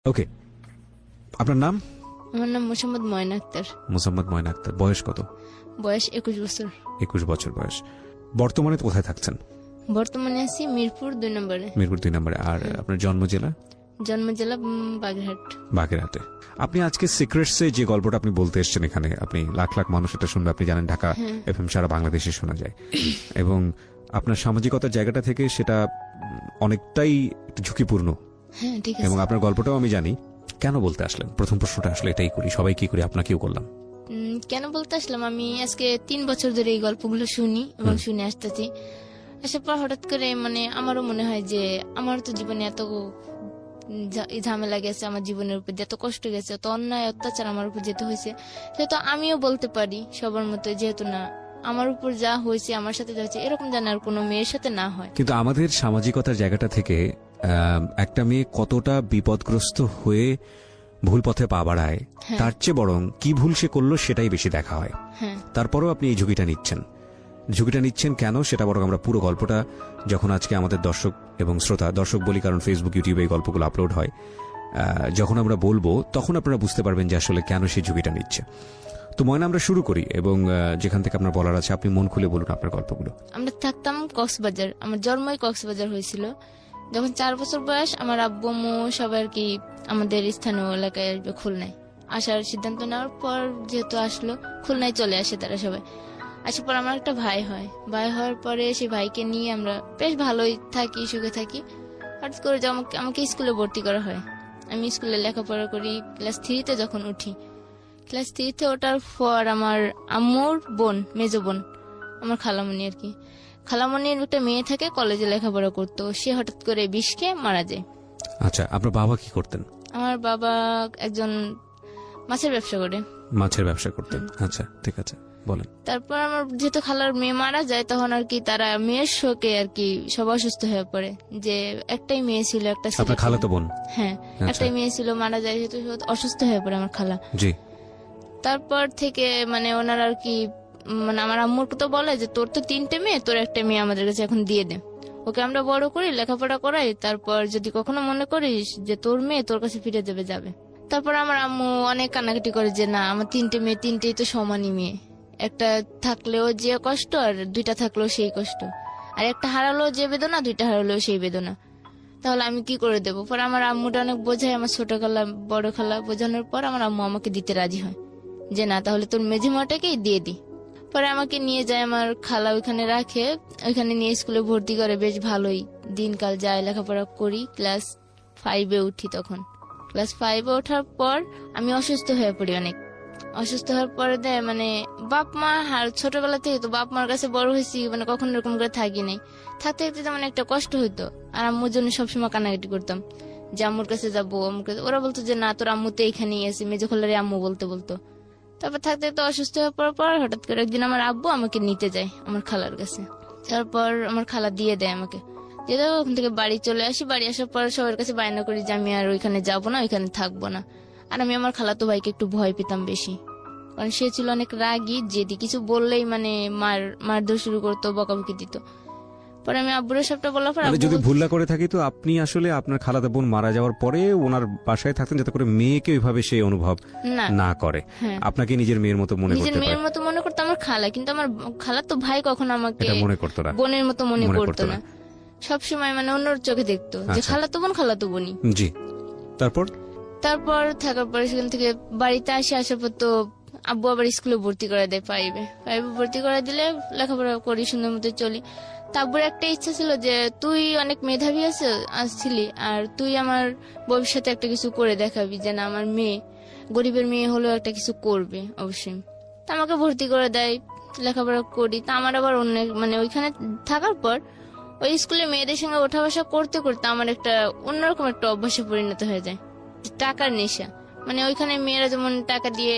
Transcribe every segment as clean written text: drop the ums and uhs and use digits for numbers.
ওকে, আপনার নাম? আমার নাম মোসাম্মদ ময়না আক্তার। মোসাম্মদ ময়না আক্তার। বয়স কত? বয়স 21 বছর। 21 বছর বয়স। বর্তমানে কোথায় থাকছেন? বর্তমানে আছি মিরপুর 2 নম্বরে। মিরপুর 2 নম্বরে। আর আপনার জন্ম জেলা? জন্ম জেলা বাগেরহাট। বাগেরহাটে। আপনি আজকে সিক্রেটসে যে গল্পটা আপনি বলতে এসেছেন এখানে, আপনি লাখ লাখ মানুষ এটা শুনবে, আপনি জানেন ঢাকা এফএম সারা বাংলাদেশে শোনা যায়, এবং আপনার সামাজিকতার জায়গাটা থেকে সেটা অনেকটাই একটু ঝুঁকিপূর্ণ। হ্যাঁ, ঠিক আছে। এবং আপনার গল্পটাও আমি জানি। কেন বলতে আসলেন? প্রথম প্রশ্নটা আসলে এটাই করি, সবাই কি করি, আপনাকেও করলাম। কেন বলতে আসলাম, আমি আজকে 3 বছর ধরে এই গল্পগুলো শুনি এবং শুনে আসতেছি। আসার পর হঠাৎ করে আমারও মনে হয় যে আমার তো জীবনে এত ঝামেলা গেছে, আমার জীবনের উপর এত কষ্ট গেছে, এত অন্যায় অত্যাচার আমার উপর যেতে হয়েছে, সেহেতু আমিও বলতে পারি সবার মতো, যেহেতু না আমার উপর যা হয়েছে, আমার সাথে যা হয়েছে, এরকম যেন আর কোনো মেয়ের সাথে না হয়। কিন্তু আমাদের সামাজিকতার জায়গাটা থেকে একটা মেয়ে কতটা বিপদগ্রস্ত হয়ে ভুল পথে পা বাড়ায়, তার চেয়ে বরং কি ভুল সে করলো সেটাই বেশি দেখা হয়। তারপরেও আপনি এই ঝুঁকিটা নিচ্ছেন কেন, সেটা বরং আমরা পুরো গল্পটা যখন আজকে আমাদের দর্শক এবং শ্রোতা, দর্শক বলি কারণ ফেসবুক ইউটিউবে এই গল্পগুলো আপলোড হয়, যখন আমরা বলবো তখন আপনারা বুঝতে পারবেন যে আসলে কেন সেই ঝুঁকিটা নিচ্ছে। তো ময়না, আমরা শুরু করি, এবং যেখান থেকে আপনার বলার আছে আপনি মন খুলে বলুন আপনার গল্পগুলো। আমরা থাকতাম কক্সবাজার, আমার জন্মই কক্সবাজার হয়েছিল। যখন 4 বছর বয়স, আমার আব্বু আম্মু সবাই আর কি আমাদের স্থানীয় এলাকায় আসবে খুলনায় আসার সিদ্ধান্ত নেওয়ার পর, যেহেতু আসলো খুলনায় চলে আসে তারা সবাই। আসার পর আমার একটা ভাই হওয়ার পরে সেই ভাইকে নিয়ে আমরা বেশ ভালোই থাকি, সুখে থাকি। হঠাৎ করে আমাকে স্কুলে ভর্তি করা হয়। আমি স্কুলে লেখাপড়া করি। ক্লাস 3-তে যখন উঠি, ক্লাস 3-তে ওঠার পর আমার আম্মুর বোন, মেজো বোন, আমার খালামণি আর কি, খালামণির একটা মেয়ে থাকে, কলেজে লেখাপড়া করতো, সে হঠাৎ করে বিষ খেয়ে মারা যায়। আচ্ছা, আপনার বাবা কি করতেন? আমার বাবা একজন মাছের ব্যবসা করে। মাছের ব্যবসা করতেন। আচ্ছা, ঠিক আছে, বলেন। তারপর আমার যেহেতু খালার মেয়ে মারা যায়, তখন আর কি তারা মেয়ের শোকে আর কি সব অসুস্থ হয়ে পড়ে। যে একটাই মেয়ে ছিল, একটা ছেলে। আপনার খালাতো বোন? হ্যাঁ, একটাই মেয়ে ছিল, মারা যায়, যেহেতু অসুস্থ হয়ে পড়ে আমার খালা। জি। তারপর থেকে ওনার আর কি আমার আম্মুর তো বলে যে তোর তো 3টে মেয়ে, তোর একটা মেয়ে আমাদের কাছে এখন দিয়ে দে, ওকে আমরা বড় করি, লেখাপড়া করাই, তারপর যদি কখনো মনে করিস যে তোর মেয়ে তোর কাছে ফিরে যাবে। তারপর আমার আম্মু অনেক কান্নাকাটি করে যে না, আমার 3টে মেয়ে, 3টেই তো সমানই মেয়ে, একটা থাকলেও যে কষ্ট আর 2টা থাকলেও সেই কষ্ট, আর একটা হারালেও যে বেদনা, 2টা হারালেও সেই বেদনা, তাহলে আমি কি করে দেবো? পরে আমার আম্মুটা অনেক বোঝায়, আমার ছোট খালা বড় খালা বোঝানোর পর আমার আম্মু আমাকে দিতে রাজি হয় যে না, তাহলে তোর মেঝিমাটাকেই দিয়ে দি। পরে আমাকে নিয়ে যায় আমার খালা, ওইখানে রাখে, ওইখানে নিয়ে স্কুলে ভর্তি করে। বেশ ভালোই দিনকাল যায়, লেখাপড়া করি। ক্লাস 5-এ উঠি। তখন ক্লাস 5-এ ওঠার পর আমি অসুস্থ হয়ে পড়ি অনেক। অসুস্থ হওয়ার পরে বাপ মা, আর ছোটবেলা থেকে তো বাপ মার কাছে বড় হয়েছি, কখনো এরকম করে থাকি নাই। থাকতে থাকতে তেমন একটা কষ্ট হইতো, আর আম্মুর জন্য সবসময় কান্নাকাটি করতাম যে আম্মুর কাছে যাবো, আম্মুর কাছে। ওরা বলতো যে না, তোর আম্মু তো এইখানেই আছে, মেজো খোলারে আম্মু বলতো। তারপর থাকতে তো অসুস্থ হয়ে পড়ার পর হঠাৎ করে একদিন আমার আব্বু আমাকে নিতে যায় আমার খালার কাছে। তারপর আমার খালা দিয়ে দেয় আমাকে, ওখান থেকে বাড়ি চলে আসি। বাড়ি আসার পর সবার কাছে বায়না করি যে আমি আর ওইখানে যাবো না, ওইখানে থাকবো না। আর আমি আমার খালাতো ভাইকে একটু ভয় পেতাম বেশি, কারণ সে ছিল অনেক রাগী, যেদি কিছু বললেই মারধর শুরু করতো, বকাবকি দিত। পরে আমি আব্বুরের সবটা বলার পর, যদি ভুল না করে থাকি তো আপনি আসলে আপনার খালাতো বোন মারা যাওয়ার পরে ওনার বাসায় থাকতেন, যাতে করে মেয়েকে ওইভাবে সে অনুভব না করে, আপনাকে নিজের মেয়ের মতো মনে করতে পারে। নিজের মেয়ের মতো মনে করতো আমার খালা, কিন্তু আমার খালা তো ভাই কখনো আমাকে মনে করতো না, বোনের মতো মনে করতো না। সবসময় অন্যর চোখে দেখতো যে খালাতো বোনই। জি। তারপর থাকার পরে সেখান থেকে বাড়িতে আসার পর তো আব্বু আবার স্কুলে ভর্তি করে দেয়। 5-এ ভর্তি করে দিলে লেখাপড়া করি, সুন্দর মতো চলি। তারপরে একটা ইচ্ছা ছিল যে তুই অনেক মেধাবী আসছিলি, আর তুই আমার ভবিষ্যতে একটা কিছু করে দেখাবি, যে না, আমার মেয়ে গরিবের মেয়ে হলেও একটা কিছু করবে অবশ্যই। তা আমাকে ভর্তি করে দেয়, লেখাপড়া করি। তা আমার আবার অন্য ওইখানে থাকার পর ওই স্কুলে মেয়েদের সঙ্গে ওঠা বসা করতে করতে আমার একটা অন্যরকম একটা অভ্যাসে পরিণত হয়ে যায়, টাকার নেশা। ওইখানে মেয়েরা যেমন টাকা দিয়ে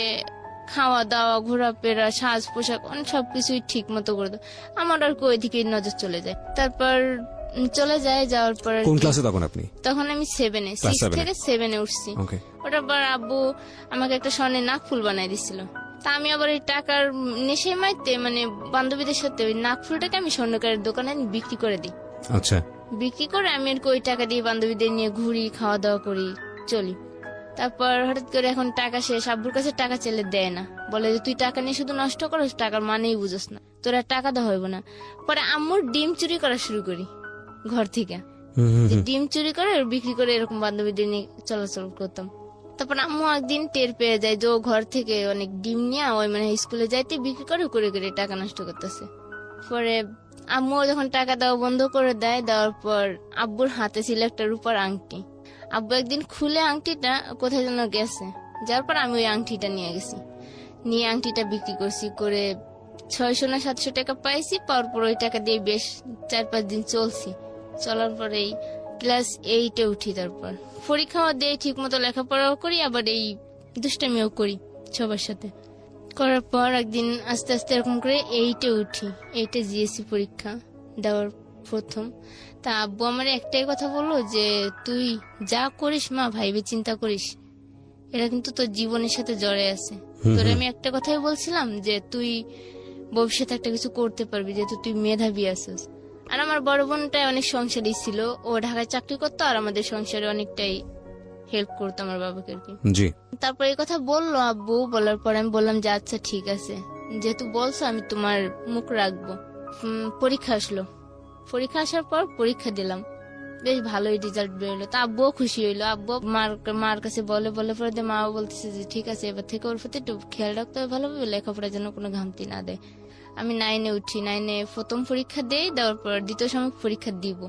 খাওয়া দাওয়া, ঘোরাফেরা, সাজ পোশাক, সবকিছুই ঠিক মতো করে দেয়, আমার আর ওই দিকে নজর চলে যায়। তারপর যাওয়ার পর কোন ক্লাসে তখন আপনি? তখন আমি 7-এ, 6 থেকে 7-এ উঠছি। ওটার পর আব্বু আমাকে একটা স্বর্ণের নাকফুল বানাই দিছিল। তা আমি আবার এই টাকার নেশায় মাইতে বান্ধবীদের সাথে ওই নাকফুলটাকে আমি স্বর্ণকারের দোকানে বিক্রি করে দিই। আচ্ছা। বিক্রি করে আমি আর ওই টাকা দিয়ে বান্ধবীদের নিয়ে ঘুরি, খাওয়া দাওয়া করি, চলি। তারপর হঠাৎ করে এখন টাকা শেষ, আব্বুর কাছে টাকা চাইলে দেয় না, বলে যে তুই টাকা নিয়ে শুধু নষ্ট করস, টাকার মানেই বুঝোস না, তোর আর টাকা দেওয়া হইব না। পরে আম্মুর ডিম চুরি করা শুরু করি ঘর থেকে, যে ডিম চুরি করে আর বিক্রি করে এরকম বান্ধবীদের নিয়ে চলাচল করতাম। তারপর আম্মু একদিন টের পেয়ে যায় যে ও ঘর থেকে অনেক ডিম নিয়ে ওই মানে স্কুলে যাইতে বিক্রি করে করে করে টাকা নষ্ট করতেছে। পরে আম্মু যখন টাকা দেওয়া বন্ধ করে দেয়, দেওয়ার পর আব্বুর হাতে ছিল একটা রূপার আংটি। আব্বু একদিন খুলে আংটিটা কোথায় যেন গেছে, যার পর আমি ওই আংটিটা নিয়ে গেছি, নিয়ে আংটিটা বিক্রি করছি, করে 600 না 700 টাকা পাইছি। পাওয়ার পর ওই টাকা দিয়ে বেশ 4-5 দিন চলছি। চলার পরেই ক্লাস 8-এ উঠি। তারপর পরীক্ষাও দিয়ে ঠিক মতো লেখাপড়াও করি, আবার এই দুষ্টামিও করি সবার সাথে। করার পর একদিন আস্তে আস্তে এরকম করে 8-এ উঠি। 8-এ জিএসসি পরীক্ষা দেওয়ার প্রথম। তা আব্বু আমার একটাই কথা বললো যে তুই যা করিস মা ভাইবে চিন্তা করিস, এটা কিন্তু তোর জীবনের সাথে জড়ে আছে। তোর আমি একটা কথাই বলছিলাম যে তুই ভবিষ্যতে একটা কিছু করতে পারবি, যেহেতু তুই মেধাবী আছিস। আর আমার বড় বোনটা অনেক সংসারী ছিল, ও ঢাকায় চাকরি করতো আর আমাদের সংসারে অনেকটাই হেল্প করতো আমার বাবাকে আর কি। জি। তারপর এই কথা বললো আব্বু, বলার পর আমি বললাম যে আচ্ছা ঠিক আছে, যেহেতু বলছো আমি তোমার মুখ রাখবো। পরীক্ষা আসলো, পরীক্ষা আসার পর পরীক্ষা দিলাম, বেশ ভালোই রেজাল্ট বেরোলো। তা আব্বুও খুশি হইলো। আব্বু মার কাছে বলে পরে মাও বলতেছে যে ঠিক আছে এবার থেকে ওর প্রতি একটু খেয়াল রাখতে হবে, ভালোভাবে লেখাপড়ার জন্য কোনো ঘামতি না দেয়। আমি 9-এ উঠি। 9-এ প্রথম পরীক্ষা দেই, দেওয়ার পর দ্বিতীয় সাময়িক পরীক্ষা দিব,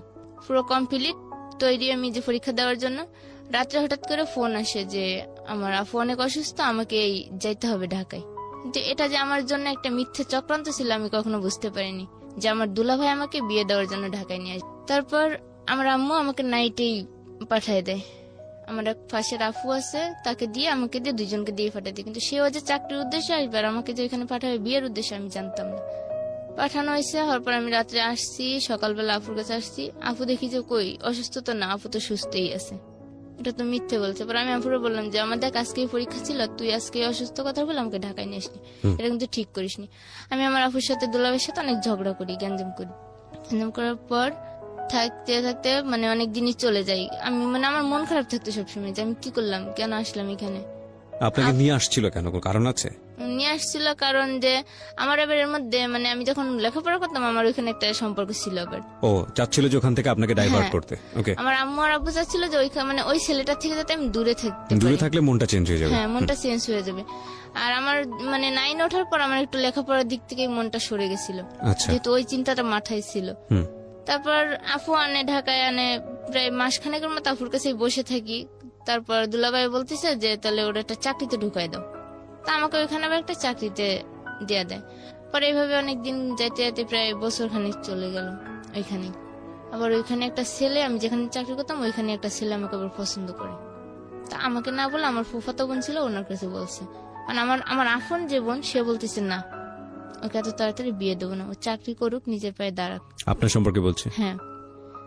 পুরো কমপ্লিট তৈরি আমি যে পরীক্ষা দেওয়ার জন্য। রাত্রে হঠাৎ করে ফোন আসে যে আমার আফু অনেক অসুস্থ, আমাকে যাইতে হবে ঢাকায়। কিন্তু এটা যে আমার জন্য একটা মিথ্যে চক্রান্ত ছিল আমি কখনো বুঝতে পারিনি, যে আমার দুলাভাই আমাকে বিয়ে দেওয়ার জন্য ঢাকায় নিয়ে আসে। তারপর আমার আম্মু আমাকে নাইটেই পাঠায় দেয়। আমার এক পাশের আফু আছে, তাকে দিয়ে আমাকে দিয়ে দুজনকে দিয়ে পাঠায় দেয়। কিন্তু সেও যে চাকরির উদ্দেশ্যে আসবে আর আমাকে যে এখানে পাঠাবে বিয়ের উদ্দেশ্যে আমি জানতাম না। পাঠানো হয়েছে। হওয়ার পর আমি রাত্রে আসছি, সকালবেলা আফুর কাছে আসছি। আফু দেখি যে কই অসুস্থ তো না, আফু তো সুস্থই আছে। এটা তো মিথ্যে বলছে। পর আমি আফুরে বললাম যে আমার দেখ আজকেই পরীক্ষা ছিল, তুই আজকে অসুস্থ কথা বলে আমাকে ঢাকায় নিয়ে আসলি, এটা কিন্তু ঠিক করিসনি। আমি আমার আফুর সাথে দুলাভাইয়ের সাথে অনেক ঝগড়া করি, গ্যাঞ্জাম করি। গ্যাঞ্জাম করার পর থাকতে থাকতে মানে অনেক দিনই চলে যাই। আমি মানে আমার মন খারাপ থাকতো সবসময় যে আমি কি করলাম, কেন আসলাম এখানে। আপনাকে নিয়ে আসছিল কেন, কোনো কারণ আছে? নিয়ে আসছিল কারণ যে আমার এবার এর মধ্যে মানে আমি যখন লেখাপড়া করতাম আমার ওইখানে একটা সম্পর্ক ছিল। আবার ও চাচ্ছিল যে ওখান থেকে আপনাকে ডাইভার্ট করতে। ওকে। আমার আম্মু আর আব্বু চাচ্ছিল যে ওইখানে মানে ওই ছেলেটা থেকে যাতে আমি দূরে থাকতে পারি। দূরে থাকলে মনটা চেঞ্জ হয়ে যাবে। হ্যাঁ, মনটা চেঞ্জ হয়ে যাবে। আর আমার মানে 9 ওঠার পর আমার একটু লেখাপড়ার দিক থেকে মনটা সরে গেছিল, আচ্ছা। যেহেতু ওই চিন্তাটা মাথায় ছিল। তারপর আফু আনে, ঢাকায় আনে, প্রায় মাসখানেকের মতো আফুর কাছে বসে থাকি। তারপর দুলাভাই বলতেছে যে তাহলে ওর একটা চাকরিতে ঢুকাই দাও। তা আমাকে ওইখানে আবার একটা চাকরিতে দেয়া দেয়। পরে এইভাবে অনেকদিন যাইতে যাইতে প্রায় বছর খানিক চলে গেল ওইখানে। আবার ওইখানে একটা ছেলে, আমি যেখানে চাকরি করতাম ওইখানে একটা ছেলে আমাকে আবার পছন্দ করে। তা আমাকে না বলে আমার ফুফাতো বোন ছিল, ওনার কাছে বলছে। মানে আমার আফন যে বোন, সে বলতেছে না ওকে এত তাড়াতাড়ি বিয়ে দেবো না, ও চাকরি করুক, নিজের পায়ে দাঁড়াক। আপনার সম্পর্কে বলছে? হ্যাঁ।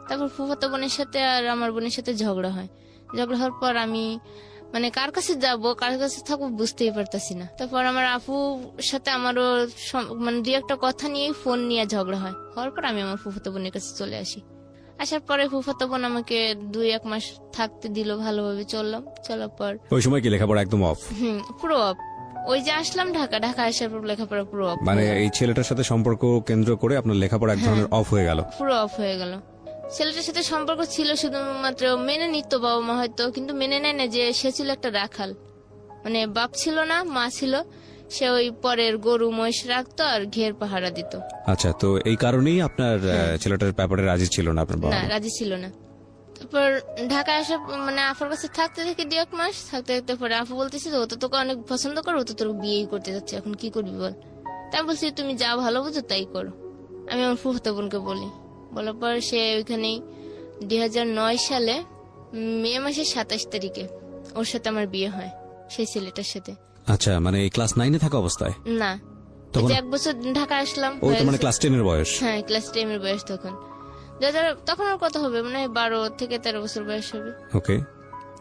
তারপর ফুফাতো বোনের সাথে আর আমার বোনের সাথে ঝগড়া হয়। ঝগড়া হওয়ার পর আমি মানে কার কাছে যাব কার কাছে থাকবো বুঝতেই পারতাছি না। তারপর আমার আপুর সাথে আমারও মানে দুই একটা কথা নিয়ে ফোন নিয়ে ঝগড়া হয়। হওয়ার পর আমি আমার ফুফাতো বোনের কাছে চলে আসি। আসার পরে ফুফাতো বোন আমাকে 2-1 মাস থাকতে দিল, ভালোভাবে চললাম। চলার পর ওই সময় কি লেখাপড়া একদম অফ? পুরো অফ। ওই যে আসলাম ঢাকা আসার পর লেখাপড়া পুরো অফ। মানে এই ছেলেটার সাথে সম্পর্ক কেন্দ্র করে আপনার লেখাপড়া এক ধরনের অফ হয়ে গেল? পুরো অফ হয়ে গেল। ছেলেটার সাথে সম্পর্ক ছিল, শুধুমাত্র মেনে নিত বাবা মা হয়তো, কিন্তু মেনে নেয় না যে সে ছিল একটা রাখাল। মানে বাপ ছিল না, মা ছিল। সে ওই পরের গরু মহিষ রাখতো আর ঘের পাহারা দিত। আচ্ছা, তো এই কারণেই আপনার ছেলেটার ব্যাপারে রাজি ছিল না আপনার বাবা? না, রাজি ছিল না। তারপর ঢাকায় আসা মানে আফার কাছে থাকতে থেকে 2-1 মাস থাকতে থাকতে পরে আফু বলতেছে ও তো তোকে অনেক পছন্দ করো, ও তো তোর বিয়েই করতে যাচ্ছে, এখন কি করবি বল। তাই বলছি তুমি যা ভালো বুঝো তাই করো। আমি আমার ফুফাতো বোনকে বলি। বলার পর সে ওইখানেই 2009 সালে মে মাসের 27 তারিখে ওর সাথে আমার বিয়ে হয়, সেই ছেলেটার সাথে। আচ্ছা, মানে ক্লাস 9-এ থাকা অবস্থায়? না, তখন 1 বছর ঢাকা আসলাম। ও তো মানে ক্লাস 10-এর বয়স? হ্যাঁ, ক্লাস 10-এর বয়স তখন। তখন আর কত হবে, মানে 12 থেকে 13 বছর বয়স হবে। ওকে।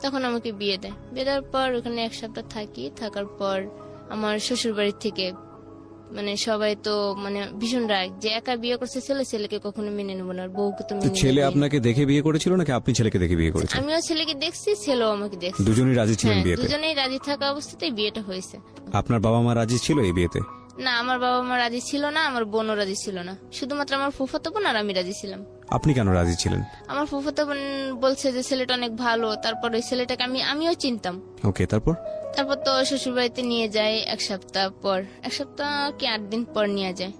তখন আমাকে বিয়ে দেয়। বিয়ে দেওয়ার পর ওখানে 1 সপ্তাহ থাকি। থাকার পর আমার শ্বশুর বাড়ির থেকে মানে সবাই তো মানে ভীষণ রাগ যে একা বিয়ে করছে ছেলে, ছেলেকে কখনো মেনে নেবো না, আর বউকে তো তো মেনে ছেলে নেবই। আপনাকে দেখে বিয়ে করেছিল নাকি আপনি ছেলেকে দেখে বিয়ে করেছেন? আমিও ছেলেকে দেখছি, ছেলেও আমাকে দেখছে। দুজনেই রাজি ছিলেন হ্যাঁ, বিয়েতে? দুজনেই রাজি থাকা অবস্থাতেই বিয়েটা হয়েছে। আপনার বাবা মা রাজি ছিল এই বিয়েতে? না, আমার বাবা মা রাজি ছিল না, আমার বোনও রাজি ছিল না, শুধুমাত্র আমার ফুফাতো বোন আর আমি রাজি ছিলাম। আপনি কেন রাজি ছিলেন? আমার ফুফাতো বোন বলছে যে ছেলেটা অনেক ভালো, তারপর ওই ছেলেটাকে আমিও চিনতাম। ওকে, তারপর? তারপর তো শ্বশুর বাড়িতে নিয়ে যায় এক সপ্তাহ পর, এক সপ্তাহ কি 8 দিন পর নিয়ে যায়।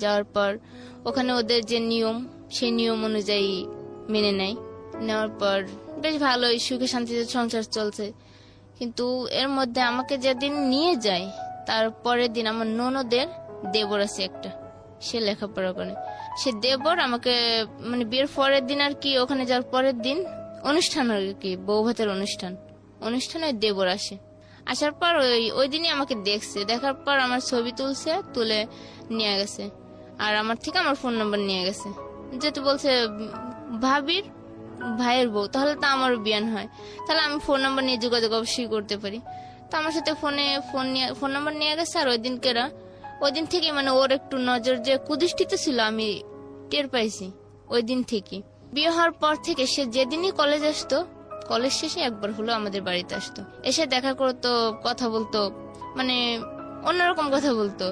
যাওয়ার পর ওখানে ওদের যে নিয়ম, সেই নিয়ম অনুযায়ী মেনে নেয়। নেওয়ার পর বেশ ভালোই সুখে শান্তিতে সংসার চলছে। কিন্তু এর মধ্যে আমাকে যেদিন নিয়ে যায়, তার পরের দিন আমার ননদের দেবর আছে একটা, সে লেখাপড়া করে, সে দেবর আমাকে মানে বিয়ের পরের দিন আর কি, ওখানে যাওয়ার পরের দিন অনুষ্ঠান আর কি, বউ ভাতের অনুষ্ঠানে ওই দেবর আসে। আসার পর ওই দিনই আমাকে দেখছে, দেখার পর আমার ছবি তুলে নিয়ে গেছে, আর আমার থেকে আমার ফোন নাম্বার নিয়ে গেছে। যেহেতু বলছে ভাবির ভাইয়ের বউ, তাহলে তো আমারও বিয়ান হয়, তাহলে আমি ফোন নাম্বার নিয়ে যোগাযোগ অবশ্যই করতে পারি। তো আমার সাথে ফোন নাম্বার নিয়ে গেছে। আর ওই দিন থেকে মানে ওর একটু নজর যে কুদৃষ্টিতে ছিল আমি টের পাইছি ওই দিন থেকে। বিয়ে হওয়ার পর থেকে সে যেদিনই কলেজ আসতো, কলেজ শেষে একবার হলো আমাদের বাড়িতে আসতো, এসে দেখা করতো, কথা বলতো, মানে অন্যরকম কথা বলতো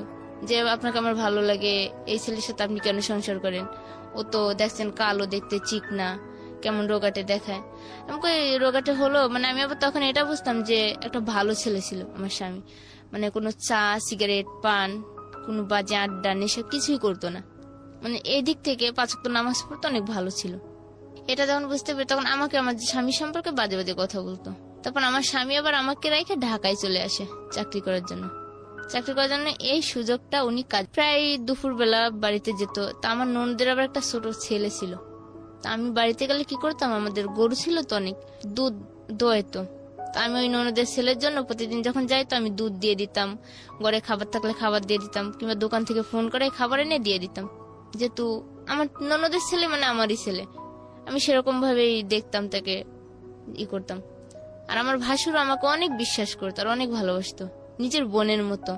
যে আপনাকে আমার ভালো লাগে, এই ছেলের সাথে আপনি কেন সংসার করেন, ও তো দেখছেন কালো দেখতে, চিকনা, কেমন রোগাটে দেখায়। আমাকে রোগাটে হলো, মানে আমি আবার তখন এটা বুঝতাম যে একটা ভালো ছেলে ছিল আমার স্বামী, মানে কোনো চা সিগারেট পান কোনো বাজে আড্ডা নেশা কিছুই করতো না, মানে এই দিক থেকে 5 ওয়াক্ত নামাজ পড়তে অনেক ভালো ছিল। এটা যখন বুঝতে পারি তখন আমাকে আমার স্বামী সম্পর্কে বাজে বাজে কথা বলতো। তারপর আমার স্বামী আবার আমাকে রেখে ঢাকায় চলে আসে চাকরি করার জন্য। এই সুযোগটা উনি প্রায় দুপুর বেলা বাড়িতে যেত। তা আমার ননদের আবার একটা ছোট ছেলে ছিল, তা আমি বাড়িতে গেলে কি করতাম, আমাদের গরু ছিল তো অনেক, দুধ দোয়াইতো। তা আমি ওই ননদের ছেলের জন্য প্রতিদিন যখন যাইতো আমি দুধ দিয়ে দিতাম, ঘরে খাবার থাকলে খাবার দিয়ে দিতাম, কিংবা দোকান থেকে ফোন করে খাবার এনে দিয়ে দিতাম। যেহেতু আমার ননদের ছেলে মানে আমারই ছেলে, আমি সেরকম ভাবেই দেখতাম তাকে, করতাম। আর আমার ভাসুর আমাকে অনেক বিশ্বাস করতো আর অনেক ভালোবাসতো, নিজের বোনের মতো।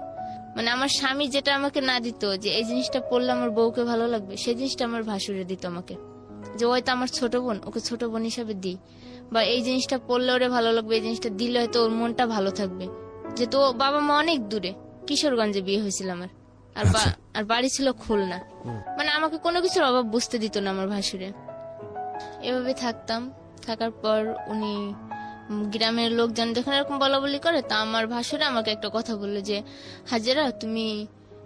মানে আমার স্বামী যেটা আমাকে না দিত, যে এই জিনিসটা পড়লে আমার বউকে ভালো লাগবে, সেই জিনিসটা আমার ভাসুরে দিত আমাকে, যে ওই তো আমার ছোট বোন, ওকে ছোট বোন হিসাবে দিই, বা এই জিনিসটা পড়লে ওরে ভালো লাগবে, এই জিনিসটা দিলে হয়তো ওর মনটা ভালো থাকবে। যেহেতু বাবা মা অনেক দূরে, কিশোরগঞ্জে বিয়ে হয়েছিল আমার, আর বাড়ি ছিল খুলনা, মানে আমাকে কোনো কিছুর অভাব বুঝতে দিত না আমার ভাসুরে। এভাবে থাকতাম। থাকার পর উনি গ্রামের লোকজন যখন এরকম বলা বলি করে, তা আমার ভাসুরে আমাকে একটা কথা বললো যে হাজেরা তুমি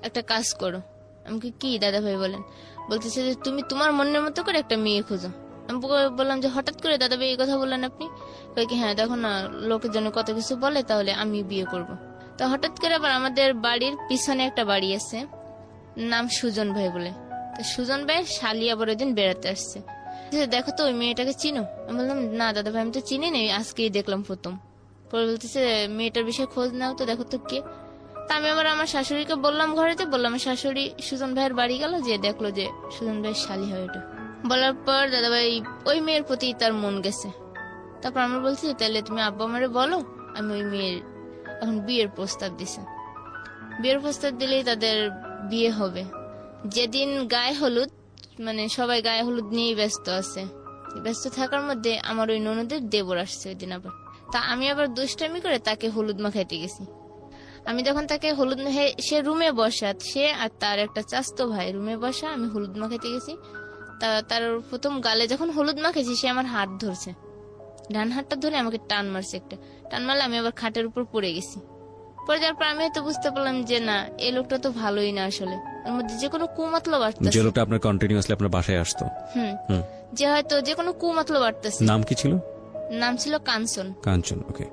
একটা কাজ করো। আমাকে কি দাদা ভাই বলেন? বলতেছে যে তুমি তোমার মনের মতো করে একটা মেয়ে খোঁজো। আমি বললাম যে হঠাৎ করে দাদা ভাই এই কথা বললেন আপনি? কি হ্যাঁ দেখো না, লোকের জন্য কত কিছু বলে, তাহলে আমি বিয়ে করব। তো হঠাৎ করে আবার আমাদের বাড়ির পিছনে একটা বাড়ি আছে, নাম সুজন ভাই বলে। তো সুজন ভাই শালি আবার ওই দিন বেড়াতে আসছে, দেখো তো ওই মেয়েটাকে চিনো? আমি বললাম না দাদা ভাই আমি তো চিনি না, আজকেই দেখলাম প্রথম। পরে বলতেছে মেয়েটার বিষয়ে খোঁজ নাও তো, দেখো তো কে। তা আমি আবার আমার শাশুড়িকে বললাম, ঘরেতে বললাম, আমার শাশুড়ি সুজন ভাইয়ের বাড়ি গেল, যে দেখলো যে সুজন ভাইয়ের শালি হয় ওটা। বলার পর দাদা ভাই ওই মেয়ের প্রতি তার মন গেছে। তারপর আমরা বলছি তাহলে তুমি আব্বা আমারে বলো, আমি ওই মেয়ের এখন বিয়ের প্রস্তাব দিছে। বিয়ের প্রস্তাব দিলেই তাদের বিয়ে হবে। যেদিন গায়ে হলুদ, মানে সবাই গায়ে হলুদ নিয়েই ব্যস্ত আছে, ব্যস্ত থাকার মধ্যে আমার ওই ননদের দেবর আসছে ওই দিন আবার। তা আমি আবার দুষ্টামি করে তাকে হলুদ মাখাইতে গেছি। আমি যখন তাকে হলুদ সে রুমে বসা, সে আর তার একটা চাস্তো ভাই রুমে বসা, আমি হলুদ মাখাইতে গেছি। তা তার প্রথম গালে যখন হলুদ মাখেছি, সে আমার হাত ধরছে, ডান হাতটা ধরে আমাকে টান মারছে, একটা টান মারলে আমি আবার খাটের উপর পড়ে গেছি। পরে যাওয়ার পর আমি হয়তো বুঝতে পারলাম যে না, এই লোকটা তো ভালোই না, আসলে ওর মধ্যে যে কোনো কুমতলব বাড়তেছে। যে লোকটা আপনার কন্টিনিউয়াসলি আপনার বাসায় আসতো, যে হয়তো যে কোনো কুমতলব বাড়তেছে। নাম কি ছিল? নাম ছিল কাঞ্চন। কাঞ্চন, ওকে।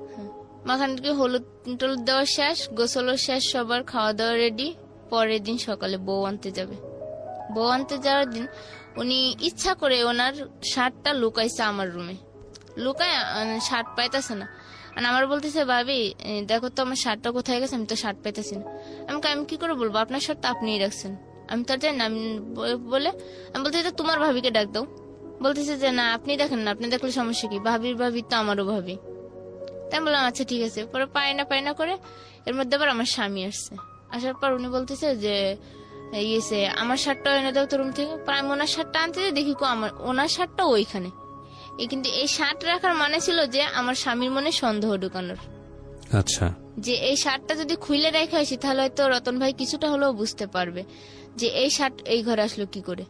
মাখানকে হলুদ টলুদ দেওয়া শেষ, গোসলও শেষ, সবার খাওয়া দাওয়া রেডি। পরের দিন সকালে বউ আনতে যাবে। বউ আনতে যাওয়ার দিন উনি ইচ্ছা করে ওনার শার্টটা লুকাইছে আমার রুমে, লুকায় শার্ট পাইতেছে না। আর আমার বলতেছে ভাবি দেখো তো আমার শার্টটা কোথায় গেছে, আমি তো শার্ট পাইতেছি না। আমি কি করে বলবো, আপনার শার্ট তো আপনিই রাখছেন, আমি তো আর জানি না। বলে আমি বলতেছি তোমার ভাবিকে ডাক দাও। বলতেছে যে না আপনি দেখেন না, আপনি দেখলে সমস্যা কি, ভাবি তো আমারও ভাবি। তাই বললাম আচ্ছা ঠিক আছে। পরে পায় না করে এর মধ্যে আবার আমার স্বামী আসছে। আসার পর উনি বলতেছে যে ইয়েছে আমার শার্টটা এনে দাও তো রুম থেকে। পর আমি ওনার শার্টটা আনতে যাই, দেখি আমার ওনার শার্টটা ওইখানে। কিন্তু এই শার্ট রাখার মানে ছিল যে আমার স্বামীর মনে সন্দেহ ঢুকানোর, আচ্ছা, যে এই শার্টটা যদি খুলে রেখে আসি তাহলে হয়তো রতন ভাই কিছুটা হলেও বুঝতে পারবে যে এই শার্ট এই ঘরে আসলো কি করে।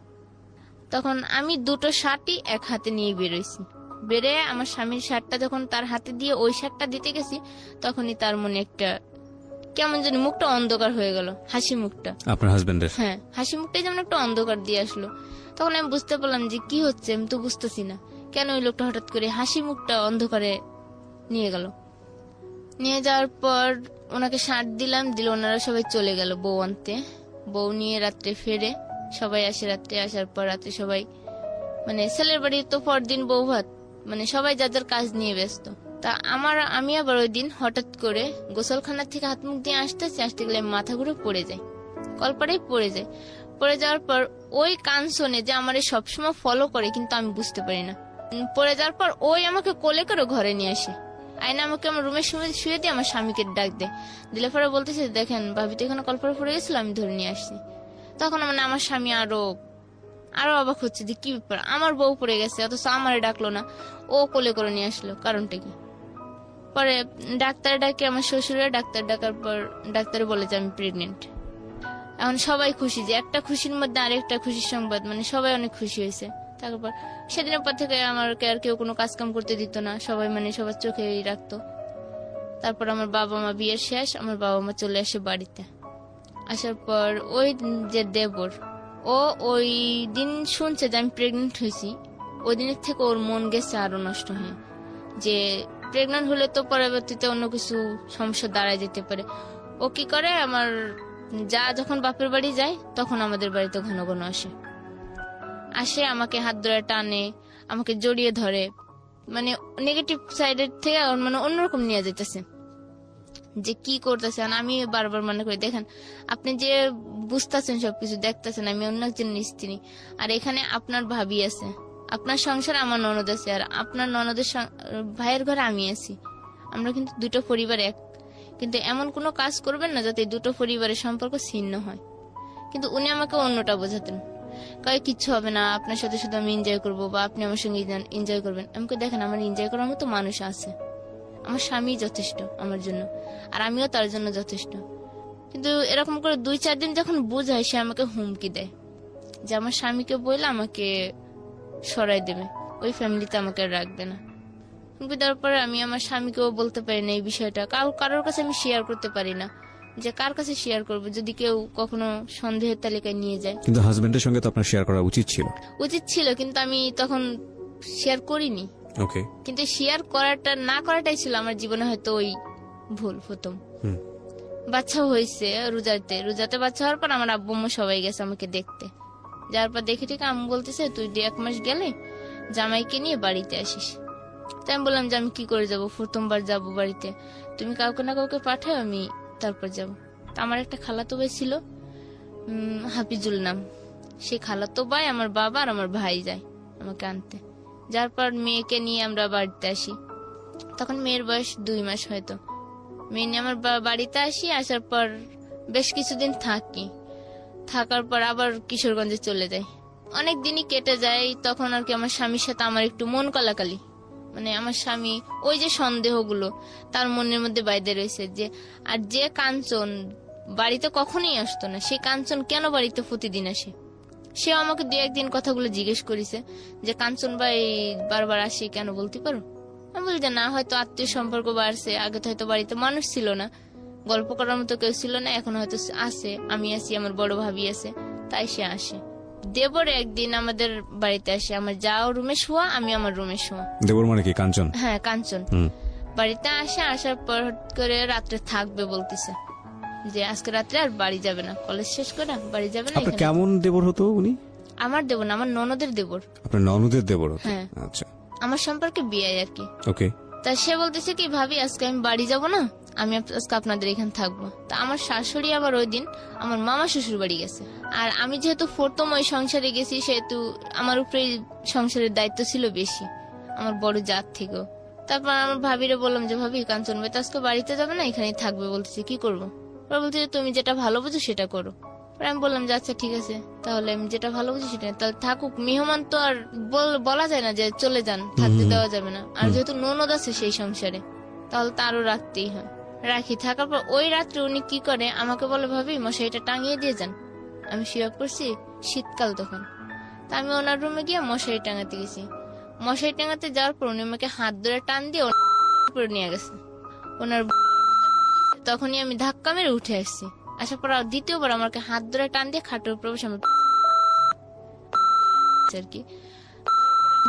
তখন আমি দুটো শার্টই এক হাতে নিয়ে বেরোইছি। বেরে আমার স্বামীর শার্টটা যখন তার হাতে দিয়ে ওই শার্টটা দিতে গেছি, তখনই তার মনে একটা কেমন জানি মুখটা অন্ধকার হয়ে গেল, হাসি মুখটা। আপনার হাজবেন্ডের? হ্যাঁ, হাসি মুখটাই যেমন একটা অন্ধকার দিয়ে আসলো। তখন আমি বুঝতে পারলাম যে কি হচ্ছে, আমি তো বুঝতেছি না কেন ওই লোকটা হঠাৎ করে হাসি মুখটা অন্ধকারে নিয়ে গেল। নিয়ে যাওয়ার পর ওনাকে শার্ট দিলাম, দিলে ওনারা সবাই চলে গেল বউ আনতে। বউ নিয়ে রাত্রে ফেরে, সবাই আসে রাত্রে। আসার পর রাত্রে সবাই মানে ছেলের বাড়ি তো পরদিন বউ ভাত, মানে সবাই যাদের কাজ নিয়ে ব্যস্ত। তা আমি আবার ওই দিন হঠাৎ করে গোসলখানা থেকে হাত মুখ দিয়ে আসতে গেলে মাথা ঘুরে পড়ে যায়, কলপাড়াই পড়ে যায়। পড়ে যাওয়ার পর ওই কান শোনে যে আমার সবসময় ফলো করে, কিন্তু আমি বুঝতে পারি না। পড়ে যাওয়ার পর ওই আমাকে কোলে করে ঘরে নিয়ে আসে, আইনা আমাকে আমার রুমের শুয়ে দিয়ে আমার স্বামীকে ডাক দিলে পরে বলতেছে, দেখেন ভাবি তো এখানে কলপাড়ে পড়ে গেছিল, আমি ধরে নিয়ে আসছি। তখন মানে আমার স্বামী আরো অবাক হচ্ছে যে কি ব্যাপার, আমার বউ পড়ে গেছে অথচ আমারে ডাকলো না, ও কোলে করে নিয়ে আসলো, কারণটা কি। পরে ডাক্তার ডাকে আমার শ্বশুরের, ডাক্তার ডাকার পর ডাক্তারে বলে যে আমি প্রেগনেন্ট। এখন সবাই খুশি, যে একটা খুশির মধ্যে আরেকটা খুশির সংবাদ, মানে সবাই অনেক খুশি হয়েছে। তারপর সেদিনের পর থেকে আমাকে আর কেউ কোনো কাজ কাম করতে দিত না, সবাই মানে সবার চোখেই রাখতো। তারপর আমার বাবা মা বিয়ের শেষ, আমার বাবা মা চলে আসে বাড়িতে। আসার পর ওই যে দেবর, ও ওই দিন শুনছে যে আমি প্রেগনেন্ট হয়েছি, ওই দিনের থেকে ওর মন গেছে আরো নষ্ট হয়ে, যে প্রেগনেন্ট হলে তো পরবর্তীতে অন্য কিছু সমস্যা দাঁড়ায় যেতে পারে। ও কি করে, আমার যা যখন বাপের বাড়ি যায় তখন আমাদের বাড়িতে ঘন ঘন আসে আমাকে হাত ধরে টানে, আমাকে জড়িয়ে ধরে, মানে নেগেটিভ সাইডের থেকে মানে অন্যরকম নিয়ে যেতেছে যে কি করতেছেন। আমি বারবার মনে করি, দেখেন আপনি যে বুঝতেছেন সবকিছু দেখতেছেন, আমি অন্য একজনের স্ত্রী, আর এখানে আপনার ভাবি আছে, আপনার সংসার আমার ননদ আছে, আর আপনার ননদের ভাইয়ের ঘরে আমি আছি। আমরা কিন্তু দুটো পরিবার এক, কিন্তু এমন কোনো কাজ করবেন না যাতে দুটো পরিবারের সম্পর্ক ছিন্ন হয়। কিন্তু উনি আমাকে অন্যটা বোঝাতেন, কয় কিচ্ছু হবে না, আপনার সাথে শুধু আমি এনজয় করবো বা আপনি আমার সঙ্গে এনজয় করবেন। আমাকে দেখেন আমার এনজয় করার মতো মানুষ আছে, আমার স্বামী যথেষ্ট আমার জন্য, আর আমিও তার জন্য যথেষ্ট। কিন্তু এরকম করে 2-4 দিন যখন বোঝায়, সে আমাকে হুমকি দেয় যে আমার স্বামীকে বললে আমাকে সরাই দেবে, ওই ফ্যামিলিতে আমাকে রাখবে না। হুমকি দেওয়ার পরে আমি আমার স্বামীকেও বলতে পারি না এই বিষয়টা, কারোর কাছে আমি শেয়ার করতে পারি না, যে কার কাছে শেয়ার করবো যদি কেউ কখনো সন্দেহের তালিকায় নিয়ে যায়। কিন্তু হাজবেন্ডের সঙ্গে তো আপনার শেয়ার করা উচিত ছিল, কিন্তু আমি তখন শেয়ার করিনি। ওকে, কিন্তু শেয়ার না করাটাই ছিল আমার জীবনে হয়তো ওই ভুল প্রথম। বাচ্চা হয়েছে রোজাতে বাচ্চা হওয়ার পর আমার আব্বু আম্মু সবাই গেছে আমাকে দেখতে। যার পর দেখে ঠিক আম্মু বলতেছে, তুই 1 মাস গেলে জামাইকে নিয়ে বাড়িতে আসিস। তাই আমি বললাম যে আমি কি করে যাবো, প্রথমবার যাবো বাড়িতে, তুমি কাউকে না কাউকে পাঠাও, আমি তারপর যাবো। তা আমার একটা খালাতো ভাই ছিল, হাফিজুল নাম, সেই খালাতো ভাই, আমার বাবা আর আমার ভাই যায় আমাকে আনতে। যার পর মেয়েকে নিয়ে আমরা বাড়িতে আসি, তখন মেয়ের বয়স 2 মাস হয়তো। মেয়ে নিয়ে আমার বাড়িতে আসি, আসার পর বেশ কিছুদিন থাকার পর আবার কিশোরগঞ্জে চলে যাই। অনেক দিনই কেটে যায়, তখন আর কি আমার স্বামীর সাথে আমার একটু মন কালাকালি, মানে আমার স্বামী ওই যে সন্দেহগুলো তার মনের মধ্যে বাইরে রয়েছে, যে আর যে কাঞ্চন বাড়িতে কখনোই আসতো না, সে কাঞ্চন কেন বাড়িতে প্রতিদিন আসে। সে আমাকে 2-1 দিন কথাগুলো জিজ্ঞেস করেছে যে কাঞ্চন ভাই বারবার আসে কেন, বলতে পারো? আমি বলি যে না, হয়তো আত্মীয় সম্পর্ক বাড়ছে, আগে তো হয়তো বাড়িতে মানুষ ছিল না, গল্প করার মতো কেউ ছিল না, এখন হয়তো আসে, আমি আছি, আমার বড় ভাবি আছে, তাই সে আসে। দেবর একদিন আমাদের বাড়িতে আসে, আমার যাও রুমে শোয়া, আমি আমার রুমে শোয়া। দেবর মানে কি, কাঞ্চন? হ্যাঁ, কাঞ্চন বাড়িতে আসে। আসার পর হঠাৎ করে রাত্রে থাকবে বলতেছে, যে আজকে রাত্রে আর বাড়ি যাবে না, কলেজ শেষ করে বাড়ি যাবে না। আপনার কেমন দেবর হতো উনি? আমার দেবর না, আমার ননদের দেবর। আপনার ননদের দেবর? হ্যাঁ। আচ্ছা, আমার সম্পর্কে বিয়ে আর কি। ওকে। তা সে বলতেছে কি, ভাবি আজকে আমি বাড়ি যাব না, আমি আজকে আপনাদের এখানে থাকবো। তা আমার শাশুড়ি আবার ওই দিন আমার মামা শ্বশুর বাড়ি গেছে, আর আমি যেহেতু প্রথম ওই সংসারে গেছি, সেহেতু আমার উপরে সংসারের দায়িত্ব ছিল বেশি, আমার বড় জাত থেকেও। তারপর আমার ভাবিরে বললাম যে ভাবি কাঞ্চন ভাই তো আজকে বাড়িতে যাবে না, এখানেই থাকবে, বলতেছে কি করবো। পরে বলছে যে তুমি যেটা ভালো বুঝো সেটা করো। পরে আমি বললাম যে আচ্ছা ঠিক আছে, তাহলে আমি যেটা ভালো বুঝি সেটা, তাহলে থাকুক, মেহমান তো আর বলা যায় না যে চলে যান, থাকতে দেওয়া যাবে না। আর যেহেতু ননদ আছে সেই সংসারে, তাহলে তো আরো রাখতেই হয়। রাখি, থাকার পর ওই রাত্রে উনি কি করে আমাকে বলে, ভাবি মশারিটা টাঙিয়ে দিয়ে যান। আমি শুয়ে পড়ছি, শীতকাল তখন। তা আমি ওনার রুমে গিয়ে মশারি টাঙাতে গেছি। মশারি টাঙাতে যাওয়ার পর উনি আমাকে হাত ধরে টান দিয়ে ওনার উপরে নিয়ে গেছে। ওনার তখনই আমি ধাক্কা মেরে উঠে আসছি। আসার পর দ্বিতীয়বার আমাকে হাত ধরে টান দিয়ে খাটের উপরে বসে আমি আর কি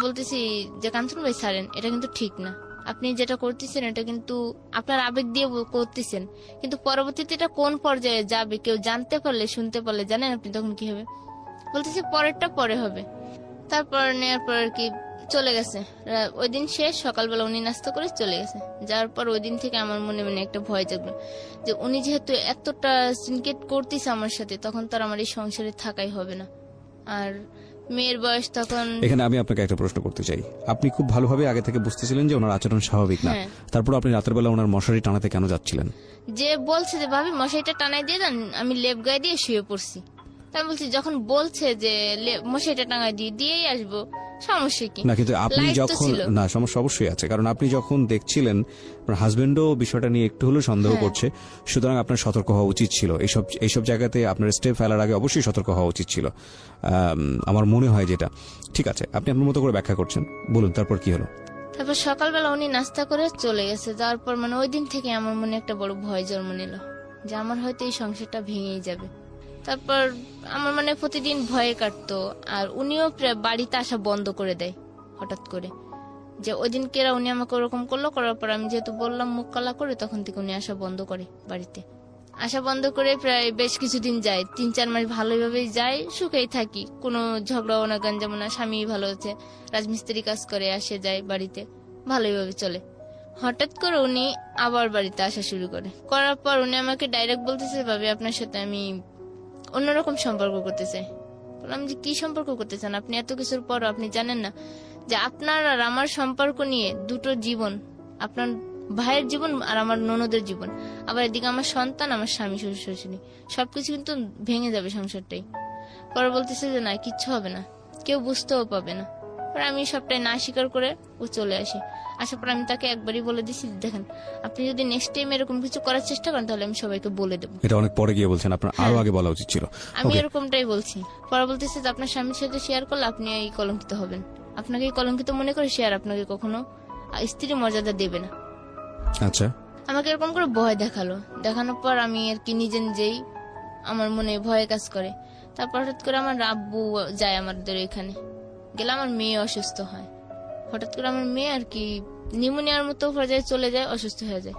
বলতেছি যে কাঞ্চন ভাই ছাড়েন, এটা কিন্তু ঠিক না, আপনি যেটা করতেছেন এটা কিন্তু আপনার আবেগ দিয়ে করতেছেন, কিন্তু পরবর্তীতে এটা কোন পর্যায়ে যাবে কেউ জানতে পারলে, শুনতে পারলে জানেন আপনি তখন কি হবে। বলতেছি পরেরটা পরে হবে। তারপর নেওয়ার পর আর কি চলে গেছে। ওই দিন শেষ, সকালবেলা উনি নাস্তা করে চলে গেছে। যাওয়ার পর ওই দিন থেকে আমার মনে মনে একটা ভয় জাগলো যে উনি যেহেতু এতটা সিনকেট করতেছে আমার সাথে, তখন তার আমার এই সংসারে থাকাই হবে না। আর মেয়ের বয়স তখন। এখানে আমি আপনাকে একটা প্রশ্ন করতে চাই। আপনি খুব ভালোভাবে আগে থেকে বুঝতেছিলেন যে ওনার আচরণ স্বাভাবিক না, তারপর আপনি রাতের বেলা ওনার মশারি টানাতে কেন যাচ্ছিলেন? যে বলছে যে ভাবি মশারিটা টানাই দিয়ে যান, আমি লেপ গায়ে দিয়ে শুয়ে পড়ছি। তাই বলছি যখন বলছে যে মশারিটা টাঙাই দিয়েই আসবো, সমস্যা কি? না, কিন্তু আপনি যখন, না সমস্যা অবশ্যই আছে, কারণ আপনি যখন দেখছিলেন আপনার হাজবেন্ডও বিষয়টা নিয়ে একটু হলেও সন্দেহ করছে, সুতরাং আপনার সতর্ক হওয়া উচিত ছিল। এইসব জায়গাতে আপনার স্টেপ ফেলার আগে অবশ্যই সতর্ক হওয়া উচিত ছিল, আমার মনে হয় যেটা। ঠিক আছে, আপনি আপনার মতো করে ব্যাখ্যা করছেন, বলুন তারপর কি হলো? তারপর সকালবেলা উনি নাস্তা করে চলে গেছে। যাওয়ার পর মানে ওই দিন থেকে আমার মনে একটা বড় ভয় জন্ম নিল যে আমার হয়তো এই সংসারটা ভেঙেই যাবে। তারপর আমার মানে প্রতিদিন ভয়ে কাটতো। আর উনিও বাড়িতে আসা বন্ধ করে দেয় হঠাৎ করে, যে ওই দিন কেরা উনি আমাকে ওরকম করলো। করার পর আমি যেহেতু বললাম মুখ কালা করে, তখন থেকে উনি আসা বন্ধ করে, বাড়িতে আসা বন্ধ করে প্রায় বেশ কিছুদিন যায়, 3-4 মাস ভালোভাবেই যায়, সুখেই থাকি, কোনো ঝগড়া অনাগান, যেমন স্বামী ভালো আছে, রাজমিস্ত্রি কাজ করে, আসে যায় বাড়িতে, ভালোইভাবে চলে। হঠাৎ করে উনি আবার বাড়িতে আসা শুরু করার পর উনি আমাকে ডাইরেক্ট বলতেছে, ভাবি আপনার সাথে আমি অন্যরকম সম্পর্ক করতে চাই। বললাম যে কি সম্পর্ক করতে চান আপনি? এত কিছুর পর আপনি জানেন না যে আপনার আর আমার সম্পর্ক নিয়ে দুটো জীবন, আপনার ভাইয়ের জীবন আর আমার ননদের জীবন, আবার এদিকে আমার সন্তান, আমার স্বামী, শ্বশুর শাশুড়ি, সবকিছু কিন্তু ভেঙে যাবে সংসারটাই। পরে বলতেছে যে না, কিচ্ছু হবে না, কেউ বুঝতেও পাবে না। পরে আমি সবটাই না স্বীকার করে ও চলে আসে। আসার পর আমি তাকে একবারই বলে দিছি, দেখেন আপনি যদি নেক্সট টাইম এরকম কিছু করার চেষ্টা করেন তাহলে আমি সবাইকে বলে দেবো। এটা অনেক পরে গিয়ে বলছেন, আপনার আরো আগে বলা উচিত ছিল। আমি এরকমটাই বলছি। পরে বলতেছে যে আপনার স্বামীর সাথে শেয়ার করলে আপনি এই কলঙ্কিত হবেন, আপনাকে এই কলঙ্কিত মনে করে শেয়ার আপনাকে কখনো স্ত্রী মর্যাদা দেবে না। আচ্ছা, আমাকে এরকম করে ভয় দেখানোর পর আমি আর কি নিজেই আমার মনে ভয় কাজ করে। তারপর হঠাৎ করে আমার আব্বু যায় আমাদের এখানে, গেলে আমার মেয়ে অসুস্থ হয়। হঠাৎ করে আমার মেয়ে আর কি নিউমোনিয়ার মতো পর্যায়ে চলে যায়, অসুস্থ হয়ে যায়।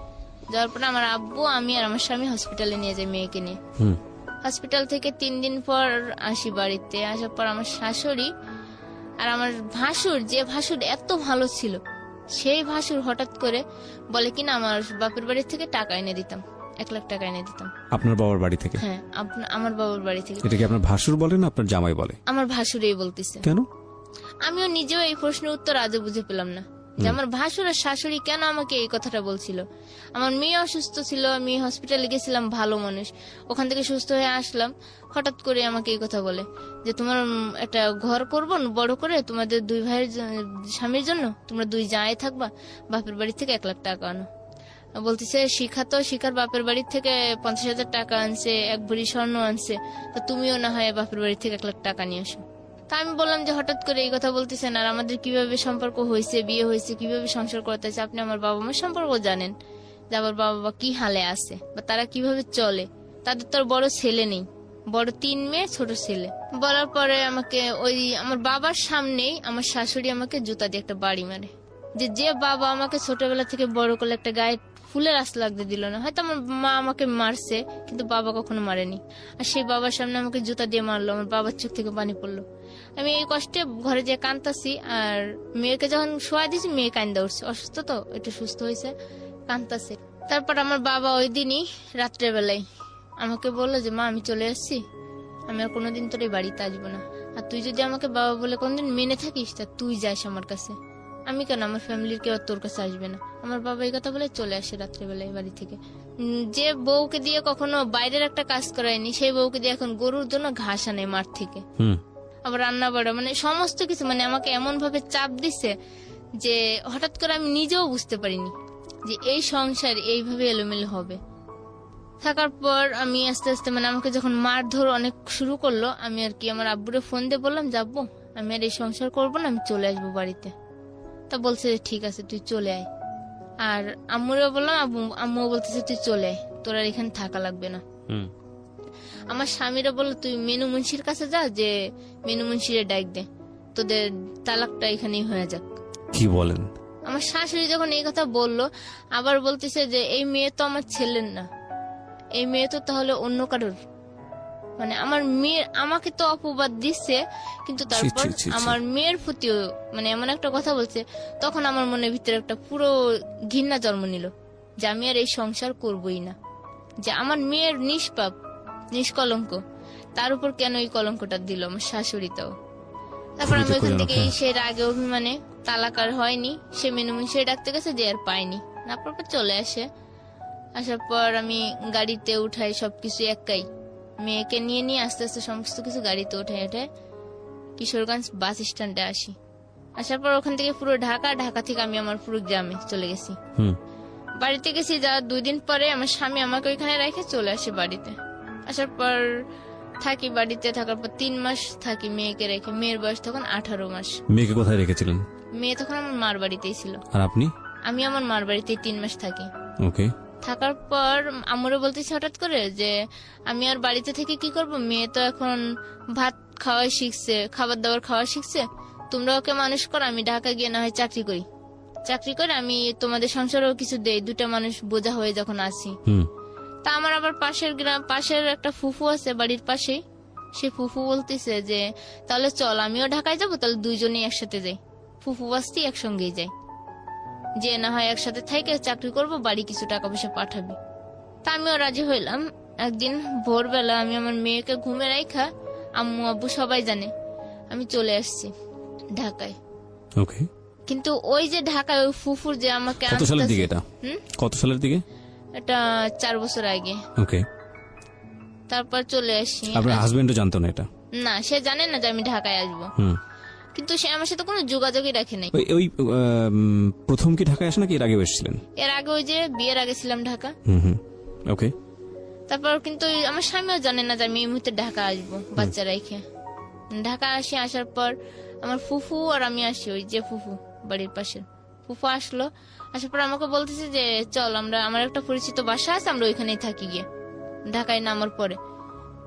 যাওয়ার পরে আমার আব্বু, আমি আর আমার স্বামী হসপিটালে নিয়ে যাই মেয়েকে নিয়ে। হসপিটাল থেকে 3 দিন পর আসি বাড়িতে। আসার পর আমার শাশুড়ি আর আমার ভাসুর, যে ভাসুর এত ভালো ছিল, সেই ভাসুর হঠাৎ করে বলে কিনা আমার বাপের বাড়ি থেকে টাকা এনে দিতাম, 1 লাখ টাকা এনে দিতাম। আপনার বাবার বাড়ি থেকে? হ্যাঁ, আমার বাবার বাড়ি থেকে। এটা কি আপনার ভাসুর বলে না আপনার জামাই বলে? আমার ভাসুরই বলতেছে। কেন? আমিও নিজেও এই প্রশ্নের উত্তর আজও বুঝে পেলাম না যে আমার ভাসুর আর শাশুড়ি কেন আমাকে এই কথাটা বলছিল। আমার মেয়ে অসুস্থ ছিল, আমি হসপিটালে গেছিলাম, ভালো মানুষ, ওখান থেকে সুস্থ হয়ে আসলাম, হঠাৎ করে আমাকে এই কথা বলে যে তোমার একটা ঘর করবো বড় করে, তোমাদের 2 ভাইয়ের স্বামীর জন্য, তোমরা 2 জামাই থাকবা, বাপের বাড়ি থেকে 1 লাখ টাকা আনো। বলতেছে শিখার বাপের বাড়ি থেকে 50,000 টাকা আনছে, 1 ভরি স্বর্ণ আনছে, তো তুমিও না হয় বাপের বাড়ি থেকে 1 লাখ টাকা নিয়ে আসো। তা আমি বললাম যে হঠাৎ করে এই কথা বলতেছেন, আর আমাদের কিভাবে সম্পর্ক হয়েছে, বিয়ে হয়েছে, কিভাবে সংসার করতে আছে, আপনি আমার বাবা মার সম্পর্ক জানেন, যে আমার বাবা কি হালে আছে বা তারা কিভাবে চলে, তাদের তো আর বড় ছেলে নেই, বড় 3 মেয়ে, ছোট ছেলে। বলার পরে আমাকে ওই আমার বাবার সামনেই আমার শাশুড়ি আমাকে জুতা দিয়ে একটা বাড়ি মারে, যে বাবা আমাকে ছোটবেলা থেকে বড় করলে একটা গায়ে ফুলের আশ লাগতে দিল না। হয়তো আমার মা আমাকে মারছে, কিন্তু বাবা কখনো মারেনি। আর সেই বাবার সামনে আমাকে জুতা দিয়ে মারলো, আমার বাবার চোখ থেকে পানি পড়লো। আমি এই কষ্টে ঘরে যেয়ে কাঁদতাছি, আর মেয়েকে যখন শোয়া দিয়েছি মেয়ে কান্দা উঠছে, অসুস্থ তো একটু সুস্থ হয়েছে, কাঁদতাছে। তারপর আমার বাবা ওই দিনই রাত্রে বেলায় আমাকে বললো যে মা আমি চলে আসছি, আমি আর কোনোদিন তোর এই বাড়িতে আসবো না, আর তুই যদি আমাকে বাবা বলে কোনদিন মেনে থাকিস তা তুই যাস আমার কাছে, আমি কেন, আমার ফ্যামিলির কেউ তোর কাছে আসবে না। আমার বাবা এই কথা বলে চলে আসে রাত্রেবেলায় বাড়ি থেকে। যে বউকে দিয়ে কখনো বাইরের একটা কাজ করায়নি, সেই বউকে দিয়ে এখন গরুর জন্য ঘাস আনে মাঠ থেকে, আবার রান্না বাড়া, মানে সমস্ত কিছু, মানে আমাকে এমন ভাবে চাপ দিছে যে হঠাৎ করে আমি নিজেও বুঝতে পারিনি যে এই সংসার এইভাবে এলোমেলো হবে। থাকার পর আমি আস্তে আস্তে, মানে আমাকে যখন মারধর অনেক শুরু করলো, আমি আর কি আমার আব্বুরে ফোন দিয়ে বললাম, যাবো আমি আর এই সংসার করবো না, আমি চলে আসবো বাড়িতে। তা বলছে যে ঠিক আছে তুই চলে আয়। আর আম্মুরেও বললাম, আম্মুও বলতেছে তুই চলে আয়, তোর আর এখানে থাকা লাগবে না। আমার স্বামীরা বললো তুই মেনু মুন্সির কাছে যা, যে মেনু মুন্সিরে ডাক দে, তোদের তালাকটা এখানেই হয়ে যাক। কি বলেন? আমার শাশুড়ি যখন এই কথা বললো, আবার বলতেছে যে এই মেয়ে তো আমার ছেলের না, এই মেয়ে তো তাহলে অন্য কারোর। মানে আমার মেয়ের, আমাকে তো অপবাদ দিচ্ছে, কিন্তু তারপর আমার মেয়ের প্রতিও মানে এমন একটা কথা বলছে, তখন আমার মনের ভিতরে একটা পুরো ঘৃণা জন্ম নিল যে আমি আর এই সংসার করবই না, যে আমার মেয়ের নিষ্পাপ নিষ্কলঙ্ক, তার উপর কেন এই কলঙ্কটা দিল আমার শাশুড়িটাও। তারপর আমি ওইখান থেকে সে রাগে অভিমানে, তালাক আর হয়নি, সে মেনুমুন্সি ডাকতে গেছে, যে আর পাইনি, না পর চলে আসে। আসার পর আমি গাড়িতে উঠাই সবকিছু একাই, মেয়েকে নিয়ে নিয়ে আস্তে আস্তে সমস্ত কিছু গাড়িতে উঠে কিশোরগঞ্জ বাস স্ট্যান্ডে আসি। আসার পর ওখান থেকে পুরো ঢাকা থেকে আমি আমার পুরো গ্রামে চলে গেছি। বাড়িতে গেছি যা 2 দিন পরে আমার স্বামী আমাকে ওইখানে রেখে চলে আসে বাড়িতে। আসার পর থাকি বাড়িতে, থাকার পর 3 মাস থাকি মেয়েকে রেখে। মেয়ের বয়স তখন 18 মাস। মেয়েকে কোথায় রেখেছিলেন? মেয়ে তখন আমার মার বাড়িতেই ছিল। আর আপনি? আমি আমার মার বাড়িতেই 3 মাস থাকি। ওকে। থাকার পর আম্মুরে বলতেছি হঠাৎ করে যে আমি আর বাড়িতে থেকে কি করব, মেয়ে তো এখন ভাত খাওয়াই শিখছে, খাবার দাবার খাওয়া শিখছে, তোমরা ওকে মানুষ করো, আমি ঢাকা গিয়ে না হয় চাকরি করে আমি তোমাদের সংসারেও কিছু দেই, 2টা মানুষ বোঝা হয়ে যখন আসি। তা আমার আবার পাশের একটা ফুফু আছে বাড়ির পাশেই, সে ফুফু বলতেছে যে তাহলে চল আমিও ঢাকায় যাবো, তাহলে 2জনই একসাথে যাই, ফুফু বাস্তি একসঙ্গেই যাই, যে না হয় একসাথে থেকে চাকরি করব, বাড়ি কিছু টাকা পয়সা পাঠাবি। তা আমিও রাজি হইলাম। একদিন ভোরবেলা আমি আমার মেয়েকে ঘুমে রাখা, আম্মু আব্বু সবাই জানে, আমি চলে আসছি ঢাকায়। ওকে। কিন্তু ওই যে ঢাকায় ওই ফুফুর যে আমাকে কত সালের দিকে এটা? কত সালের দিকে? এটা 4 বছর আগে। ওকে। তারপর চলে আসি। আপনার হাজবেন্ডও জানতো না এটা? না, সে জানে না যে আমি ঢাকায় আসবো, কিন্তু সে আমার সাথে কোনো যোগাযোগই রাখে নাই। ওই প্রথম কি ঢাকায় আসে নাকি এর আগে এসেছিলেন? এর আগে ওই যে বিয়ের আগে ছিলাম ঢাকা। ওকে। তারপর কিন্তু আমার স্বামীও জানে না যে আমি এই মুহূর্তে ঢাকা আসবো বাচ্চা রেখে। ঢাকা আসি, আসার পর আমার ফুফু আর আমি আসি, ওই যে ফুফু বাড়ির পাশে ফুফু আসলো। আসার পর আমাকে বলতেছে যে চল আমার একটা পরিচিত বাসা আছে, আমরা ওইখানেই থাকি গিয়ে ঢাকায় নামার পরে।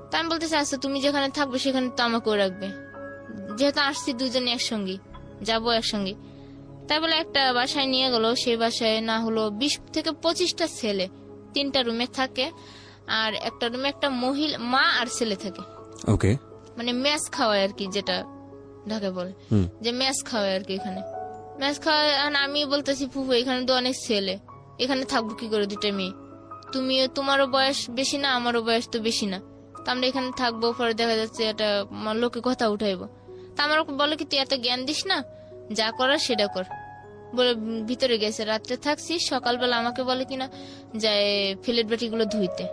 তা আমি বলতেছি আচ্ছা তুমি যেখানে থাকবো সেখানে তো আমাকেও রাখবে, যেহেতু আসছি 2জনে একসঙ্গে যাবো একসঙ্গে। তাই বলে একটা বাসায় নিয়ে গেল, সেই বাসায় না হলো 20 থেকে 25টা ছেলে 3টা রুমে থাকে, আর একটা রুমে একটা মহিলা মা আর ছেলে থাকে। ওকে। মানে মেস খাওয়ায় আর কি, যেটা ঢাকায় বলে যে মেস খাওয়ায় আর কি। এখানে মেস খাওয়ায়, আমি বলতেছি ফুফু এখানে তো অনেক ছেলে, এখানে থাকবো কি করে 2টা মেয়ে, তোমারও বয়স বেশি না আমারও বয়স তো বেশি না, তা আমরা এখানে থাকবো। পরে দেখা যাচ্ছে এটা লোকে কথা উঠাইবো। তা আমার বলে কি তুই এত জ্ঞান দিস না, যা করার সেটা কর বলে ভিতরে গেছে। রাত্রে থাকছি, সকালবেলা আমাকে বলে কিনা যায় ফিলেট বাটি গুলো ধুইতে,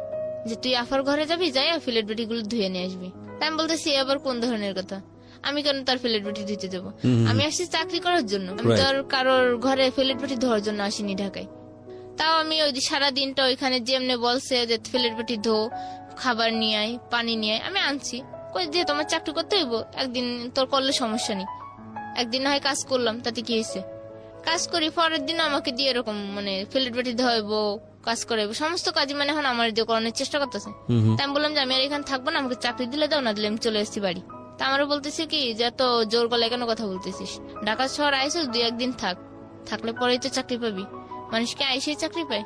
যে তুই আফার ঘরে যাবি, যাই ফিলেট বাটি গুলো ধুয়ে নিয়ে আসবি। তাই আমি বলতেছি আবার কোন ধরনের কথা, আমি কেন তার ফিলেট বাটি ধুইতে দেবো? আমি আসছি চাকরি করার জন্য, আমি তো আর কারোর ঘরে ফিলেট বাটি ধোয়ার জন্য আসিনি ঢাকায়। তাও আমি ওই সারাদিনটা ওইখানে যেমনে বলছে যে ফিলেট বাটি ধো, খাবার নিয়ে আয়, পানি নিয়ে আয়, আমি আনছি। কই দিয়ে তোমার চাকরি করতে হইব, একদিন তোর করলে সমস্যা নেই, একদিন না হয় কাজ করলাম, তাতে কি হয়েছে? কাজ করি, পরের দিন আমাকে দিয়ে এরকম মানে ফিলেট বাটি ধোয়াইবো, কাজ করাইবো, সমস্ত কাজ মানে এখন আমার দিয়ে করানোর চেষ্টা করতেছে। তাই আমি বললাম যে আমি আর এখানে থাকবো না, আমাকে চাকরি দিলে দাও, না দিলে আমি চলে এসেছি বাড়ি। তা আমারও বলতেছি কি যে এত জোর গলায় কেন কথা বলতেছিস, ঢাকা শহর আইসো 2-1 দিন থাকলে পরেই তো চাকরি পাবি, মানুষকে আইসেই চাকরি পায়।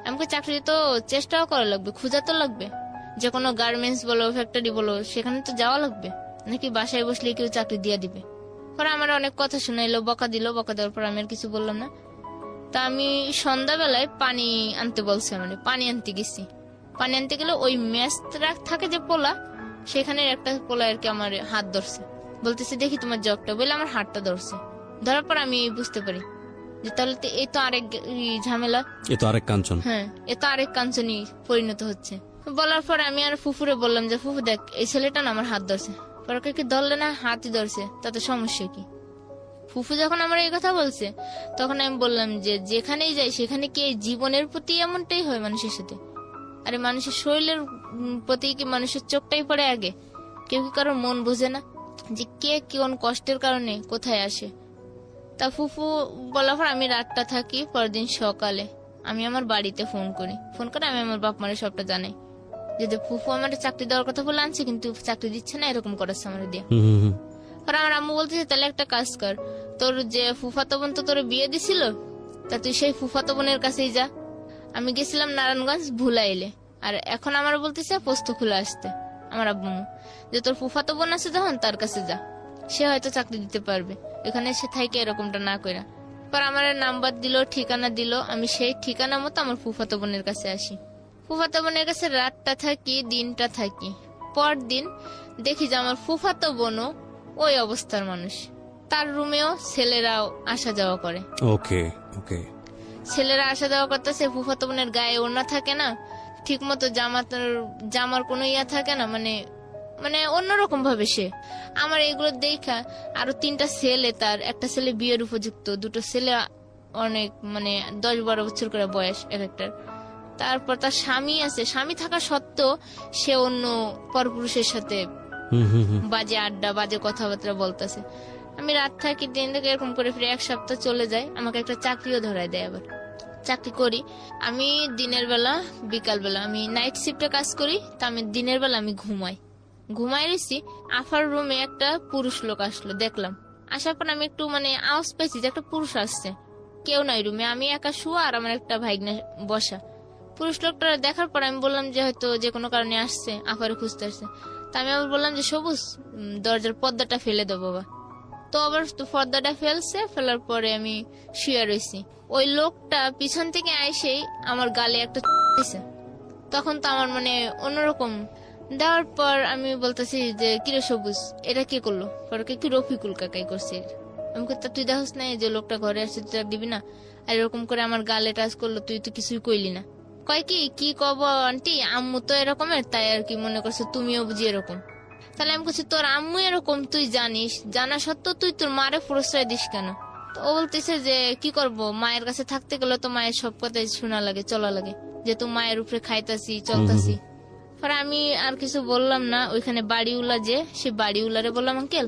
আমাকে চাকরি তো চেষ্টাও করা লাগবে, খোঁজা তো লাগবে, যে কোনো গার্মেন্টস বলো ফ্যাক্টরি বলো সেখানে তো যাওয়া লাগবে, নাকি বাসায় বসলে কেউ চাকরি দিয়ে দিবে। পরে আমার অনেক কথা শুনাইলো, বকা দেওয়ার পর আমি আর কিছু বললাম না। তা আমি সন্ধ্যাবেলায় পানি আনতে বলছে, মানে পানি আনতে গেছি। পানি আনতে গেলে ওই ম্যাচ থাকে যে পোলা, সেখানে একটা পোলা আর কি আমার হাত ধরছে, বলতেছে দেখি তোমার জবটা, বলে আমার হাতটা ধরছে। ধরার পর আমি বুঝতে পারি যে তাহলে তো এই তো আরেক ঝামেলা, এ তো আরেক কাঞ্চন। হ্যাঁ এ তো আরেক কাঞ্চনী পরিণত হচ্ছে। বলার পর আমি আর ফুফুরে বললাম যে ফুফু দেখ এই ছেলেটা না আমার হাত ধরছে। পরে কি ধরলে না, হাতই ধরছে, তাতে সমস্যা কি? ফুফু যখন আমার এই কথা বলছে তখন আমি বললাম যে যেখানেই যাই সেখানে কি এই জীবনের প্রতি এমনটাই হয় মানুষের সাথে? আরে মানুষের শরীরের প্রতি কি মানুষের চোখটাই পড়ে আগে? কেউ কি কারোর মন বোঝে না যে কে কোন কষ্টের কারণে কোথায় আসে? তা ফুফু বলার পর আমি রাতটা থাকি। পরদিন সকালে আমি আমার বাড়িতে ফোন করে আমি আমার বাপ মারে সবটা জানাই যে ফুফু আমার চাকরি দেওয়ার কথা বলে আনছে কিন্তু চাকরি দিচ্ছে না, এরকম করাচ্ছে আমার দিয়ে। আর আমার আম্মু বলতেছে তাহলে একটা কাজ কর, তোর যে ফুফাতো বোন তো তোর বিয়ে দিছিল, তা তুই সেই ফুফাতো বোনের কাছেই যা। আমি গেছিলাম নারায়ণগঞ্জ ভুলাইলে, আর এখন আমার বলতেছে পোস্ত খুলে আসতে আমার আব্বু যে তোর ফুফাতো বোন আছে যখন তার কাছে যা, সে হয়তো চাকরি দিতে পারবে, এখানে সে থাকে এরকমটা না কইরা। পর আমার নাম্বার দিল, ঠিকানা দিল, আমি সেই ঠিকানা মতো আমার ফুফাতো বোনের কাছে আসি। ফুফাতো বোনের কাছে রাতটা থাকি, দিনটা থাকি। পরদিন দেখি যে আমার ফুফাতো বোনও ওই অবস্থার মানুষ, তার রুমেও ছেলেরাও আসা যাওয়া করে। ওকে ওকে। ছেলেরা আসা যাওয়া করতেছে, ফুফাতো বোনের গায়ে ওড়না থাকে না, ঠিক মতো জামার কোনো ইয়া থাকে না, মানে মানে অন্যরকম ভাবে সে। আমার এগুলো দেখা আরো 3টা ছেলে, তার একটা ছেলে বিয়ের উপযুক্ত, 2টো ছেলে অনেক মানে 10-12 বছর করে বয়স এক একটার। তারপর তার স্বামী আছে, স্বামী থাকা সত্ত্বেও সে অন্য পরপুরুষের সাথে বাজে আড্ডা, বাজে কথাবার্তা বলতেছে। আমি রাত থাকি, দিন থেকে এরকম করে ফিরে 1 সপ্তাহ চলে যায়। আমাকে একটা চাকরিও ধরায় দেয়। আবার চাকরি করি আমি দিনের বেলা, বিকাল বেলা আমি নাইট শিফটে কাজ করি, তা আমি দিনের বেলা আমি ঘুমাই রয়েছি। আফার রুমে একটা পুরুষ লোক আসলো, দেখলাম। আসার পর আমি একটু মানে আওয়াজ পেয়েছি যে একটা পুরুষ আসছে। কেউ নাই রুমে, আমি একা শুয়া আর আমার একটা ভাইগনা বসা। পুরুষ লোকটা দেখার পর আমি বললাম যে হয়তো যে কোনো কারণে আসছে, আফারে খুঁজতে আসছে। তা আমি আবার বললাম যে সবুজ দরজার পর্দাটা ফেলে দাও বাবা। তো আবার পর্দাটা ফেলার পরে আমি শুয়ে রয়েছি। ওই লোকটা পিছন থেকে আইসেই আমার গালে একটা দিছে। তখন তো আমার মানে অন্যরকম দেওয়ার পর আমি বলতেছি যে কিরে সবুজ এটা কে করলো? পরে কি রফিকুল কাকাই করছে। আমি তা তুই দেখোস না যে লোকটা ঘরে আসছে, তুই দিবি না? আর এরকম করে আমার গালে টাচ করলো, তুই তো কিছুই কইলি না। কয় কি কব আন্টি, আম্মু তো এরকমের, তাই আর কি মনে করছে তুমিও বুঝি এরকম। তাহলে আমি বলছি তোর আম্মু এরকম তুই জানিস, জানা সত্ত্বেও তুই তোর মারে প্রশ্রয় দিস কেন? তো ও বলতেছে যে কি করব, মায়ের কাছে থাকতে গেলে তো মায়ের সব কথাই শোনা লাগে, চলা লাগে, যেহেতু মায়ের উপরে খাইতাছি চলতাছি। পরে আমি আর কিছু বললাম না। ওইখানে বাড়িওয়ালা যে, সে বাড়িওয়ালারে বললাম আঙ্কেল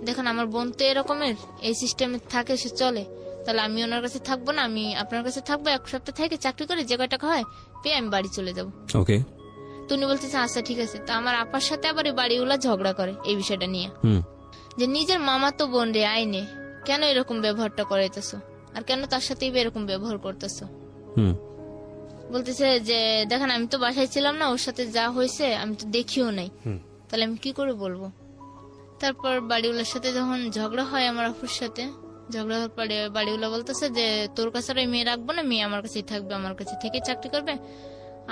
দেখেন আমার বোন তো এরকমের, এই সিস্টেমে থাকে, সে চলে, তাহলে আমি ওনার কাছে থাকবো না, আমি আপনার কাছে থাকবো। 1 সপ্তাহ থেকে চাকরি করে যে কয় টাকা হয় পেয়ে আমি বাড়ি চলে যাবো। ওকে। তুমি বলতেছে আচ্ছা ঠিক আছে। তা আমার আপার সাথে আবার এই বাড়িওয়ালা ঝগড়া করে এই বিষয়টা নিয়ে, যে নিজের মামা তো বোন রে আইনে কেন এরকম ব্যবহারটা করাইতেছো, আর কেন তার সাথেই এরকম ব্যবহার করতেছো। বলতেছে যে দেখেন আমি তো বাসায় ছিলাম না, ওর সাথে যা হয়েছে আমি তো দেখিও নাই, তাহলে আমি কি করে বলবো। তারপর বাড়িওয়ালার সাথে যখন ঝগড়া হয় আমার আপুর সাথে, ঝগড়া হওয়ার পরে বাড়িওয়ালা বলতেছে যে তোর কাছে আর মেয়ে রাখবো না, মেয়ে আমার কাছেই থাকবে, আমার কাছে থেকে চাকরি করবে,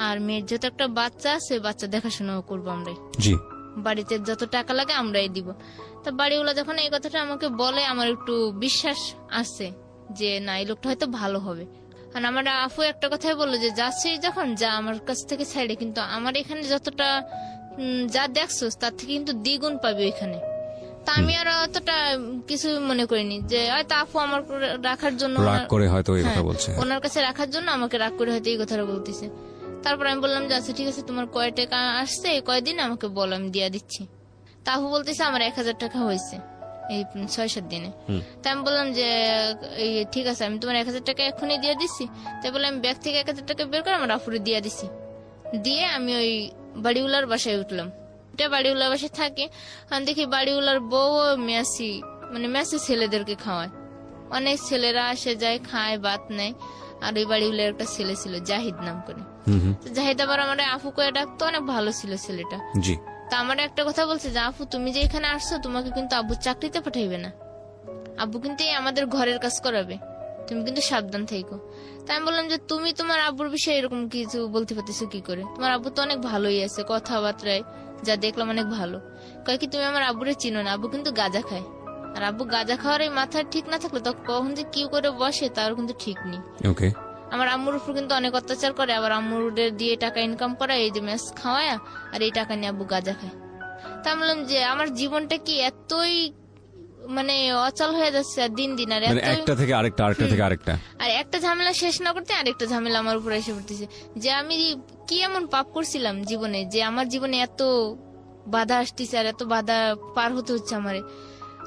আর মেয়ের যত একটা বাচ্চা আছে বাচ্চা দেখাশোনা করবো আমরাই, বাড়িতে যত টাকা লাগে আমরাই দিব। তা বাড়িওয়ালা যখন এই কথাটা আমাকে বলে আমার একটু বিশ্বাস আছে যে না এই লোকটা হয়তো ভালো হবে। আর আমার আফু একটা কথাই বললো যে যাচ্ছে যখন যা আমার কাছ থেকে ছাইড়ে, কিন্তু আমার এখানে যতটা যা দেখছো তার থেকে কিন্তু দ্বিগুণ পাবে এখানে। তা আমি আর অতটা কিছু মনে করিনি, যে হয়তো আফু আমার রাখার জন্য রাগ করে হয়তো এই কথা বলছে, ওনার কাছে রাখার জন্য আমাকে রাগ করে হয়তো এই কথাটা বলতেছে। তারপর আমি বললাম যে আচ্ছা ঠিক আছে তোমার কয় টাকা আসছে কয়দিন আমাকে বলো, আমি দিয়া দিচ্ছি। তা আফু বলতেছে আমার 1000 টাকা হয়েছে এই 6-7 দিনে। তাই আমি বললাম যে ঠিক আছে আমি তোমার 1000 টাকা এখনই দিয়ে দিচ্ছি। তাই বলে আমি ব্যাগ থেকে 1000 টাকা বের করে আমার আফুরে দিয়ে দিচ্ছি। দিয়ে আমি ওই বাড়িওয়ালার বাসায় উঠলাম। এটা বাড়িওয়ালার বাসায় থাকে, আমি দেখি বাড়িওয়ালার বউ মেসি মানে মেসি ছেলেদেরকে খাওয়ায়। অনেক ছেলেরা আসে যায়, খায়, ভাত নেয়। আর ওই বাড়িওয়ালার একটা ছেলে ছিল জাহিদ নাম করে। জাহিদ আবার আমার আফু কয়ে ডাকতো, অনেক ভালো ছিল ছেলেটা। তা আমার একটা কথা বলছে যে আফু তুমি যে এখানে আসছো তোমাকে কিন্তু আব্বু চাকরিতে পাঠাইবে না, আব্বু কিন্তু আমাদের ঘরের কাজ করাবে, তুমি কিন্তু সাবধান থেকো। তাই আমি বললাম যে তুমি তোমার আব্বুর বিষয়ে এরকম কিছু বলতে পারতেছো কি করে, তোমার আব্বু তো অনেক ভালোই আছে, কথাবার্তায় যা দেখলাম অনেক ভালো। কয় কি তুমি আমার আব্বুরে চিনো না, আব্বু কিন্তু গাঁজা খায়। আর আব্বু গাঁজা খাওয়ার এই মাথায় ঠিক না থাকলে তো কখন যে কি করে বসে তার কিন্তু ঠিক নেই। ওকে। আমার আম্মুর উপর কিন্তু অনেক অত্যাচার করে, আবার আম্মুদের দিয়ে টাকা ইনকাম করা, এই যে মেস খাওয়ায়, আর এই টাকা নিয়ে আব্বু গাঁজা খায়। তা আমি বললাম যে আমার জীবনটা কি এতই মানে অচল হয়ে যাচ্ছে আর দিন দিন, আর মানে এতই একটা থেকে আরেকটা, আরেকটা থেকে আরেকটা। আর একটা ঝামেলা শেষ না করতে আরেকটা ঝামেলা আমার উপরে এসে পড়তেছে, যে আমি কি এমন পাপ করছিলাম জীবনে যে আমার জীবনে এত বাধা আসতেছে আর এত বাধা পার হতে হচ্ছে আমারে।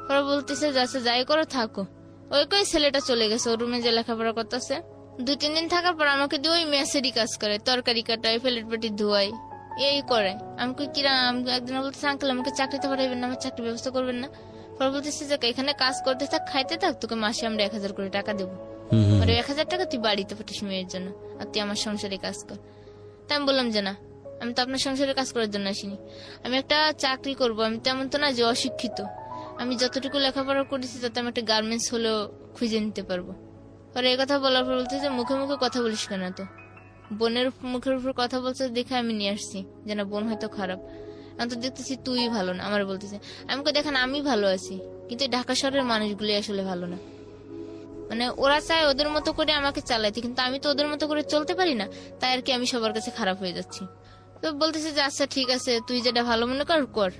ওরা বলতেছে যাচ্ছে যাই করো থাকো। ওই কই ছেলেটা চলে গেছে, ওর রুমে যে লেখাপড়া করতেছে। 2-3 দিন থাকার পর আমাকে দিয়ে ওই মেসেরই কাজ করে, তরকারি কাটায়, প্লেট পেটি ধোয়াই, এই করে। আমি কই কিরাম, আমি একদিন বলতেছে আঙ্কেল আমাকে চাকরিতে পাঠাইবেন না, আমার চাকরির ব্যবস্থা করবেন না? পরে বলতেছে যে এখানে কাজ করতে থাক, খাইতে থাক, তোকে মাসে আমরা 1000 করে টাকা দেবো। আর 1000 টাকা তুই বাড়িতে পাঠিস মেয়ের জন্য, আর তুই আমার সংসারে কাজ কর। তা আমি বললাম যে না, আমি তো আপনার সংসারে কাজ করার জন্য আসিনি, আমি একটা চাকরি করব। আমি তেমন তো না যে অশিক্ষিত, আমি যতটুকু লেখাপড়া করেছি তাতে আমি একটা গার্মেন্টস হলেও খুঁজে নিতে পারবো। পরে এই কথা বলার পর বলতেছে মুখে মুখে কথা বলিস কেন? তো বোনের মুখের উপর কথা বলছে দেখে আমি নিয়ে আসছি, যে না বোন হয়তো খারাপ। আমি তো দেখতেছি তুই ভালো না, আমার বলতেছে। আমি দেখেন আমি ভালো আছি, কিন্তু ঢাকা শহরের মানুষগুলি আসলে ভালো না। মানে ওরা চায় ওদের মতো করে আমাকে চালাইতে, কিন্তু আমি তো ওদের মতো করে চলতে পারি না, তাই আর কি আমি সবার কাছে খারাপ হয়ে যাচ্ছি। তো বলতেছে যে আচ্ছা ঠিক আছে, তুই যেটা ভালো মনে কর কর।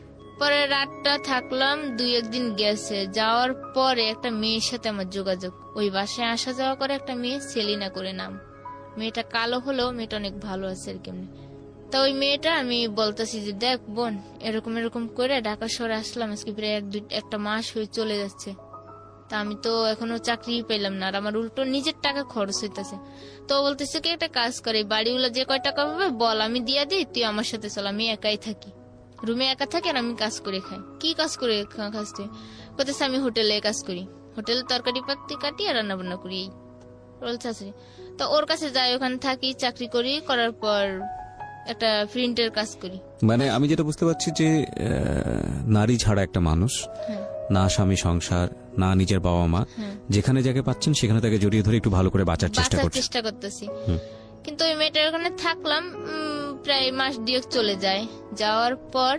পরে রাতটা থাকলাম, 2-1 দিন গেছে। যাওয়ার পরে একটা মেয়ের সাথে আমার যোগাযোগ, ওই বাসায় আসা যাওয়া করে একটা মেয়ে, সেলিনা করে নাম। মেয়েটা কালো হলেও মেয়েটা অনেক ভালো আছে আর কেমনি। তা ওই মেয়েটা আমি বলতেছি যে দেখ বোন, এরকম এরকম করে ঢাকা শহরে আসলাম, আজকে প্রায় 1-2 মাস হয়ে চলে যাচ্ছে। তা আমি তো এখনো চাকরি পেলাম না, আর আমার উল্টো নিজের টাকা খরচ হইতেছে। তো বলতেছে কি একটা কাজ করে, বাড়িওয়ালা যে কয় টাকা পাবে বল, আমি দিয়া দিই, তুই আমার সাথে চল, আমি একাই থাকি, রুমে একা থাকি, আর আমি কাজ করে খাই। কি কাজ করে খাস তুই? বলতেছে আমি হোটেলে কাজ করি, হোটেলে তরকারি পাতি কাটি আর রান্না বান্না করি। এই বলছে তো ওর কাছে যাই, ওখানে থাকি, চাকরি করি, করার পর একটা প্রিন্টের কাজ করি। মানে আমি যেটা বুঝতে পারছি যে নারী ছাড়া একটা মানুষ, না স্বামী সংসার, না নিজের বাবা মা, যেখানে যাকে পাচ্ছেন সেখানে তাকে জড়িয়ে ধরে একটু ভালো করে বাঁচার চেষ্টা করতেছি। কিন্তু ওই মেয়েটার ওখানে থাকলাম প্রায় মাস 2 চলে যায়। যাওয়ার পর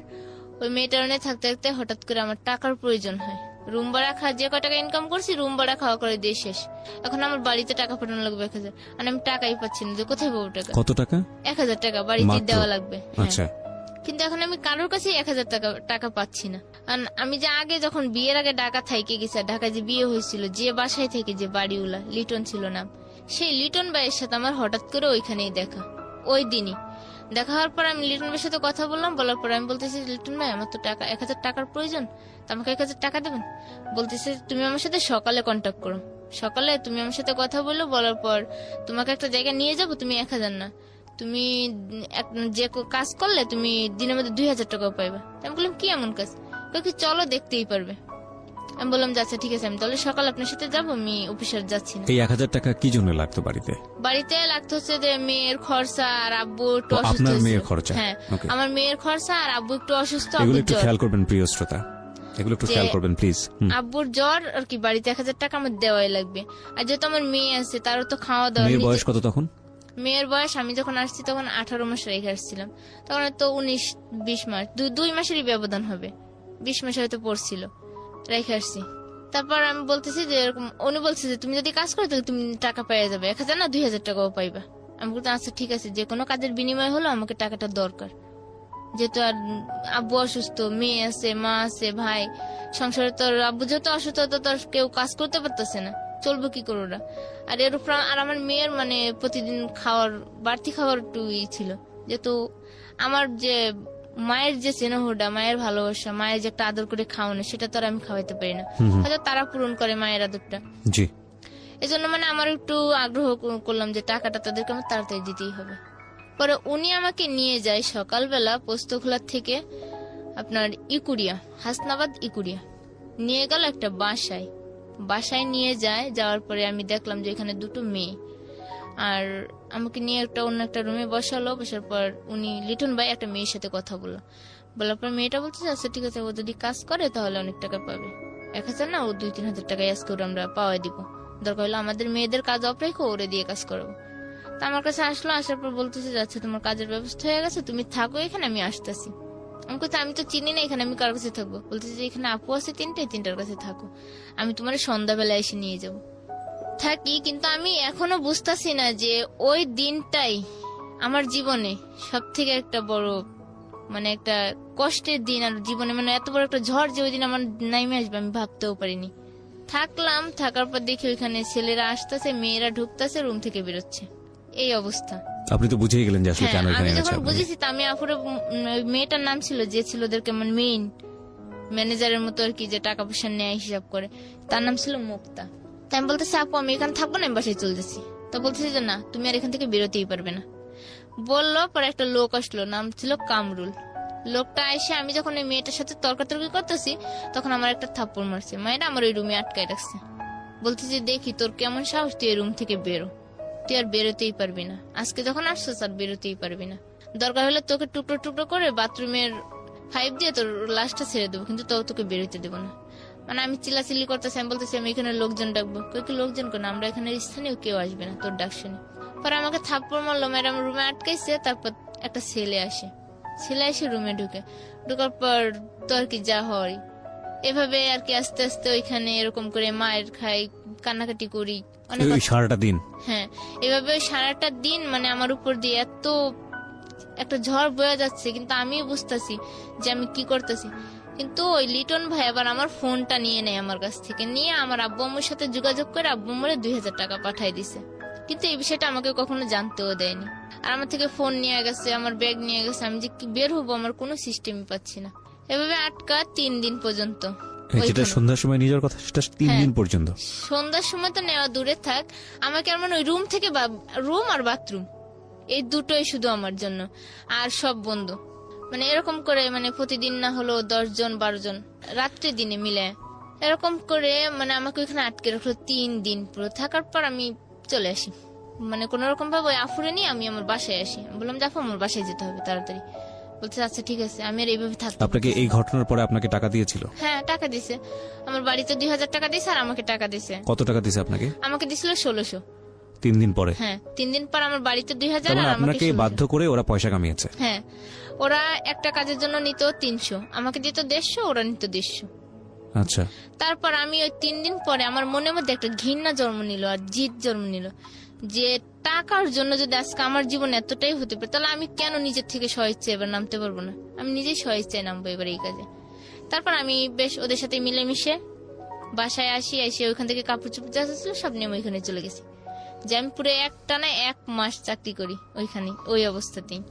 ওই মেয়েটার ওখানে থাকতে থাকতে হঠাৎ করে আমার টাকার প্রয়োজন হয়। রুম ভাড়া যে কয় টাকা ইনকাম করছি, রুম ভাড়া খাওয়া করে দিয়ে শেষ। এখন আমার বাড়িতে টাকা পাঠানো লাগবে 1000, আর আমি টাকাই পাচ্ছি না, যে কোথায় পাবো টাকা? কত টাকা? 1000 টাকা বাড়িতে দেওয়া লাগবে। আচ্ছা। কিন্তু এখন আমি কারোর কাছে 1000 টাকা পাচ্ছি না। আর আমি যে আগে যখন বিয়ের আগে ঢাকা থাইকে গেছি, ঢাকায় যে বিয়ে হয়েছিল, যে বাসায় থেকে যে বাড়িওয়ালা লিটন ছিল নাম, সেই লিটন ভাইয়ের সাথে আমার হঠাৎ করে ওইখানেই দেখা। ওই দিনই দেখা হওয়ার পর আমি লিটন ভাইয়ের সাথে কথা বললাম, বলার পর আমি বলতেছি লিটন ভাই আমার তো টাকা 1000 টাকার প্রয়োজন, তো আমাকে 1000 টাকা দেবেন? বলতেছে তুমি আমার সাথে সকালে কন্ট্যাক্ট করো, সকালে তুমি আমার সাথে কথা বললো, বলার পর তোমাকে একটা জায়গায় নিয়ে যাবো, তুমি 1000 না, তুমি যে কাজ করলে তুমি দিনের মধ্যে 2000 টাকাও পাইবা। আমি বললাম কি এমন কাজ? কি চলো দেখতেই পারবে। আমি বললাম আচ্ছা ঠিক আছে, আমি তাহলে সকাল আপনার সাথে যাবো, আমি অফিসে যাচ্ছি না। এই 1000 টাকা কি জন্য লাগতো বাড়িতে? বাড়িতে লাগতো হচ্ছে যে মেয়ের খরচা, আর আব্বু একটু অসুস্থ। আপনার মেয়ের খরচা? হ্যাঁ, আমার মেয়ের খরচা, আর আব্বু একটু অসুস্থ। এগুলো একটু খেয়াল করবেন প্রিয় শ্রোতা, এগুলো একটু খেয়াল করবেন প্লিজ। আব্বুর জ্বর আর কি, বাড়িতে 1000 টাকা আমার দেওয়াই লাগবে। আর যেহেতু আমার মেয়ে আছে, তারও তো খাওয়া দাওয়া। মেয়ের বয়স কত তখন? মেয়ের বয়স আমি যখন আসছি তখন 18 মাস রেখে আসছিলাম, তখন তো 19-20 মাস, 2 মাসেরই ব্যবধান হবে, 20 মাস হয়তো পড়ছিল, রেখে আসছি। তারপর আমি বলতেছি যে এরকম, উনি বলছে যে তুমি যদি কাজ করো তাহলে তুমি টাকা পেয়ে যাবে, 1000 না 2000 টাকাও পাইবা। আমি বলতে আচ্ছা ঠিক আছে, যে কোনো কাজের বিনিময় হলো আমাকে টাকাটা দরকার, যেহেতু আর আব্বু অসুস্থ, মেয়ে আছে, মা আছে, ভাই, সংসারে তোর আব্বু যেহেতু অসুস্থ, তো তোর কেউ কাজ করতে পারতেছে না, চলবো কি করে ওরা? আর এর উপর আর আমার মেয়ের মানে প্রতিদিন খাওয়ার, বাড়তি খাওয়ার একটু ছিল, যেহেতু আমার যে মায়ের যে স্নেহটা, মায়ের ভালোবাসা, মায়ের যে একটা আদর করে খাওয়ানো, সেটা তো আর আমি খাওয়াইতে পারি না, হয়তো তারা পূরণ করে মায়ের আদরটা। জি। এই জন্য মানে আমার একটু আগ্রহ করলাম যে টাকাটা তাদেরকে আমার তাড়াতাড়ি দিতেই হবে। পরে উনি আমাকে নিয়ে যায় সকালবেলা পোস্তখোলা থেকে আপনার ইকুরিয়া, হাসনাবাদ ইকুরিয়া নিয়ে গেল একটা বাসায় নিয়ে যায়। যাওয়ার পরে আমি দেখলাম যে এখানে 2 মেয়ে, আর আমাকে নিয়ে অন্য একটা রুমে বসালো। বসার পর উনি লিটন ভাই একটা মেয়ের সাথে কথা বলার পর মেয়েটা বলছে আচ্ছা ঠিক আছে, ও যদি কাজ করে তাহলে অনেক টাকা পাবে, 1000 না ও 2-3 হাজার টাকা আজকে আমরা পাওয়াই দিব, দরকার হলো আমাদের মেয়েদের কাজ অফ রেখে ওরে দিয়ে কাজ করবো। তা আমার কাছে আসলো, আসার পর বলতেছে আচ্ছা তোমার কাজের ব্যবস্থা হয়ে গেছে, তুমি থাকো এখানে, আমি আসতেছি। আমি বলছি আমি তো চিনি না এখানে, আমি কার কাছে থাকবো? বলতেছে যে এখানে আপু আছে তিনটার কাছে থাকো, আমি তোমার সন্ধ্যাবেলা এসে নিয়ে যাব। থাকি, কিন্তু আমি এখনো বুঝতেছি না যে ওই দিনটাই আমার জীবনে সব থেকে একটা বড় মানে একটা কষ্টের দিন আর জীবনে, মানে এত বড় একটা ঝড় যে ওই দিন আমার নাইমে আসবে আমি ভাবতেও পারিনি। থাকলাম, থাকার পর দেখি ওইখানে ছেলেরা আসতেছে, মেয়েরা ঢুকতেছে, রুম থেকে বেরোচ্ছে, এই অবস্থা। আপনি তো বুঝেই গেলেন যে আসলে হ্যাঁ, কেন আমি এখানে যখন এনেছে আপনাকে। বুঝেছি, তা আমি আপুরে মেয়েটার নাম ছিল যে ছিল ওদেরকে মানে মেইন ম্যানেজারের মতো আর কি, যে টাকা পয়সা নেয় হিসাব করে, তার নাম ছিল মুক্তা। তাই আমি বলতেছি আপু আমি এখানে থাকবো না, আমি বাসায় চলে যাচ্ছি। তো বলতেছি যে না, তুমি আর এখান থেকে বেরোতেই পারবে না। বললো, পরে একটা লোক আসলো, নাম ছিল কামরুল। লোকটা এসে আমি যখন ওই মেয়েটার সাথে তর্কাতর্কি করতেছি তখন আমার একটা থাপ্পড় মারছে, মায়েরা আমার ওই রুমে আটকায় রাখছে। বলতেছি দেখি তোর কেমন সাহস, তুই এই রুম থেকে বেরো, তুই আর বেরোতেই পারবি না, আজকে যখন আসছিস আর বেরোতেই পারবি না, দরকার হলে তোকে টুকরো টুকরো করে বাথরুমের পাইপ দিয়ে তোর লাশটা ছেড়ে দেবো, কিন্তু তোকে বেরোতে দেবো না। মানে আমি চিল্লাচিল্লি করতেছি, আমি বলতেছি আমি এখানে লোকজন ডাকবো। কি লোকজন কেন, আমরা এখানে স্থানীয় কেউ আসবে না, তোর ডাক শুনে। পরে আমাকে থাপ্পড় মারলো, ম্যাডাম রুমে আটকাইছে। তারপর একটা ছেলে এসে রুমে ঢুকার পর তো আর কি যা হয় এভাবে আর কি, আস্তে আস্তে ওইখানে এরকম করে মায়ের খাই, কান্নাকাটি করি অনেক। ওই সারাটা দিন? হ্যাঁ, এভাবে সারাটা দিন মানে আমার উপর দিয়ে এত একটা ঝড় বয়ে যাচ্ছে, কিন্তু আমিও বুঝতেছি যে আমি কি করতেছি। কিন্তু ওই লিটন ভাই আবার আমার ফোনটা নিয়ে নেয় আমার কাছ থেকে, নিয়ে আমার আব্বু আম্মুর সাথে যোগাযোগ করে আব্বু আম্মুরে 2000 টাকা পাঠাই দিছে। কিন্তু এই বিষয়টা আমাকে কখনো জানতেও দেয়নি। আর আমার থেকে ফোন নিয়ে গেছে, আমার ব্যাগ নিয়ে গেছে, আমি যে কি বের হবো আমার কোনো সিস্টেমই পাচ্ছি না। এভাবে আটকা 3 দিন পর্যন্ত। যেটা সন্ধ্যার সময় নিজের কথা, সেটা 3 দিন পর্যন্ত। সন্ধ্যার সময় তো নেওয়া দূরে থাক, আমাকে আর মানে ওই রুম থেকে রুম আর বাথরুম এই দুটোই শুধু আমার জন্য, আর সব বন্ধ। মানে এরকম করে মানে প্রতিদিন না হলো 10 জন 12 জন রাত্রে দিনে মিলে এরকম করে মানে আমাকে ওইখানে আটকে রাখলো 3 দিন পুরো। থাকার পর আমি চলে আসি, মানে কোন রকম ভাবে ওই আফুরে নিয়ে আমি আমার বাসায় আসি। বললাম দেখো আমার বাসায় যেতে হবে তাড়াতাড়ি। বলছে আচ্ছা ঠিক আছে, আমি আর এইভাবে থাকতে। আপনাকে এই ঘটনার পরে আপনাকে টাকা দিয়েছিল? হ্যাঁ, টাকা দিছে। আমার বাড়িতে 2000 টাকা দিছে আর আমাকে টাকা দিছে। কত টাকা দিছে আপনাকে? আমাকে দিছিল 1600। 3 দিন পরে? হ্যাঁ, 3 দিন পর আমার বাড়িতে 2000 আর আমাকে আপনাকে 1600। বাধ্য করে ওরা পয়সা কামিয়েছে? হ্যাঁ, ওরা একটা কাজের জন্য নিত 300, আমাকে দিত 150, ওরা নিত 150। আচ্ছা। তারপর আমি ওই 3 দিন পরে আমার মনের মধ্যে একটা ঘৃণা জন্ম নিল আর জিদ জন্ম নিল, যে টাকার জন্য যদি আজকে আমার জীবন এতটাই হতে পারে, তাহলে আমি কেন নিজের থেকে স্বইচ্ছায় এবার নামতে পারবো না? আমি নিজেই স্বইচ্ছায় নামবো এবার এই কাজে। তারপর আমি বেশ ওদের সাথে মিলেমিশে বাসায় এসে ওইখান থেকে কাপড় চোপড় যা ছিল সব নিয়ে আমি ওইখানে চলে গেছি। যে আমি পুরো একটানা 1 মাস চাকরি করি ওইখানে, ওই অবস্থাতেই।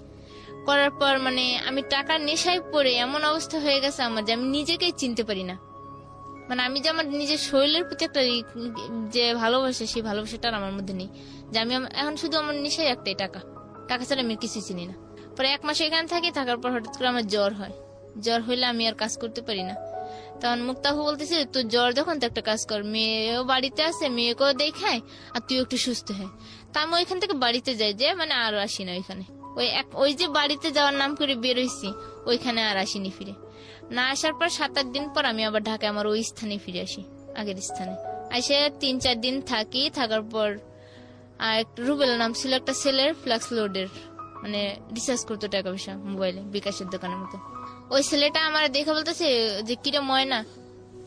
করার পর মানে আমি টাকার নেশায় পড়ে এমন অবস্থা হয়ে গেছে আমার যে আমি নিজেকেই চিনতে পারি না। মানে আমি যে আমার নিজের শরীরের প্রতি একটা যে ভালোবাসা, সেই ভালোবাসাটা আমার মধ্যে নেই। যে আমি এখন শুধু আমার নেশাই একটাই, টাকা ছাড়া আমি কিছু চিনি না। পরে 1 মাস এখানে থাকি, থাকার পর হঠাৎ করে আমার জ্বর হয়। জ্বর হইলে আমি আর কাজ করতে পারি না। তখন মুক্তাহু বলতেছে তো জ্বর যখন তো একটা কাজ কর, মেয়েও বাড়িতে আছে, মেয়েকেও দেখায় আর তুই একটু সুস্থ হয়। তা আমি ওইখান থেকে বাড়িতে যাই, যে মানে আর আসি না ওইখানে। ওই যে বাড়িতে যাওয়ার নাম করে বেরোইছি, ওইখানে আর আসিনি ফিরে। না আসার পর 7-8 দিন পর আমি আবার ঢাকায় আমার ওই স্থানে ফিরে আসি, আগের স্থানে। এসে 3-4 দিন থাকি। থাকার পর আর রুবেল নাম ছিল একটা ছেলের, ফ্লাক্স লোডের মানে রিচার্জ করতো টাকা পয়সা মোবাইলে, বিকাশের দোকানের মতো। ওই ছেলেটা আমার দেখে বলতেছে যে কিরে ময়না,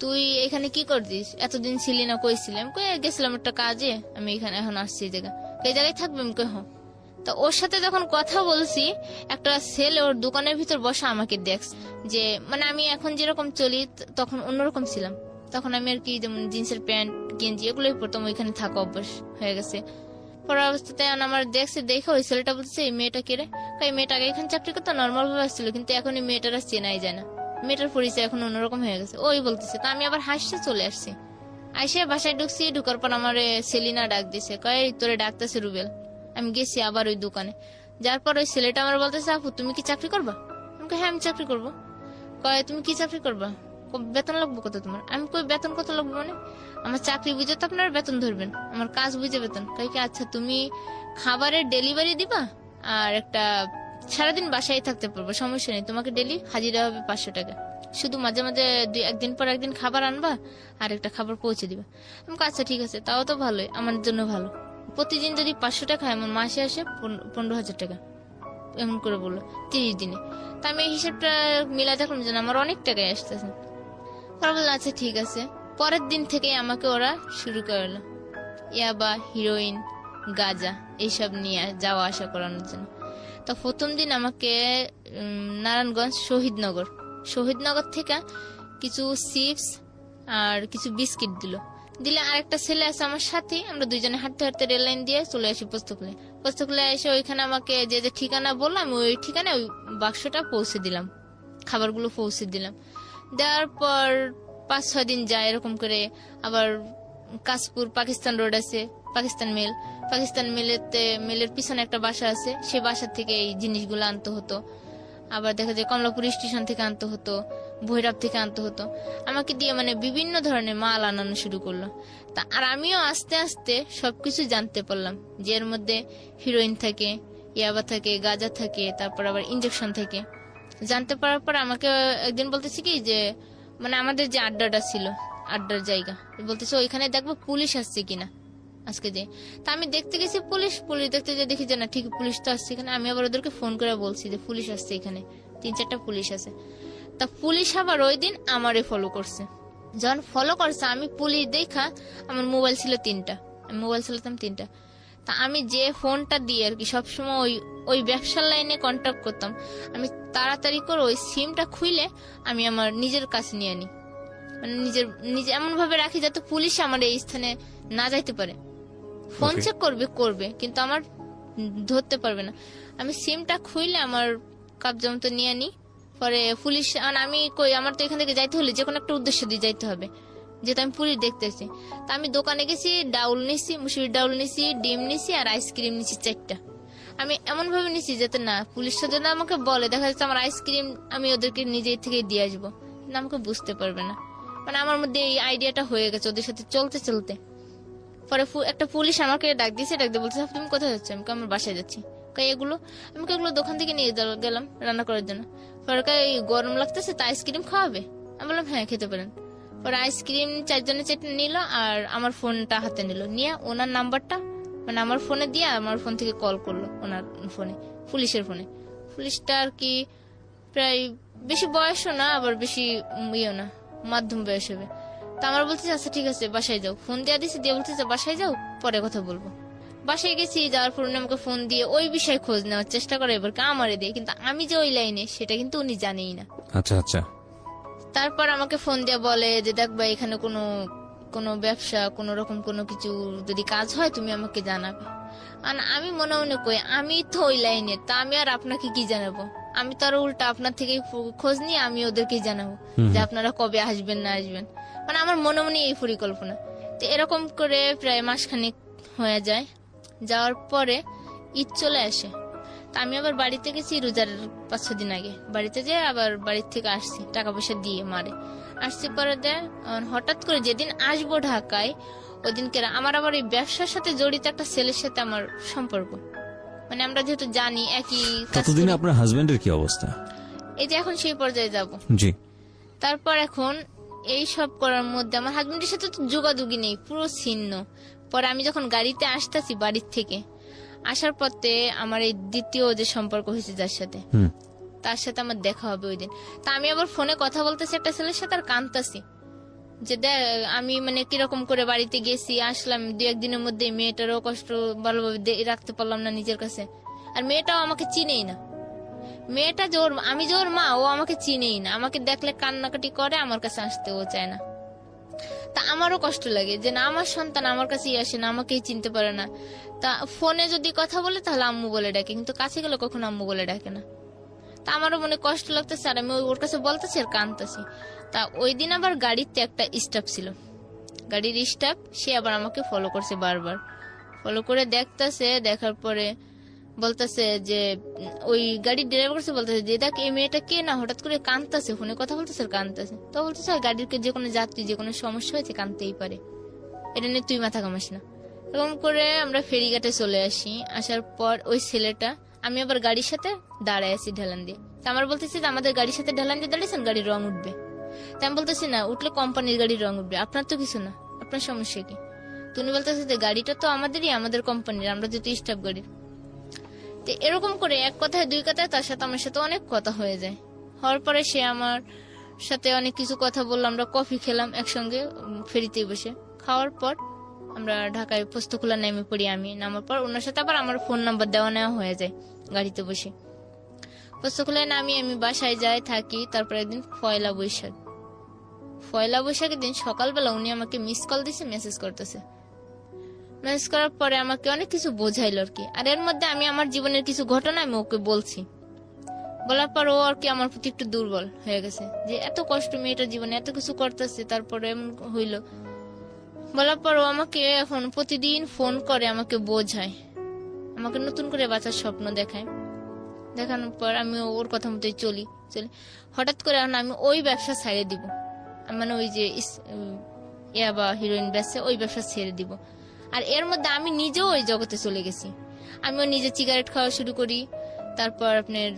তুই এখানে কি করছিস, এতদিন ছিলি না, কই ছিলাম? কই গেছিলাম একটা কাজে, আমি এখানে এখন আসছি এই জায়গায় থাকবে? আমি কই হ। তো ওর সাথে যখন কথা বলছি, একটা ছেলে ওর দোকানের ভিতর বসা আমাকে দেখছে। যে মানে আমি এখন যেরকম চলি তখন অন্যরকম ছিলাম। তখন আমি আর কি যেমন জিন্সের প্যান্ট গেঞ্জি এগুলোই পরতাম, ওইখানে থাকা অভ্যাস হয়ে গেছে। পরে অবস্থাতে আমার দেখে ওই ছেলেটা বলছে এই মেয়েটা কে রে? এই মেয়েটা আগে এখানে চাকরি করতো, নর্মাল ভাবে আসছিল, কিন্তু এখন এই মেয়েটারা চেনাই যায় না, মেয়েটার পরিচয় এখন অন্যরকম হয়ে গেছে। ওই বলতেছে। তা আমি আবার হাসতে চলে আসছি। আইসে বাসায় ঢুকছি, ঢুকার পর আমার সেলিনা ডাক দিছে, কয় তোরে ডাকতেছে রুবেল। আমি গেছি আবার ওই দোকানে। যার পর ওই ছেলেটা আমার বলতেছে আপু তুমি কি চাকরি করবা? আমি হ্যাঁ আমি চাকরি করবো। কয় তুমি কি চাকরি করবা? বেতন লাগবো কত তোমার? আমি কই বেতন কত লাগবো মানে? আমার চাকরি বুঝে তো আপনারা বেতন ধরবেন, আমার কাজ বুঝে বেতন। কয় কি আচ্ছা তুমি খাবারের ডেলিভারি দিবা আর একটা সারাদিন বাসায় থাকতে পারবো, সমস্যা নেই, তোমাকে ডেলি হাজিরা হবে 500 টাকা। শুধু মাঝে মাঝে একদিন পর একদিন খাবার আনবা আর একটা খাবার পৌঁছে দিবা। আমি আচ্ছা ঠিক আছে, তাও তো ভালোই, আমার জন্য ভালো। প্রতিদিন যদি 500 টাকা হয় আমার মাসে আসে 15,000 টাকা। এমন করে বললো 30 দিনে। তা আমি এই হিসাবটা মিলা দেখলাম যে না, আমার অনেক টাকায় আসতেছে। ওরা বললো আচ্ছা ঠিক আছে। পরের দিন থেকে আমাকে ওরা শুরু করলো ইয়াবা, হিরোইন, গাঁজা এইসব নিয়ে যাওয়া আসা করানোর জন্য। তো প্রথম দিন আমাকে নারায়ণগঞ্জ শহীদনগর থেকে কিছু চিপস আর কিছু বিস্কিট দিলে আরেকটা ছেলে আছে আমার সাথে, আমরা দুইজনে হাঁটতে হাঁটতে রেল লাইন দিয়ে চলে আসি পোস্তকুলে এসে ওইখানে আমাকে যে যে ঠিকানা বললাম ওই ঠিকানায় ওই বাক্সটা পৌঁছে দিলাম, খাবারগুলো পৌঁছে দিলাম। দেওয়ার পর 5-6 দিন যায় এরকম করে। আবার কাশপুর পাকিস্তান রোড আছে, পাকিস্তান মেলের পিছনে একটা বাসা আছে, সেই বাসা থেকে এই জিনিসগুলো আনতে হতো। আবার দেখা যায় কমলাপুর স্টেশন থেকে আনতে হতো, ভৈরব থেকে আনতে হতো। আমাকে দিয়ে মানে বিভিন্ন ধরনের মাল আনানো শুরু করলো। তা আর আমিও আস্তে আস্তে সবকিছু জানতে পারলাম যে এর মধ্যে হিরোইন থাকে, ইয়াবা থাকে, গাঁজা থাকে, তারপর আবার ইনজেকশন থাকে। জানতে পারার পর আমাকে একদিন বলতেছে কি যে মানে আমাদের যে আড্ডাটা ছিল, আড্ডার জায়গা, বলতেছে ওইখানে দেখবো পুলিশ আসছে কিনা আজকে যে। তা আমি দেখতে গেছি পুলিশ দেখতে যে দেখি যে না ঠিক পুলিশ তো আসছে এখানে। আমি আবার ওদেরকে ফোন করে বলছি যে পুলিশ আসছে এখানে, 3-4টা পুলিশ আছে। তা পুলিশ আবার ওই দিন আমারে ফলো করছে। যখন ফলো করছে আমি পুলিশ দেখা, আমার মোবাইল ছিল 3টা, আমি মোবাইল চালাতাম 3টা। তা আমি যে ফোনটা দিয়ে আর কি সবসময় ওই ব্যবসার লাইনে কন্ট্যাক্ট করতাম, আমি তাড়াতাড়ি করে ওই সিমটা খুলে আমি আমার নিজের কাছে নিয়ে আনি, মানে নিজে এমন ভাবে রাখি যাতে পুলিশ আমার এই স্থানে না যাইতে পারে। ফোন চেক করবে কিন্তু আমার ধরতে পারবে না। আমি সিমটা খুইলে আমার কাবজা মতো নিয়ে আনি। পরে পুলিশ আমি কই আমার তো এখান থেকে যাইতে হলে যে কোনো একটা উদ্দেশ্য দিয়ে যাইতে হবে, যেহেতু আমি পুলিশ দেখতেছি। তা আমি দোকানে গেছি, ডাউল নিছি, মুসুরির ডাউল নিছি, ডিম নিছি আর আইসক্রিম নিছি 4টা। আমি এমন ভাবে নিছি যাতে না পুলিশটা যদি আমাকে বলে দেখা যাচ্ছে আমার আইসক্রিম আমি ওদেরকে নিজে থেকে দিয়ে আসবো, কিন্তু আমাকে বুঝতে পারবে না। মানে আমার মধ্যে এই আইডিয়াটা হয়ে গেছে ওদের সাথে চলতে। পরে একটা পুলিশ আমাকে ডাক দিয়ে বলছে তুমি কোথায় যাচ্ছ? আমি আমার বাসায় যাচ্ছি। এগুলো দোকান থেকে নিয়ে গেলাম রান্না করার জন্য। পরে গরম লাগতেছে তা আইসক্রিম খাওয়াবে? আমি বললাম হ্যাঁ খেতে পারেন। পরে আইসক্রিম 4 জনের চেটে নিল আর আমার ফোনটা হাতে নিল, নিয়ে ওনার নাম্বারটা মানে আমার ফোনে দিয়ে আমার ফোন থেকে কল করলো ওনার ফোনে, পুলিশের ফোনে। পুলিশটা আর কি প্রায় বেশি বয়সও না আবার বেশি ইয়েও না, মাধ্যম বয়স হবে। তা আমার বলতেছে আচ্ছা ঠিক আছে বাসায় যাও, ফোন দিয়ে দিছি, দিয়ে বলতেছে বাসায় যাও পরে কথা বলবো। বাসায় গেছি, যাওয়ার পর উনি আমাকে ফোন দিয়ে ওই বিষয়ে খোঁজ নেওয়ার চেষ্টা করে, এবার আমারে দিয়ে, কিন্তু আমি যে ওই লাইনে সেটা কিন্তু উনি জানেই না। আচ্ছা। তারপর আমাকে ফোন দিয়ে বলে যে দেখ ভাই এখানে কোনো ব্যবসা কোনো রকম কোনো কিছু যদি কাজ হয় তুমি আমাকে জানাবে। আর আমি মনে মনে কই আমি তো ওই লাইনে, তা আমি আর আপনাকে কি জানাবো? আমি তো আর উল্টা আপনার থেকে খোঁজ নিয়ে আমি ওদেরকে জানাবো যে আপনারা কবে আসবেন না আসবেন। মানে আমার মনে মনে এই পরিকল্পনা। তো এরকম করে প্রায় মাসখানেক হয়ে যায়। যাওয়ার পরে ঈদ চলে আসে। তা আমি আবার বাড়িতে গেছি রোজার 5-6 দিন আগে, বাড়িতে যেয়ে আবার বাড়ির থেকে আসছি টাকা পয়সা দিয়ে মারে আসছি। পরে দেয় হঠাৎ করে যেদিন আসবো ঢাকায় ওদিনকে আমার আবার এই ব্যবসার সাথে জড়িত একটা ছেলের সাথে আমার সম্পর্ক, মানে আমরা যেহেতু জানি একই। ততদিনে আপনার হাজবেন্ডের কি অবস্থা? এই যে এখন সেই পর্যায়ে যাব। জি। তারপর এখন এই সব করার মধ্যে আমার হাজবেন্ডের সাথে তো যোগাযোগই নেই, পুরো ছিন্ন। পরে আমি যখন গাড়িতে আসতেছি বাড়ির থেকে আসার পথে আমার এই দ্বিতীয় যে সম্পর্ক হয়েছে যার সাথে, তার সাথে আমার দেখা হবে ওই দিন। তা আমি আবার ফোনে কথা বলতেছি একটা ছেলের সাথে আর কাঁদতাছি যে দেখ আমি মানে কিরকম করে বাড়িতে গেছি আসলাম 2-1 দিনের মধ্যে, মেয়েটারও কষ্ট ভালোভাবে রাখতে পারলাম না নিজের কাছে। আর মেয়েটাও আমাকে চিনেই না, মেয়েটা আমি যে ওর মা ও আমাকে চিনেই না, আমাকে দেখলে কান্নাকাটি করে, আমার কাছে আসতে ও চায় না। তা আমারও কষ্ট লাগে যে না আমার সন্তান আমার কাছেই আসে না, আমাকেই চিনতে পারে না। তা ফোনে যদি কথা বলে তাহলে আম্মু বলে ডাকে, কিন্তু কাছে গেলে কখনো আম্মু বলে ডাকে না। তা আমারও মনে কষ্ট লাগতেছে আর আমি ওর কাছে বলতেছি আর কাঁদতেছি। তা ওই দিন আবার গাড়িতে একটা স্টাফ ছিল, গাড়ির স্টাফ, সে আবার আমাকে ফলো করছে বারবার, ফলো করে দেখতেছে। দেখার পরে বলতেছে যে ওই গাড়ির ড্রাইভার কাছে বলতেছে যে দেখ এই মেয়েটা কে না হঠাৎ করে কাঁদতেছে, ফোনে কথা বলতেছে আর কাঁদতেছে। তো বলতেছে গাড়ির যে কোনো যাত্রী যে কোনো সমস্যা হয়েছে কাঁদতেই পারে, এটা নিয়ে তুই মাথা ঘামাস না। এরকম করে আমরা ফেরিঘাটে চলে আসি। আসার পর ওই ছেলেটা, আমি আবার গাড়ির সাথে দাঁড়ায় আছি ঢেলান দিয়ে। তা আমার বলতেছে যে আমাদের গাড়ির সাথে ঢেলান দিয়ে দাঁড়িয়েছেন, গাড়ির রং উঠবে। তা আমি বলতেছি না উঠলে কোম্পানির গাড়ির রং উঠবে, আপনার তো কিছু না, আপনার সমস্যা কি? তুমি বলতেছে যে গাড়িটা তো আমাদেরই, আমাদের কোম্পানির, আমরা যেহেতু স্টাফ গাড়ির। তো তো এরকম করে এক কথায় দুই কথায় তার সাথে আমার সাথে অনেক কথা হয়ে যায়। হওয়ার পরে সে আমার সাথে অনেক কিছু কথা বললো, আমরা কফি খেলাম একসঙ্গে ফেরিতে বসে। খাওয়ার পর আমরা ঢাকায় পোস্তখোলা নেমে পড়ি। আমি নামার পর ওনার সাথে আবার আমার ফোন নাম্বার দেওয়া নেওয়া হয়ে যায় গাড়িতে বসে। পোস্তখোলায় নামি আমি বাসায় যাই, থাকি। তারপর একদিন পয়লা বৈশাখের দিন সকালবেলা উনি আমাকে মিস কল দিছে, মেসেজ করতেছে। মেসেজ করার পরে আমাকে অনেক কিছু বোঝাইলো আর কি। আর এর মধ্যে আমি আমার জীবনের কিছু ঘটনা আমি ওকে বলছি। বলার পর ও আর কি আমার প্রতি একটু দুর্বল হয়ে গেছে, যে এত কষ্ট মেয়েটার জীবনে এত কিছু করতেছে, তারপরে এমন হইলো। বলার পর ও আমাকে এখন প্রতিদিন ফোন করে আমাকে বোঝায়, আমাকে নতুন করে বাঁচার স্বপ্ন দেখায়। দেখানোর পর আমি ওর কথা মতোই চলি। হঠাৎ করে এখন আমি ওই ব্যবসা ছেড়ে দিব, মানে ওই যে ইয়াবা হিরোইন ব্যবসা, ওই ব্যবসা ছেড়ে দিব। আর এর মধ্যে আমি নিজেও ওই জগতে চলে গেছি। আমিও নিজে সিগারেট খাওয়া শুরু করি, তারপর আপনার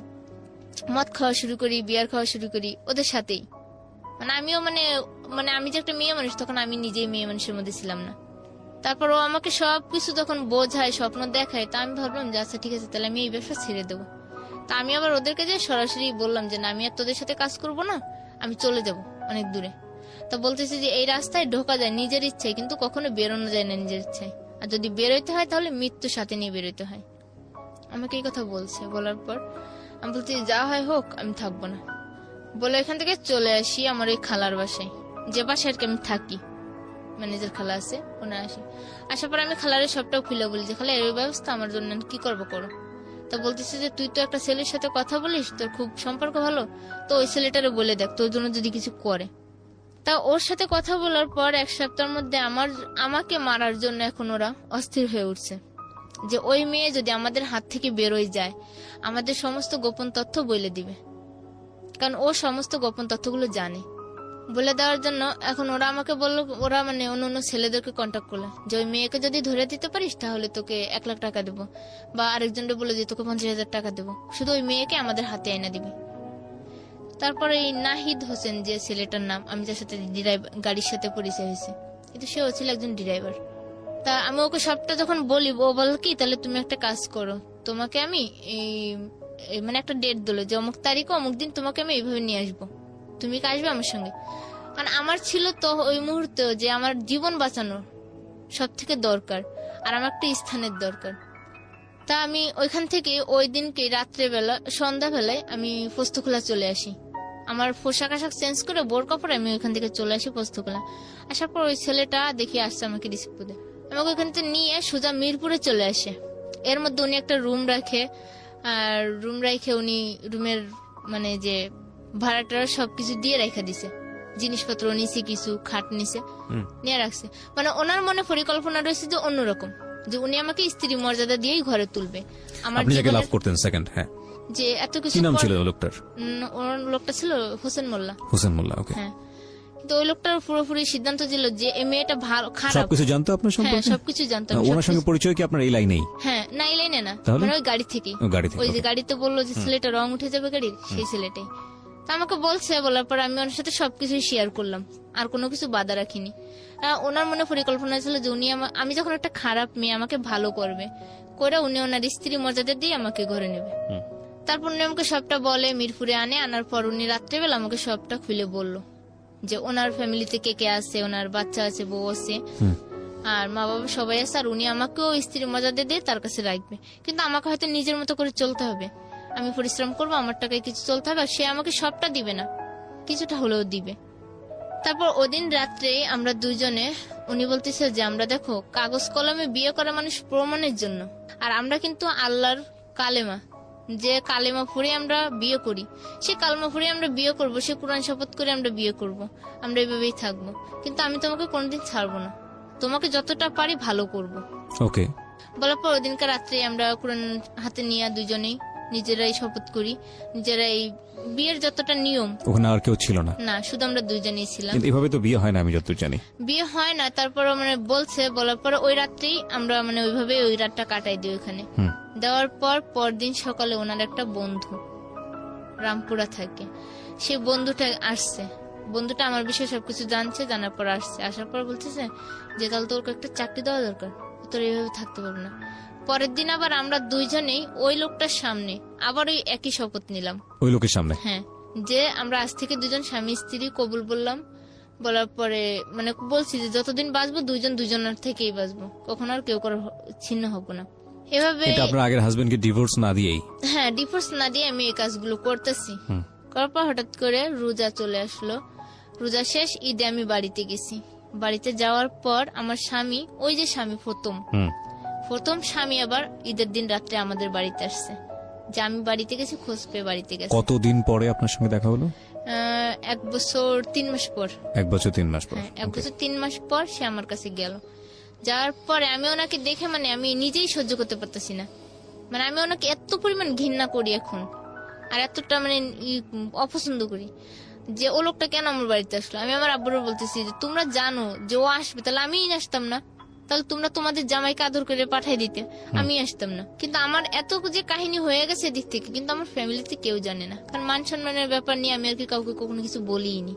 মদ খাওয়া শুরু করি, বিয়ার খাওয়া শুরু করি ওদের সাথেই। মানে আমিও মানে আমি যে একটা মেয়ে মানুষ, তখন আমি নিজেই মেয়ে মানুষের মধ্যে ছিলাম না। তারপর ও আমাকে সবকিছু তখন বোঝায়, স্বপ্ন দেখায়। তা আমি ভাবলাম যে আচ্ছা ঠিক আছে, তাহলে আমি এই ব্যবসা ছেড়ে দেবো। তা আমি আবার ওদেরকে যে সরাসরি বললাম যে না, আমি আর তোদের সাথে কাজ করব না, আমি চলে যাব অনেক দূরে। তা বলতেছি যে এই রাস্তায় ঢোকা যায় নিজের ইচ্ছায়, কিন্তু কখনো বেরোনো যায় না নিজের ইচ্ছায়। আর যদি বেরোইতে হয় তাহলে মৃত্যুর সাথে নিয়ে বেরোইতে হয়। আমাকে এই কথা বলছে। বলার পর আমি বলছি যা হয় হোক, আমি থাকবো না। বলে এখান থেকে চলে আসি আমার ওই খালার বাসায়, যে বাসায় আর কি আমি থাকি। ম্যানেজার খালা আছে, ওনা আসি। আসার পর আমি খালারে সবটাও খুলে বলি যে খালা এই ব্যবস্থা আমার জন্য, কি করবো করো। তা বলতেছে যে তুই তো একটা ছেলের সাথে কথা বলিস, তোর খুব সম্পর্ক ভালো, তো ওই ছেলেটারে বলে দেখ তোর জন্য যদি কিছু করে। তা ওর সাথে কথা বলার পর এক সপ্তাহের মধ্যে আমাকে মারার জন্য এখন ওরা অস্থির হয়ে উঠছে, যে ওই মেয়ে যদি আমাদের হাত থেকে বেরোয় যায়, আমাদের সমস্ত গোপন তথ্য বলে দিবে। কারণ ও সমস্ত গোপন তথ্যগুলো জানে। বলে দেওয়ার জন্য এখন ওরা আমাকে বললো, ওরা মানে অন্য ছেলেদেরকে কন্ট্যাক্ট করলো যে ওই মেয়েকে যদি ধরে দিতে পারিস তাহলে তোকে 1 লাখ টাকা দেবো, বা আরেকজনকে বলে যে তোকে 50,000 টাকা দেবো, শুধু ওই মেয়েকে আমাদের হাতে এনে দিবি। তারপরে এই নাহিদ হোসেন যে ছেলেটার নাম, আমি যার সাথে গাড়ির সাথে পরিচয় হয়েছে, কিন্তু সেও ছিল একজন ড্রাইভার। তা আমি ওকে সবটা যখন বলি, ও বল কি তাহলে তুমি একটা কাজ করো, তোমাকে আমি মানে একটা ডেট দিলো যে অমুক তারিখে অমুক দিন তোমাকে আমি এইভাবে নিয়ে আসবো, তুমি কি আসবে আমার সঙ্গে। কারণ আমার ছিল তো ওই মুহূর্তে যে আমার জীবন বাঁচানো সব থেকে দরকার, আর আমার একটা স্থানের দরকার। তা আমি ওইখান থেকে ওই দিনকে রাত্রেবেলা সন্ধ্যাবেলায় আমি পোস্তখোলা চলে আসি। আমার পোশাক আশাক চেঞ্জ করে বোর কাপড়ে আমি ওইখান থেকে চলে আসি পোস্তখোলা। আসার পর ওই ছেলেটা দেখি আসছে আমাকে রিসিভ করে, আমাকে ওইখান থেকে নিয়ে সোজা মিরপুরে চলে আসে। এর মধ্যে উনি একটা রুম রাখে, আর রুম রাখে উনি রুমের মানে যে ভাড়াটা সবকিছু দিয়ে রেখে দিছে, জিনিসপত্র নিছে, কিছু খাট নিছে, নিয়ে রাখছে। মানে ওনার মনে পরিকল্পনা রয়েছে যে অন্যরকম, যে উনি আমাকে স্ত্রী মর্যাদা দিয়েই ঘরে তুলবে। আমার লাভ করতেন সেকেন্ড, হ্যাঁ, যে এত কিছু। কি নাম ছিল লোকটার? ওর লোকটা ছিল হোসেন মোল্লা। ওকে। হ্যাঁ, কিন্তু ওই লোকটার পুরোপুরি সিদ্ধান্ত ছিল যে এই মেয়েটা ভালো খারাপ, সবকিছু জানতো আপনার সম্পর্কে। হ্যাঁ, সবকিছু জানতো। ওনার সঙ্গে পরিচয় কি আপনার এই লাইনেই? হ্যাঁ, না এই লাইনে না, মানে ওই গাড়ি থেকে। ওই যে গাড়িতে বললো যে ছেলেটা রং উঠে যাবে গাড়ির, সেই ছেলেটাই। তা আমাকে বলছে, বলার পর আমি ওনার সাথে সবকিছু শেয়ার করলাম, আর কোনো কিছু বাধা রাখিনি। ওনার মনে পরিকল্পনা ছিল যে উনি আমি যখন একটা খারাপ মেয়ে, আমাকে ভালো করবে, করে উনি ওনার স্ত্রী মর্যাদা দিয়ে আমাকে ঘরে নেবে। তারপর উনি আমাকে সবটা বলে, মিরপুরে আনার পর উনি রাত্রেবেলা আমাকে সবটা খুলে বলল যে ওনার ফ্যামিলিতে কে কে আছে, ওনার বাচ্চা আছে, বউ আছে, আর মা বাবা সবাই আছে, আর উনি আমাকেও স্ত্রী মর্যাদা দিয়ে তার কাছে রাখবে। কিন্তু আমাকে হয়তো নিজের মতো করে চলতে হবে, আমি পরিশ্রম করবো, আমার টাকায় কিছু চলতে হবে। সে আমাকে সবটা দিবে না, কিছুটা হলেও দিবে। তারপর ওদিন রাত্রে আমরা দুইজনে, উনি বলতেছে যে আমরা দেখো কাগজ কলমে বিয়ে করা মানুষ প্রমাণের জন্য, আর আমরা কিন্তু আল্লাহর কালেমা, যে কালেমা পড়ে আমরা বিয়ে করি, সে কালেমা পড়ে আমরা বিয়ে করব, সে কোরআন শপথ করে আমরা বিয়ে করব, আমরা এইভাবেই থাকবো। কিন্তু আমি তোমাকে কোনোদিন ছাড়বো না, তোমাকে যতটা পারি ভালো করব। ওকে। বলার পর ওদিনকার রাত্রে আমরা কোরআন হাতে নিয়ে দুজনেই নিজেরাই শপথ করি, নিজেরাই বিয়ের যতটা নিয়ম। ওখানে আর কেউ ছিল না? না, শুধু আমরা দুইজনেই ছিলাম। কিন্তু এভাবে তো বিয়ে হয় না, আমি যতদূর জানি বিয়ে হয় না। তারপর মানে বলছে, বলার পর ওই রাত্রেই আমরা মানে ওইভাবে ওই রাতটা কাটাই দিই ওইখানে। দেওয়ার পর পরদিন সকালে ওনার একটা বন্ধু রামপুরা থাকে, সে বন্ধুটা আসছে। বন্ধুটা আমার বিষয়ে সবকিছু জানছে, জানার পর আসছে। আসার পর বলতেছে যে তাহলে তোর একটা চাকরি দেওয়া দরকার, তোর এইভাবে থাকতে পারবো না। পরের দিন আবার আমরা দুইজনেই ওই লোকটার সামনে আবার ওই একই শপথ নিলাম, ওই লোকের সামনে। হ্যাঁ, যে আমরা আজ থেকে দুজন স্বামী স্ত্রী কবুল বললাম। বলার পরে মানে বলছি যে যতদিন বাঁচবো দুইজন দুজনের থেকেই বাঁচবো, কখনো আর কেউ কারো ছিন্ন হবো না। এভাবে এটা আপনার আগের হাজবেন্ডকে ডিভোর্স না দিয়েই? হ্যাঁ, ডিভোর্স না দিয়ে আমি এই কাজগুলো করতেছি। করার পর হঠাৎ করে রোজা চলে আসলো। রোজা শেষ, ঈদে আমি বাড়িতে গেছি। বাড়িতে যাওয়ার পর আমার স্বামী, ওই যে স্বামী প্রথম স্বামী আবার ঈদের দিন রাত্রে আমাদের বাড়িতে আসছে, যে আমি বাড়িতে গেছি খোঁজ পেয়ে বাড়িতে গেছে। কতদিন পরে আপনার সঙ্গে দেখা হলো? 1 বছর 3 মাস পর। 1 বছর 3 মাস পর? হ্যাঁ, 1 বছর 3 মাস পর সে আমার কাছে গেল। যাওয়ার পরে আমি ওনাকে দেখে মানে আমি নিজেই সহ্য করতে পারতেছি না। মানে আমি ওনাকে এত পরিমাণ ঘৃণা করি এখন, আর এতটা মানে অপছন্দ করি যে ও লোকটা কেন আমার বাড়িতে আসলো। আমি আমার আব্বুর বলতেছি যে তোমরা জানো যে ও আসবে, তাহলে আমিই আসতাম না, তাহলে তোমরা তোমাদের জামাইকে আদর করে পাঠাই দিতে, আমি আসতাম না। কিন্তু আমার এত যে কাহিনী হয়ে গেছে এদিক থেকে, কিন্তু আমার ফ্যামিলিতে কেউ জানে না, কারণ মান সম্মানের ব্যাপার নিয়ে আমি আর কি কাউকে কখনো কিছু বলিনি।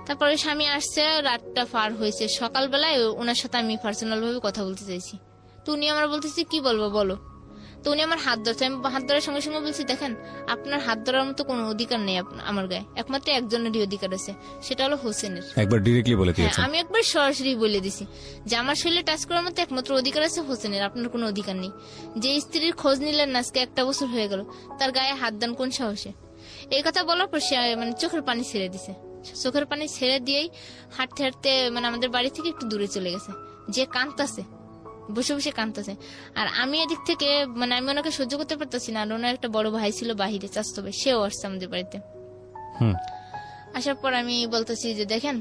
তারপরে স্বামী আসছে, রাতটা পার হয়েছে, সকালবেলায় ওনার সাথে আমি পার্সোনাল ভাবে কথা বলতে চাইছি। তো উনি আমার বলতেছি কি বলবো বলো। তো উনি আমার হাত ধরছে, আমি হাত ধরার সঙ্গে সঙ্গে বলছি দেখেন আপনার হাত ধরার মতো কোনো অধিকার নেই আমার গায়ে, একমাত্র একজনেরই অধিকার আছে, সেটা হলো হোসেনের। একবার ডিরেক্টলি বলে দিয়েছেন? আমি একবার সরাসরি বলে দিছি যে আমার শরীরে টাচ করার মতো একমাত্র অধিকার আছে হোসেনের, আপনার কোনো অধিকার নেই। যে স্ত্রীর খোঁজ নিলেন না আজকে 1 বছর হয়ে গেল, তার গায়ে হাত দেন কোন সাহসে। এই কথা বলার পর সে মানে চোখের পানি ছেড়ে দিছে। চোখের পানি ছেড়ে দিয়েই হাঁটতে হাঁটতে মানে আমাদের বাড়ি থেকে একটু দূরে চলে গেছে, যে কাঁদতাছে, বসে বসে কাঁদতেছে। আর আমি এদিক থেকে মানে আমি ওনাকে সহ্য করতে পারতেছি না। আর ওনার একটা বড় ভাই ছিল বাহিরে, চাচাতো ভাই, সেও আসছে আমাদের বাড়িতে। আসার পর আমি বলতেছি যে দেখেন,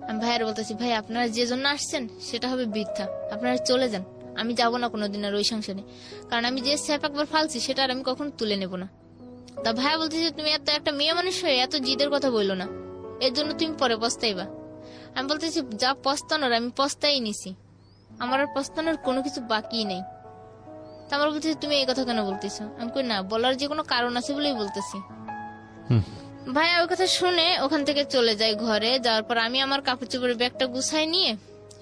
আমি ভাইয়ের বলতেছি ভাই আপনারা যে জন্য আসছেন সেটা হবে বৃথা, আপনারা চলে যান, আমি যাবো না কোনোদিন আর ওই সংসারে, কারণ আমি যে স্যাপ একবার ফালছি সেটা আর আমি কখনো তুলে নেবো না। তা ভাইয়া বলতেছি তুমি এত একটা মেয়ে মানুষ হয়ে এত জিদের কথা বললো না, এর জন্য তুমি পরে পস্তাইবা। আমি বলতেছি যা পস্তানোর আমি পস্তাই নিছি, আমার আর পস্তানোর কোনো কিছু বাকি নেই। তা আমার বলতেছি তুমি এই কথা কেন বলতেছো। আমি কই না, বলার যে কোনো কারণ আছে বলেই বলতেছি। ভাইয়া ওই কথা শুনে ওখান থেকে চলে যায় ঘরে। যাওয়ার পর আমি আমার কাপড় চোপড়ের ব্যাগটা গুছাই নিয়ে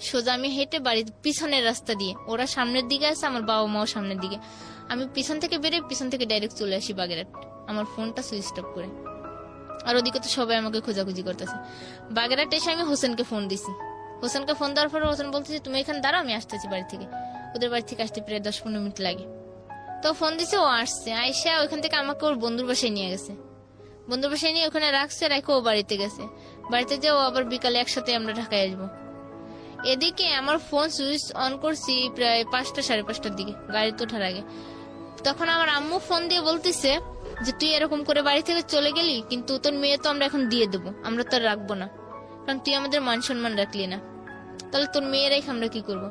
সোজা আমি হেঁটে বাড়ির পিছনের রাস্তা দিয়ে, ওরা সামনের দিকে আছে, আমার বাবা মাও সামনের দিকে, আমি পিছন থেকে বেরিয়ে পিছন থেকে ডাইরেক্ট চলে আসি বাগেরহাট, আমার ফোনটা সুইচ অফ করে। আর ওদিকে তো সবাই আমাকে খোঁজাখুঁজি করতেছে। বাগেরহাট এসে আমি হোসেনকে ফোন দিছি। হোসেনকে ফোন দেওয়ার পর হোসেন বলতেছে তুমি এখানে দাঁড়াও, আমি আসতেছি বাড়ি থেকে। ওদের বাড়ি থেকে আসতে প্রায় 10-15 মিনিট লাগে। তো ফোন দিছে, ও আসছে, আইসা ওইখান থেকে আমাকে ওর বন্ধুর বাসায় নিয়ে গেছে। বন্ধুর বাসায় নিয়ে ওখানে রাখছে, রেখে ও বাড়িতে গেছে। বাড়িতে যে ও আবার বিকালে একসাথে আমরা ঢাকায় আসবো। এদিকে আমার ফোন সুইচ অন করছি প্রায় 5টা 5:30টার দিকে, গাড়িতে ওঠার আগে। তখন আমার আম্মু ফোন দিয়ে বলতেছে যে তুই এরকম করে বাড়ি থেকে চলে গেলি, কিন্তু তোর মেয়ে তো আমরা এখন দিয়ে দেবো, আমরা তো আর রাখবো না, কারণ তুই আমাদের মান সম্মান রাখলি না, তাহলে তোর মেয়ে রেখে আমরা কি করবো।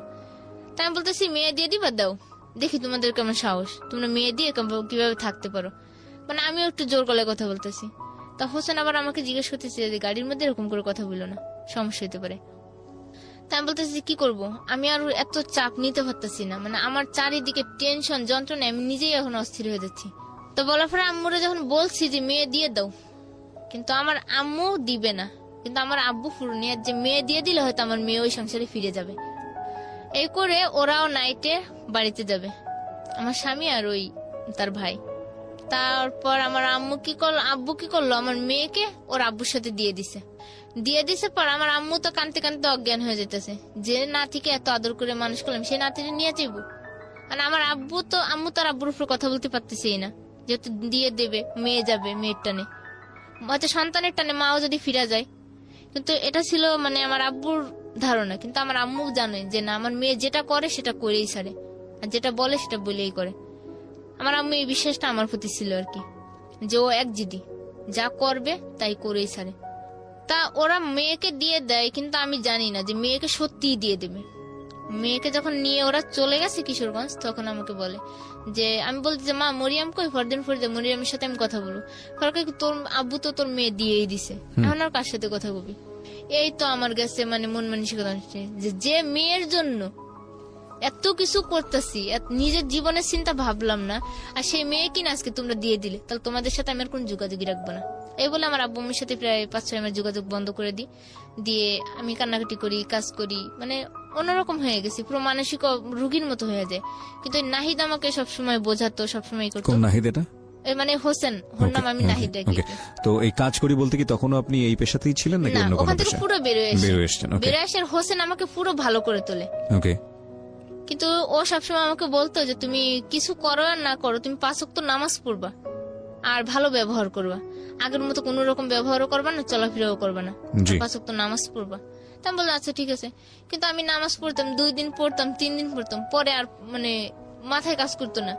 তাই আমি বলতেছি মেয়ে দিয়ে দিবা, দাও, দেখি তোমাদের কেমন সাহস, তোমরা মেয়ে দিয়ে কিভাবে থাকতে পারো। মানে আমিও একটু জোর গলায় কথা বলতেছি। তা হোসেন আবার আমাকে জিজ্ঞেস করতেছে যে গাড়ির মধ্যে এরকম করে কথা বললো না, সমস্যা হতে পারে। তাই আমি বলতেছি কি করব, আমি আর এত চাপ নিতে পারতেছি না, মানে আমার চারিদিকে টেনশন যন্ত্রণা, আমি নিজেই এখন অস্থির হয়ে যাচ্ছি। তো বলার পরে আম্মুরে যখন বলছি যে মেয়ে দিয়ে দাও, কিন্তু আমার আম্মু দিবে না, কিন্তু আমার আব্বু ফুরনিয়ার যে মেয়ে দিয়ে দিলে হয়তো আমার মেয়ে ওই সংসারে ফিরে যাবে। এই করে ওরাও নাইটে বাড়িতে যাবে, আমার স্বামী আর ওই তার ভাই। তারপর আমার আব্বু কি করলো, আমার মেয়েকে ওর আব্বুর সাথে দিয়ে দিছে পর আমার আম্মু তো কানতে কানতে অজ্ঞান হয়ে যেতেছে, যে নাতিকে এত আদর করে মানুষ করলাম সে নাতিকে নিয়ে যাইব। আর আমার আম্মু তার আব্বুর উপর কথা বলতে পারতেছেই না, যেহেতু দিয়ে দেবে, মেয়ে যাবে, মেয়ের টানে, হয়তো সন্তানের টানে মাও যদি ফিরা যায়। কিন্তু এটা ছিল মানে আমার আব্বুর ধারণা, কিন্তু আমার আম্মু জানে যে না, আমার মেয়ে যেটা করে সেটা করেই ছাড়ে, আর যেটা বলে সেটা বলেই করে। আমার আম্মু এই বিশ্বাসটা আমার প্রতি ছিল আর কি, যে ও এক জিদি, যা করবে তাই করেই ছাড়ে। তা ওরা মেয়েকে দিয়ে দেয়, কিন্তু আমি জানি না যে মেয়েকে সত্যিই দিয়ে দেবে। মেয়েকে যখন নিয়ে ওরা চলে গেছে কিশোরগঞ্জ, তখন আমাকে বলে যে, আমি বলছি যে মা মরিয়াম কই, ফরদিন ফরিদা, মরিয়ামের সাথে আমি কথা বলবো। তোর আব্বু তো তোর মেয়ে দিয়েই দিছে, এখন আর কার সাথে কথা বলবি। এই তো আমার কাছে মানে মন মানসিকতা যে মেয়ের জন্য এত কিছু করতেছি, নিজের জীবনের চিন্তা ভাবলাম না, আর সেই মেয়ে কিনা আজকে তোমরা দিয়ে দিলে, তাহলে তোমাদের সাথে আমি আর কোন যোগাযোগই রাখবো না। এই বলে আমার আব্বু আম্মুর সাথে প্রায় 5-6 মাস যোগাযোগ বন্ধ করে দিয়ে আমি কান্নাকাটি করি, কাজ করি, মানে অন্যরকম হয়ে গেছি, পুরো মানসিক রোগীর মতো হয়ে যায়। কিন্তু ওই নাহিদ আমাকে সবসময় বোঝাতো, সবসময় করতো। কোন নাহিদ এটা? মানে হোসেন, ওর নাম আমি নাহিদ ডাকি। তো এই কাজ করি বলতে কি তখনও আপনি এই পেশাতেই ছিলেন নাকি না, অন্য কোনো ওখান থেকে পেশা? পুরো বেরোয় এসেছেন, ওকে। বেরোয় এসে হোসেন আমাকে পুরো ভালো করে তোলে। ওকে। কিন্তু ও সবসময় আমাকে বলতো যে তুমি কিছু করো আর না করো, তুমি 5 ওয়াক্ত নামাজ পড়বা আর ভালো ব্যবহার করবা, আগের মতো কোন রকম ব্যবহারও করবা না, চলাফেরাও করবা না, জি। 5 ওয়াক্ত নামাজ পড়বা। তা আমি বললাম আচ্ছা ঠিক আছে। কিন্তু আমি নামাজ পড়তাম, 2 দিন পড়তাম, 3 দিন পড়তাম, পরে আর মানে মাথায় কাজ করতো না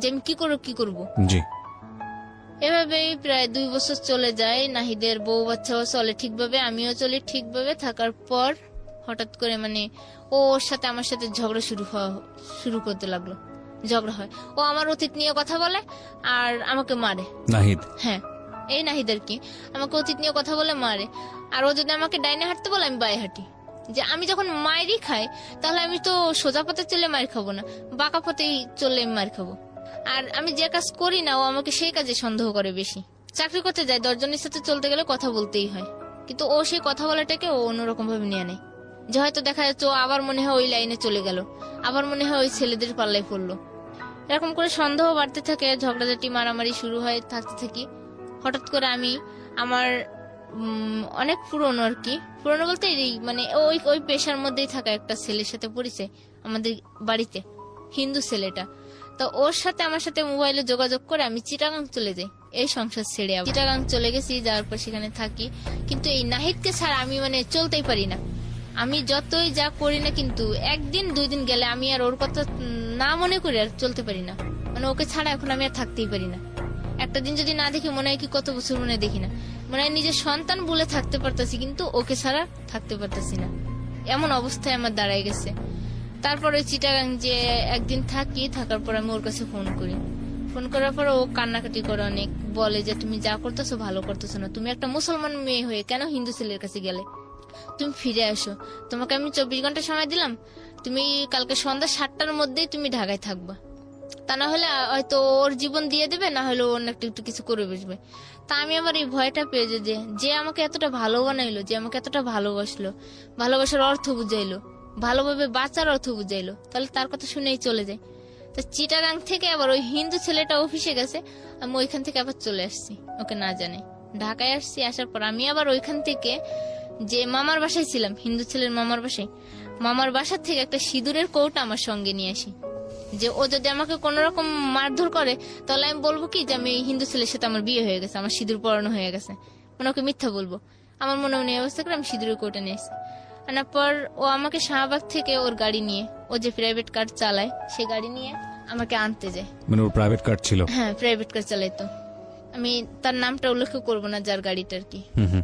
যে আমি কি করব। জি। এভাবেই প্রায় 2 বছর চলে যায়। নাহিদের বউ বাচ্চাও চলে ঠিকভাবে, আমিও চলি ঠিকভাবে। থাকার পর হঠাৎ করে মানে ওর সাথে আমার সাথে ঝগড়া শুরু করতে লাগলো। ঝগড়া হয়, ও আমার অতীত নিয়ে কথা বলে আর আমাকে মারে। নাহিদ? হ্যাঁ, এই নাহিদ আর কি, আমাকে অতীত নিয়ে কথা বলে মারে। আর ও যদি আমাকে ডাইনে হাঁটতে বলে আমি বাঁয়ে হাঁটি। যে আমি যখন মায়েরই খাই তাহলে আমি তো সোজা পথে চলে মার খাবো না, বাঁকা পথেই চললে আমি মার খাবো। আর আমি যে কাজ করি না ও আমাকে সেই কাজে সন্দেহ করে বেশি। চাকরি করতে যায়, 10 জনের সাথে চলতে গেলে কথা বলতেই হয়, কিন্তু ও সেই কথা বলাটাকে ও অন্যরকম ভাবে নিয়ে নেয়। যে হয়তো দেখা যাচ্ছে ও আবার মনে হয় ওই লাইনে চলে গেল, আবার মনে হয় ওই ছেলেদের পাল্লায় পড়লো। এরকম করে সন্দেহ বাড়তে থাকে, ঝগড়াঝাটি মারামারি শুরু হয়, থাকতে থাকি। হঠাৎ করে আমি আমার অনেক পুরনো আর কি, পুরনো বলতে এই মানে ওই পেশার মধ্যেই থাকা একটা ছেলের সাথে পরিচয় আমাদের বাড়িতে, হিন্দু ছেলেটা। তো ওর সাথে আমার সাথে মোবাইলে যোগাযোগ করে আমি চিটাগাং চলে যাই, এই সংসার ছেড়ে চিটাগাং চলে গেছি। যাওয়ার পর সেখানে থাকি, কিন্তু এই নাহিদকে ছাড়া আমি মানে চলতেই পারি না। আমি যতই যা করি না, কিন্তু 1 দিন 2 দিন গেলে আমি আর ওর কথা না মনে করি আর চলতে পারি না। মানে ওকে ছাড়া এখন আমি আর থাকতেই পারি না। একটা দিন যদি না দেখি মনে হয় কি কত বছর মনে দেখি না, মনে হয় নিজের সন্তান বলে থাকতে পারতাছি, কিন্তু ওকে ছাড়া থাকতে পারতাছি না। এমন অবস্থায় আমার দাঁড়ায় গেছে। তারপরে চিটাগাং যে একদিন থাকার পর আমি ওর কাছে ফোন করি। ফোন করার পর ও কান্নাকাটি করে অনেক, বলে যে তুমি যা করতেছো ভালো করতেছো না, তুমি একটা মুসলমান মেয়ে হয়ে কেন হিন্দু ছেলের কাছে গেলে, তুমি ফিরে আসো। তোমাকে আমি 24 ঘন্টা সময় দিলাম, তুমি কালকে সন্ধ্যা 7টার মধ্যেই তুমি ঢাকায় থাকবা, তা না হলে হয়তো ওর জীবন দিয়ে দেবে, না হলে অন্য একটু কিছু করে বসবে। তা আমি আবার এই ভয়টা পেয়ে যে আমাকে এতটা ভালো বানাইলো, যে আমাকে এতটা ভালোবাসলো, ভালোবাসার অর্থ বুঝাইলো, ভালোভাবে বাঁচার অর্থ বুঝাইলো, তাহলে তার কথা শুনেই চলে যায়। তো চিটাগাং থেকে আবার ওই হিন্দু ছেলেটা অফিসে গেছে, আমি ওইখান থেকে আবার চলে আসছি ওকে না জানে, ঢাকায় আসছি। আসার পর আমি আবার ওইখান থেকে যে মামার বাসায় ছিলাম, হিন্দু ছেলের মামার বাসার থেকে একটা সিঁদুরের কৌটা আমার সঙ্গে নিয়ে আসি, যে ও যদি আমাকে কোন রকম মারধর করে তাহলে আমি বলবো কি যে আমি হিন্দু ছেলের সাথে আমার বিয়ে হয়ে গেছে, আমার সিঁদুর পরানো হয়ে গেছে, মানে ওকে মিথ্যা বলবো। আমার মনে মনে অবস্থা করে আমি সিঁদুরের কৌটা নিয়ে আসি। আনার পর ও আমাকে শাহবাগ থেকে ওর গাড়ি নিয়ে, ও যে প্রাইভেট কার চালায় সে গাড়ি নিয়ে আমাকে আনতে যায়। মানে ওর প্রাইভেট কার ছিল? হ্যাঁ, প্রাইভেট কার চালাইতো। আমি তার নামটা উল্লেখ করবো না যার গাড়িটা আর কি,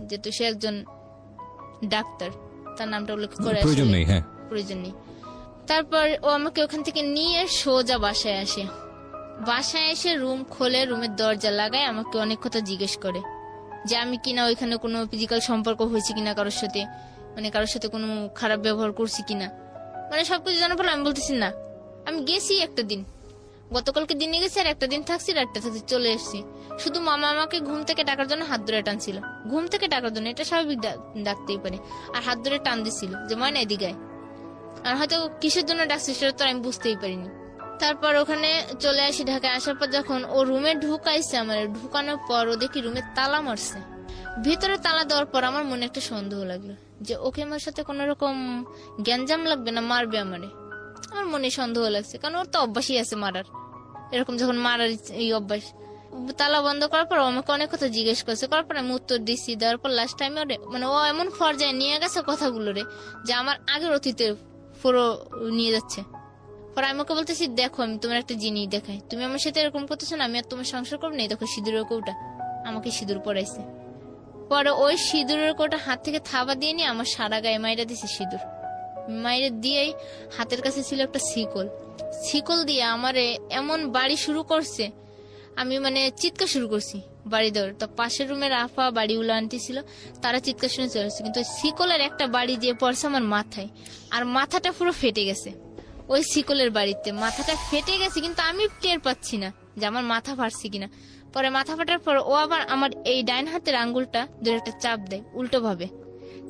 যেহেতু সে একজন ডাক্তার, তার নামটা উল্লেখ করে প্রয়োজন নেই। হ্যাঁ, প্রয়োজন নেই। তারপর ও আমাকে ওখান থেকে নিয়ে সোজা বাসায় আসে। বাসায় এসে রুম খোলে, রুমের দরজা লাগায়, আমাকে অনেক কথা জিজ্ঞেস করে যে আমি কিনা ওইখানে কোনো ফিজিক্যাল সম্পর্ক হয়েছে কিনা কারোর সাথে, মানে কারোর সাথে কোনো খারাপ ব্যবহার করছি কিনা, মানে সবকিছু জানার পর আমি বলতেছি না, আমি গেছি একটা দিন, গতকালকে দিনে গেছি, আর একটা দিন থাকছি, রাতটা থাকছি, চলে এসেছি। শুধু মামা আমাকে ঘুম থেকে ডাকার জন্য হাত ধরে টানছিল, ঘুম থেকে ডাকার জন্য, এটা স্বাভাবিক ডাকতেই পারে, আর হাত ধরে টান দিছিল যে ময়না এদিকে আয়। আর হয়তো কিসের জন্য ডাকছে সেটা তো আমি বুঝতেই পারিনি। তারপর ওখানে চলে আসি, ঢাকায় আসার পর যখন ও রুমে ঢুকাইছে, আমার ঢুকানোর পর ও দেখি রুমে তালা মারছে। ভিতরে তালা দেওয়ার পর আমার মনে একটা সন্দেহ লাগলো যে ওকে আমার সাথে কোন রকম গ্যাঞ্জাম লাগবে না, মারবে আমারে। আমার মনে সন্দেহ লাগছে, কারণ ওর তো অভ্যাসই আছে মারার, এরকম যখন মারার এই অভ্যাস। তালা বন্ধ করার পর আমাকে অনেক কথা জিজ্ঞেস করছে, করার পর আমি উত্তর দিচ্ছি, দেওয়ার পর লাস্ট টাইমে মানে ও এমন পর্যায়ে নিয়ে গেছে কথাগুলো রে, যে আমার আগের অতীতের পুরো নিয়ে যাচ্ছে। পরে আমি ওকে বলতেছি, দেখো আমি তোমার একটা জিনিস দেখাই, তুমি আমার সাথে এরকম করতেছো না, আমি আর তোমার সংসার করবো না। দেখো সিঁদুরের কৌটা, আমাকে সিঁদুর পরাইছে। পরে ওই সিঁদুরের কৌটা হাত থেকে থাবা দিয়ে নিয়ে আমার সারা গায়ে মাইরা দিছে সিঁদুর। মাইরে দিয়েই হাতের কাছে ছিল একটা শিকল দিয়ে আমারে এমন বাড়ি শুরু করছে, আমি মানে চিৎকার শুরু করছি বাড়ি দেওয়ার। তো পাশের রুমের আফা বাড়িগুলো আন্টি ছিল, তারা চিৎকার শুনে চলে আসছে, কিন্তু শিকলের একটা বাড়ি দিয়ে পড়ছে আমার মাথায়, আর মাথাটা পুরো ফেটে গেছে। ওই শিকলের বাড়িতে মাথাটা ফেটে গেছে, কিন্তু আমি টের পাচ্ছি না যে আমার মাথা ফাটছে কিনা। পরে মাথা ফাটার পর ও আবার আমার এই ডাইন হাতের আঙ্গুলটা ধরে একটা চাপ দেয়, উল্টো ভাবে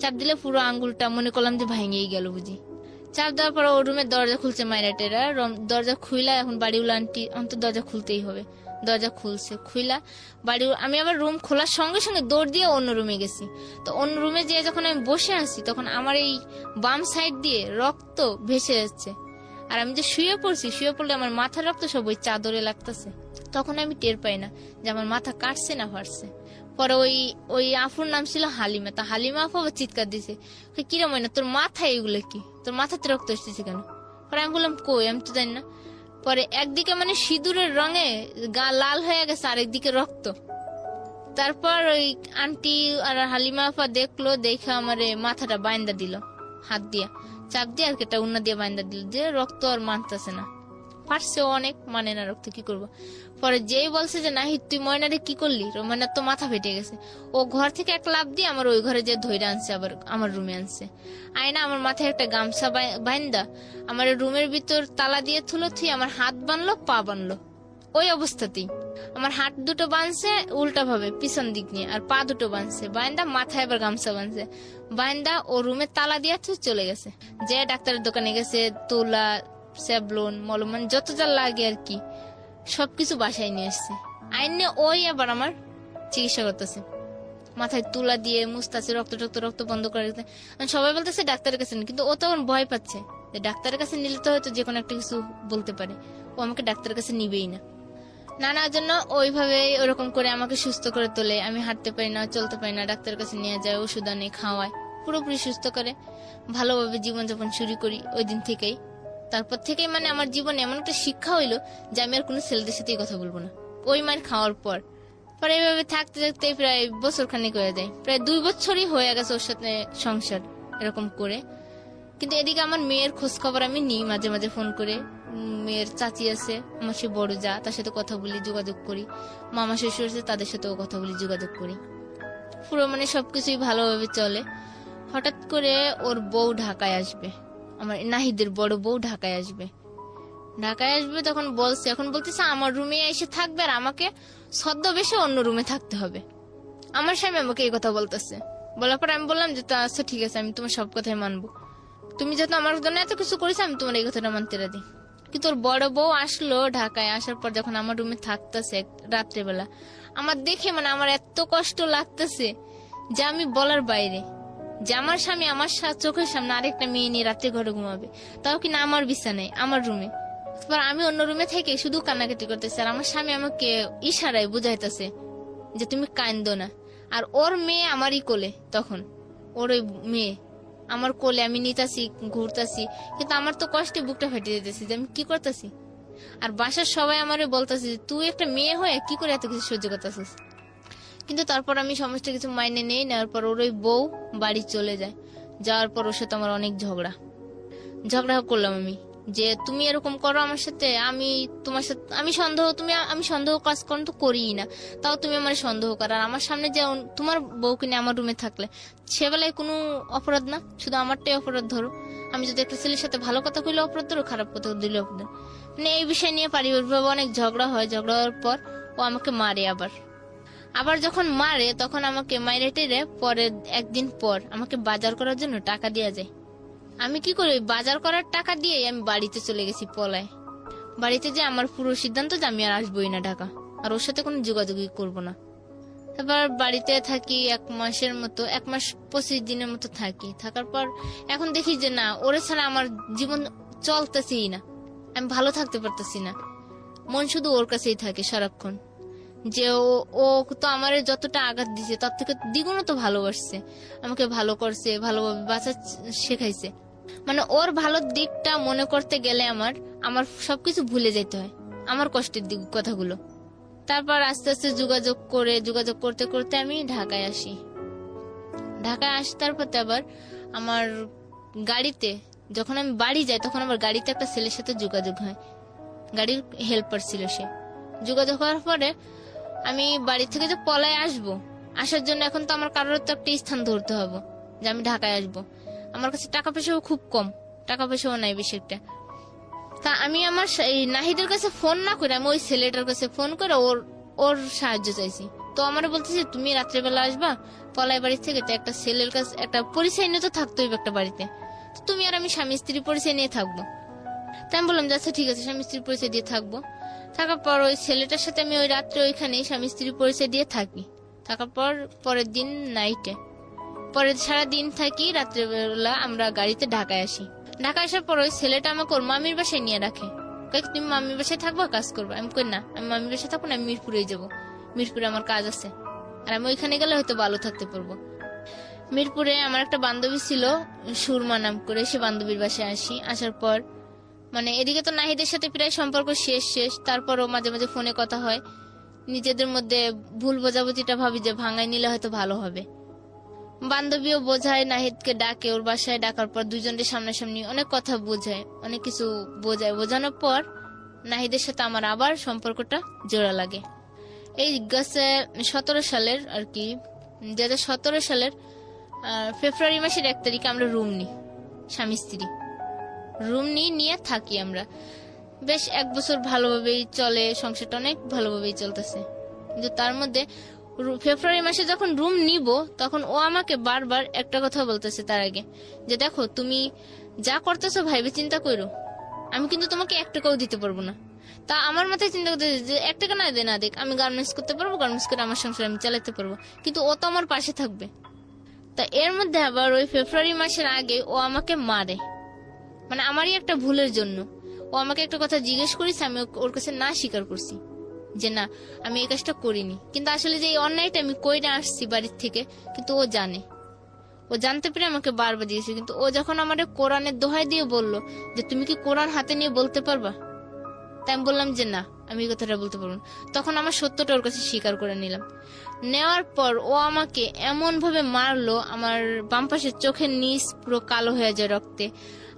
চাপ দিলে পুরো আঙ্গুলটা মনে করলাম যে ভেঙেই গেল বুঝি। চাপ দেওয়ার পর ওর রুমের দরজা খুলছে মাইরাটেরা, দরজা খুইলা এখন বাড়িওয়ালা আন্টি অন্তত দরজা খুলতেই হবে, দরজা খুলছে, খুইলা বাড়ি আমি আবার রুম খোলার সঙ্গে সঙ্গে দৌড় দিয়ে অন্য রুমে গেছি। তো অন্য রুমে যেয়ে যখন আমি বসে আছি তখন আমার এই বাম সাইড দিয়ে রক্ত ভেসে যাচ্ছে, আর আমি যে শুয়ে পড়ছি, শুয়ে পড়লে আমার মাথার রক্ত সব ওই চাদরে লাগতেছে। তখন আমি টের পাই না যে আমার মাথা কাটছে না ফাটছে। পরে ওই আফুর নাম ছিল হালিমা, তা হালিমা আপু আবার চিৎকার দিছে, কিরম হয় না তোর মাথায় এগুলো কি, তোর মাথাতে রক্ত এসেছে কেন? পরে আমি বললাম কই, আমি তো জানি না। পরে একদিকে মানে সিঁদুরের রঙে গা লাল হয়ে গেছে, আর একদিকে রক্ত। তারপর ওই আন্টি আর হালিমা আপা দেখলো, দেখে আমারে মাথাটা বাইন্দা দিল, হাত দিয়া চাপ দিয়ে আর কেটা উন্না দিয়ে বাইন্দা দিল, যে রক্ত আর মানতেছে না, পারছে অনেক, মানে না রক্ত, কি করবো। পরে যেই বলছে যে নাহি তুই ময়নারে কি করলি, ময়নার তো মাথা ফেটে গেছে, ও ঘর থেকে এক লাফ দিয়ে আমার ওই ঘরে যে ধইরা আনছে, আবার আমার রুমে আনছে, আয়না আমার মাথায় একটা গামছা বাইন্দা আমার রুমের ভিতর তালা দিয়ে থুলো, থুই আমার হাত বানলো, পা বানলো, ওই অবস্থাতেই আমার হাত দুটো বানছে উল্টা ভাবে পিছন দিক নিয়ে, আর পা দুটো বানছে বাইন্দা, মাথায় আবার গামছা বানছে বাইন্দা, ও রুমে তালা দিয়ে চলে গেছে। যে ডাক্তারের দোকানে গেছে, তুলা, স্যাবলন, মলমান যত যা লাগে আর কি সবকিছু বাসায় নিয়ে এসছে, আইনে ওই আবার আমার চিকিৎসা করতেছে, মাথায় তুলা দিয়ে মুছতেছে, রক্ত বন্ধ করে রেখেছে। সবাই বলতেছে ডাক্তারের কাছে, কিন্তু ও তখন ভয় পাচ্ছে যে ডাক্তারের কাছে নিলে তো হয়তো যে কোনো একটা কিছু বলতে পারে, ও আমাকে ডাক্তারের কাছে নিবেই না। নানার জন্য ওইভাবে ওরকম করে আমাকে সুস্থ করে তোলে, আমি হাঁটতে পারি না, চলতে পারি না, ডাক্তারের কাছে নিয়ে যায়, ওষুধ আনে, খাওয়ায়, পুরোপুরি সুস্থ করে ভালোভাবে জীবনযাপন শুরু করি ওই দিন থেকেই। তারপর থেকেই মানে আমার জীবনে এমন একটা শিক্ষা হইলো যে আমি আর কোনো ছেলেদের সাথেই কথা বলবো না, ওই মার খাওয়ার পর। পরে এইভাবে থাকতে থাকতে প্রায় বছর খানিক হয়ে যায়, প্রায় 2 বছরই হয়ে গেছে ওর সাথে সংসার এরকম করে। কিন্তু এদিকে আমার মেয়ের খোঁজ খবর আমি নিই, মাঝে মাঝে ফোন করে। মেয়ের চাচি আছে, আমার সে বড় যা, তার সাথে কথা বলি, যোগাযোগ করি। মামা শ্বশুর আছে, তাদের সাথেও কথা বলি, যোগাযোগ করি। পুরো মানে সবকিছুই ভালোভাবে চলে। হঠাৎ করে ওর বউ ঢাকায় আসবে, আমার নাহিদের বড় বউ ঢাকায় আসবে। তখন বলছে, এখন বলতেছে আমার রুমে এসে থাকবে, আর আমাকে ছদ্মবেশে অন্য রুমে থাকতে হবে। আমার স্বামী আমাকে এই কথা বলতেছে। বলার পর আমি বললাম যে আচ্ছা ঠিক আছে, আমি তোমার সব কথাই মানবো, তুমি যেহেতু আমার জন্য এত কিছু করেছো, আমি তোমার এই কথাটা মানতে রাজি। কিন্তু ওর বড় বউ আসলো ঢাকায়, আসার পর যখন আমার রুমে থাকতেছে রাত্রেবেলা, আমার দেখে মানে আমার এত কষ্ট লাগতেছে যে আমি বলার বাইরে, যে আমার স্বামী আমার চোখের সামনে আরেকটা মেয়ে নিয়ে রাতে ঘরে ঘুমাবে, তাও কিনা আমার বিছানায়, আমার রুমে। আমি অন্য রুমে থেকে শুধু কান্নাকাটি করতেছি, আর আমার স্বামী আমাকে ইশারায় বুঝাইতেছে যে তুমি কান্দো না। আর ওর মেয়ে আমারই কোলে, তখন ওর ওই মেয়ে আমার কোলে, আমি নিতাছি, ঘুরতাছি, কিন্তু আমার তো কষ্টে বুকটা ফেটে যেতেছি যে আমি কি করতেছি। আর বাসার সবাই আমারে বলতেছে তুই একটা মেয়ে হয়ে কি করে এত কিছু সহ্য করতেছিস। কিন্তু তারপর আমি সমস্ত কিছু মাইনে নেই। নেওয়ার পর ওর ওই বউ বাড়ি চলে যায়। যাওয়ার পর ওর সাথে আমার অনেক ঝগড়া করলাম আমি, যে তুমি এরকম করো আমার সাথে, আমি তোমার সাথে আমি সন্দেহ কাজ করো তো করিই না, তাও তুমি আমার সন্দেহ করো। আর আমার সামনে যে তোমার বউকে নিয়ে আমার রুমে থাকলে সেবেলায় কোনো অপরাধ না, শুধু আমারটাই অপরাধ ধরো। আমি যদি একটা ছেলের সাথে ভালো কথা কইলে অপরাধ ধরো, খারাপ কথা দিলে অপরাধ। মানে এই বিষয় নিয়ে পারিবারিকভাবে অনেক ঝগড়া হয়। ঝগড়া হওয়ার পর ও আমাকে মারে। আবার যখন মারে তখন আমাকে মাইরে টেরে পরে একদিন পর আমাকে বাজার করার জন্য টাকা দেওয়া যায়। আমি কি করি, বাজার করার টাকা দিয়ে আমি বাড়িতে চলে গেছি পলায়। বাড়িতে যে আমার পুরো সিদ্ধান্ত যে আমি আর আসবোই না ঢাকা, আর ওর সাথে কোনো যোগাযোগই করবো না। তারপর বাড়িতে থাকি 1 মাসের মতো, 1 মাস 25 দিনের মতো থাকি। থাকার পর এখন দেখি যে না, ওরে ছাড়া আমার জীবন চলতেছেই না, আমি ভালো থাকতে পারতেছি না। মন শুধু ওর কাছেই থাকে সারাক্ষণ। যে ও তো আমার যতটা আঘাত দিছে তার থেকে দ্বিগুণ তো ভালোবাসছে, আমাকে ভালো করছে, ভালোভাবে বাঁচা শেখাইছে। মানে ওর ভালো দিকটা মনে করতে গেলে আমার সবকিছু ভুলে যেতে হয়, আমার কষ্টের দিক কথাগুলো। তারপর আস্তে আস্তে যোগাযোগ করতে করতে আমি ঢাকায় আসি। তারপর আবার আমার গাড়িতে যখন আমি বাড়ি যাই তখন আমার গাড়িতে একটা ছেলের সাথে যোগাযোগ হয়, গাড়ির হেল্পার ছিল সে। যোগাযোগ হওয়ার পরে আমি বাড়ি থেকে যে পলায় আসার জন্য এখন তো আমার কারোর তো একটা স্থান ধরতে হবে যে আমি ঢাকায় আসবো। আমার কাছে টাকা পয়সাও খুব কম, টাকা পয়সাও নাই বেশি একটা। তা আমি আমার নাহিদের কাছে ফোন না করে আমি ওই ছেলেটার কাছে ফোন করে ওর সাহায্য চাইছি। তো আমার বলতেছে তুমি রাত্রেবেলা আসবা পলায় বাড়ি থেকে, তো একটা ছেলের কাছে একটা পরিচয় নিয়ে তো থাকতে হইবে একটা বাড়িতে। তো তুমি আর আমি স্বামী স্ত্রী পরিচয় নিয়ে থাকবো। তাই আমি বললাম যে আচ্ছা ঠিক আছে, স্বামী স্ত্রীর পরিচয় দিয়ে থাকবো। থাকার পর ওই ছেলেটার সাথে আমি ওই রাত্রে ওইখানে স্বামী স্ত্রীর পরিচয় দিয়ে থাকি। থাকার পর পরের দিন নাইটে পরে সারাদিন থাকি, রাত্রেবেলা আমরা গাড়িতে ঢাকায় আসি। ঢাকায় আসার পর ওই ছেলেটা আমাকে ওর মামির বাসায় নিয়ে রাখে। তুমি মামির বাসায় থাকবো, কাজ করবো। আমি কই না, আমি মামির বাসায় থাকবো না, আমি মিরপুরে যাবো, মিরপুরে আমার কাজ আছে, আর আমি ওইখানে গেলে হয়তো ভালো থাকতে পারবো। মিরপুরে আমার একটা বান্ধবী ছিল সুরমা নাম করে, সে বান্ধবীর বাসায় আসি। আসার পর মানে এদিকে তো নাহিদের সাথে প্রায় সম্পর্ক শেষ, তারপরও মাঝে মাঝে ফোনে কথা হয়। নিজেদের মধ্যে ভুল বোঝাবুঝিটা ভাবি যে ভাঙাই নিলে হয়তো ভালো হবে। বান্ধবীও বোঝায়, নাহিদকে ডাকে ওর বাসায়, ডাকার পর দুজনের সামনাসামনি অনেক কথা বোঝায়, অনেক কিছু বোঝায়। বোঝানোর পর নাহিদের সাথে আমার আবার সম্পর্কটা জোড়া লাগে। এই গেছে 17 সালের আর কি, 2017 সালের ফেব্রুয়ারি মাসের 1 তারিখে আমরা রুম নিই, স্বামী স্ত্রী রুম নিয়ে থাকি আমরা। বেশ 1 বছর ভালোভাবেই চলে, সংসারটা অনেক ভালোভাবেই চলতেছে। কিন্তু তার মধ্যে ফেব্রুয়ারি মাসে যখন রুম নিব, তখন ও আমাকে বারবার একটা কথা বলতেছে তার আগে, যে দেখো তুমি যা করতেছো ভাইবে চিন্তা করো, আমি কিন্তু তোমাকে 1 টাকাও দিতে পারবো না। তা আমার মাথায় চিন্তা করতেছে যে 1 টাকা না দেখ, আমি গার্মেন্টস করতে পারবো, গার্মেন্টস করে আমার সংসার আমি চালাতে পারবো, কিন্তু ও তো আমার পাশে থাকবে। তা এর মধ্যে আবার ওই ফেব্রুয়ারি মাসের আগে ও আমাকে মারে, মানে আমারই একটা ভুলের জন্য। ও আমাকে একটা কথা জিজ্ঞেস করেছে, আমি ওর কাছে না স্বীকার করছি যে না আমি এই কাজটা করিনি, কিন্তু আসলে যে এই অন্যায়টা আমি কইরা আসছি বাড়ির থেকে, কিন্তু ও জানে, ও জানতে পেরে আমাকে বারবার দিয়েছে। কিন্তু ও যখন আমাদের কোরআনের দোহাই দিয়ে বলল যে তুমি কি কোরআন হাতে নিয়ে বলতে পারবা, তাই আমি বললাম যে না আমি এই কথাটা বলতে পারবো না। তখন আমার সত্যটা ওর কাছে স্বীকার করে নিলাম। নেওয়ার পর ও আমাকে এমন ভাবে মারলো, আমার বাম পাশের চোখের নিচ পুরো কালো হয়ে যায় রক্তে,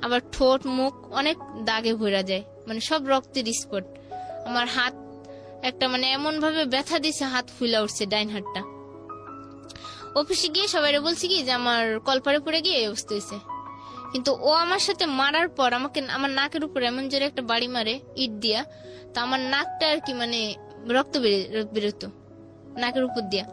আবার ঠোঁট মুখ অনেক দাগে ভরা যায়, মানে সব রক্তের স্পট। আমার হাত একটা মানে এমন ভাবে ব্যথা দিছে, হাত ফুলা উঠছে ডাইন হাতটা। অফিসে গিয়ে সবাই বলছি কি যে আমার কলপারে পড়ে গিয়ে এই অবস্থা হয়েছে। কিন্তু ও আমার সাথে মারার পর আমাকে আমার নাকের উপরে এমন জোরে একটা বাড়ি মারে ইট দিয়া, তা আমার নাকটা আর কি মানে রক্ত বেরোতো নাকের উপর দিয়া।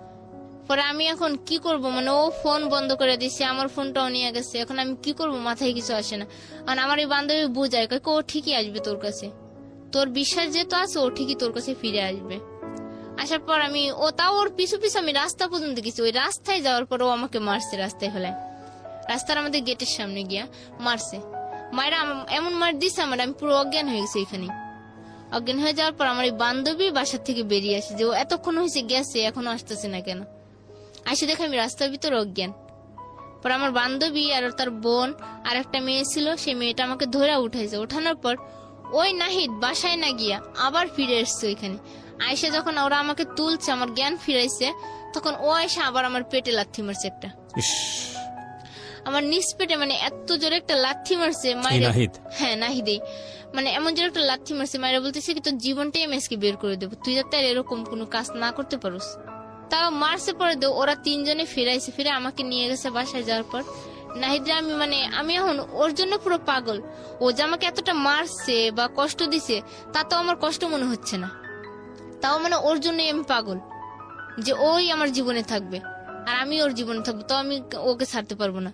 পরে আমি এখন কি করব, মানে ও ফোন বন্ধ করে দিছে, আমার ফোনটাও নিয়ে গেছে, এখন আমি কি করব মাথায় কিছু আসে না। আর আমার এই বান্ধবী বুঝায়, ও ঠিকই আসবে তোর কাছে, তোর বিশ্বাস যেহেতু আছে ও ঠিকই তোর কাছে ফিরে আসবে। আসার পর আমি ওর পিছু আমি রাস্তা পর্যন্ত গেছি। ওই রাস্তায় যাওয়ার পর ও আমাকে মারছে, রাস্তায় ফেলায়, রাস্তার আমাদের গেটের সামনে গিয়া মারছে। মায়েরা এমন মার দিছে আমার, আমি পুরো অজ্ঞান হয়ে গেছি এখানে। অজ্ঞান হয়ে যাওয়ার পর আমার এই বান্ধবী বাসার থেকে বেরিয়ে আসে, যে ও এতক্ষণ হয়েছে গেছে এখনো আসতেছে না কেন। আসে দেখে আমি রাস্তার ভিতর অজ্ঞান। পর আমার বান্ধবী আর তার বোন আর একটা মেয়ে ছিল, সেই মেয়েটা আমাকে ধরে উঠাইছে। ওঠানোর পর ওই নাহিদ বাসায় না গিয়া আবার ফিরে এসছে ওইখানে। আইসে যখন ওরা আমাকে তুলছে, আমার জ্ঞান ফিরাইছে, তখন ও এসে আবার আমার পেটে লাথি মারছে একটা, আমার নিচ পেটে, মানে এত জোরে একটা লাথি মারছে মায়ের। হ্যাঁ নাহিদে, মানে এমন জোরে একটা লাথি মারছে, মায়েরা বলতেছে কি তোর জীবনটাই আমি আজকে বের করে দেবো, তুই যাতে আর এরকম কোনো কাজ না করতে পারোস। তাও মারছে পরে ওরা 3 জনে ফিরাইছে, ফিরে আমাকে নিয়ে গেছে বাসায়। যাওয়ার পর নাহিদরা আমি এখন ওর জন্য পুরো পাগল। ও যে আমাকে এতটা মারছে বা কষ্ট দিছে, তা তো আমার কষ্ট মনে হচ্ছে না, তাও মানে ওর জন্যই আমি পাগল, যে ওই আমার জীবনে থাকবে আর আমি ওর জীবনে থাকবো, তো আমি ওকে ছাড়তে পারবো না।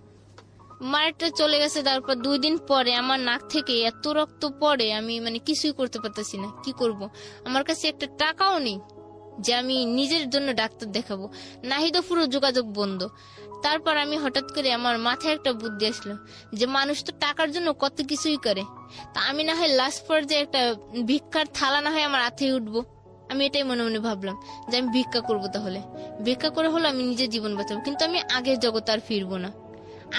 মায়েরটা চলে গেছে, তারপর 2 দিন পরে আমার নাক থেকে এত রক্ত পড়ে, আমি মানে কিছুই করতে পারতেছি না, কি করব। আমার কাছে একটা টাকাও নেই যে আমি নিজের জন্য ডাক্তার দেখাবো। নাহিদও পুরো যোগাযোগ বন্ধ। তারপর আমি হঠাৎ করে আমার মাথায় একটা বুদ্ধি আসলো, যে মানুষ তো টাকার জন্য কত কিছুই করে, তা আমি না হয় লাস্ট পর্যায়ে একটা ভিক্ষার থালা না হয় আমার হাতে উঠবো। আমি এটাই মনে মনে ভাবলাম যে আমি ভিক্ষা করবো, তাহলে ভিক্ষা করে হলো আমি নিজের জীবন বাঁচাবো, কিন্তু আমি আগের জগতে আর ফিরবো না,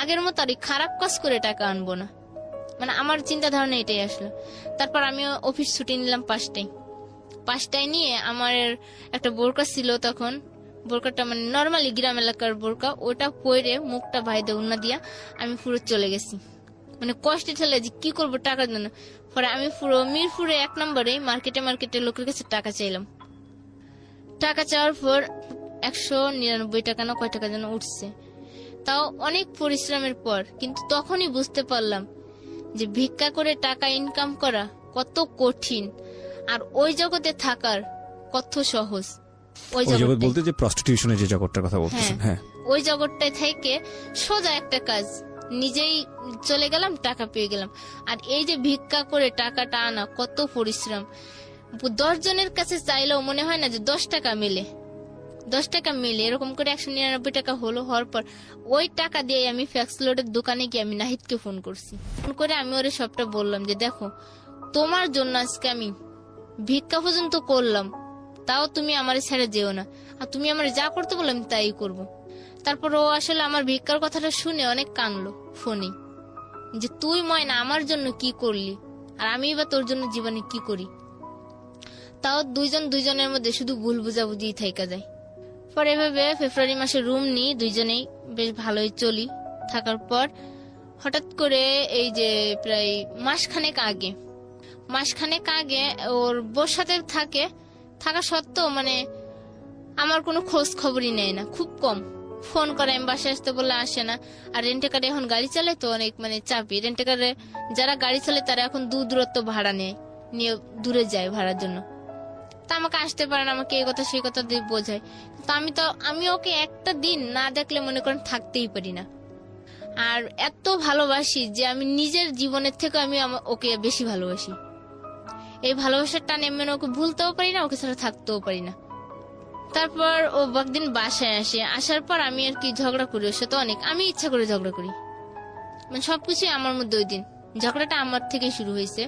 আগের মতো আর খারাপ কাজ করে টাকা আনবো না, মানে আমার চিন্তা ধারণা এটাই আসলো। তারপর আমি অফিস ছুটি নিলাম 5টায় নিয়ে আমার একটা বোরকা ছিল তখন, বোরকাটা মানে নর্মালি গ্রাম এলাকার বোরকা, ওটা পরে মুখটা ভাইদে উন্না দিয়া আমি পুরো চলে গেছি, মানে কষ্টে ঠেলে যে কি করবো টাকার জন্য। পরে আমি পুরো মিরপুরে 1 নম্বরে মার্কেটে লোকের কাছে টাকা চাইলাম। টাকা চাওয়ার পর 199 টাকা না কয় টাকা যেন উঠছে, তাও অনেক পরিশ্রমের পর। কিন্তু তখনই বুঝতে পারলাম যে ভিক্ষা করে টাকা ইনকাম করা কত কঠিন, আর ওই জগতে থাকার কত সহজ। ওই জগৎ বলতে যে প্রস্টিটিউশনের যে জগৎটার কথা বলতেছেন, হ্যাঁ ওই জগৎটায় থেকে সোজা একটা কাজ, নিজেই চলে গেলাম, টাকা পেয়ে গেলাম। আর এই যে ভিক্ষা করে টাকাটা আনা কত পরিশ্রম। 10 জনের কাছে চাইলেও মনে হয় না যে 10 টাকা মেলে, 10 টাকা মেলে। এরকম করে 199 টাকা হওয়ার পর ওই টাকা দিয়ে আমি ফ্যাক্স লোডের দোকানে গিয়ে আমি নাহিদকে ফোন করছি। ফোন করে আমি ওরে সবটা বললাম যে দেখো, তোমার জন্য আজকে আমি ভিক্ষা পর্যন্ত করলাম, তাও তুমি আমার ছেড়ে যেও না, আর তুমি আমার যা করতে বললাম আমি তাই করবো। তারপর ও আসলে আমার ভিক্ষার কথাটা শুনে অনেক কাঁদলো ফোনে, যে তুই ময়না আমার জন্য কি করলি, আর আমি বা তোর জন্য জীবনে কি করি। তাও দুইজনের মধ্যে শুধু ভুল বুঝাবুঝি থাকা যায়। পরে এভাবে ফেব্রুয়ারি মাসে রুম নিই, দুইজনেই বেশ ভালোই চলি। থাকার পর হঠাৎ করে এই যে প্রায় মাসখানেক আগে ওর বোর সাথে থাকা সত্ত্বেও মানে আমার কোনো খোঁজ খবরই নেয় না, খুব কম ফোন করে। আমি বাসায় আসতে বললে আসে না। আর রেন্টেকারে এখন গাড়ি চালায় তো অনেক মানে চাপি। রেন্টেকারে যারা গাড়ি চালায় তারা এখন দূরত্ব ভাড়া নিয়ে দূরে যায় ভাড়ার জন্য। তা আমাকে আসতে পারে না, আমাকে এই কথা সেই কথা দিয়ে বোঝায়। তো আমি ওকে একটা দিন না দেখলে মনে করেন থাকতেই পারি না। আর এত ভালোবাসি যে আমি নিজের জীবনের থেকে আমি ওকে বেশি ভালোবাসি। এই ভালোবাসার টানে আমি ওকে ভুলতেও পারি না, ওকে ছাড়া থাকতেও পারি না। তারপর ও একদিন বাসায় আসার পর আমি আর কি ঝগড়া করি ওর সাথে অনেক। আমি ইচ্ছা করে ঝগড়া করি, মানে সবকিছুই আমার মধ্যে। ওই দিন ঝগড়াটা আমার থেকে শুরু হয়েছে।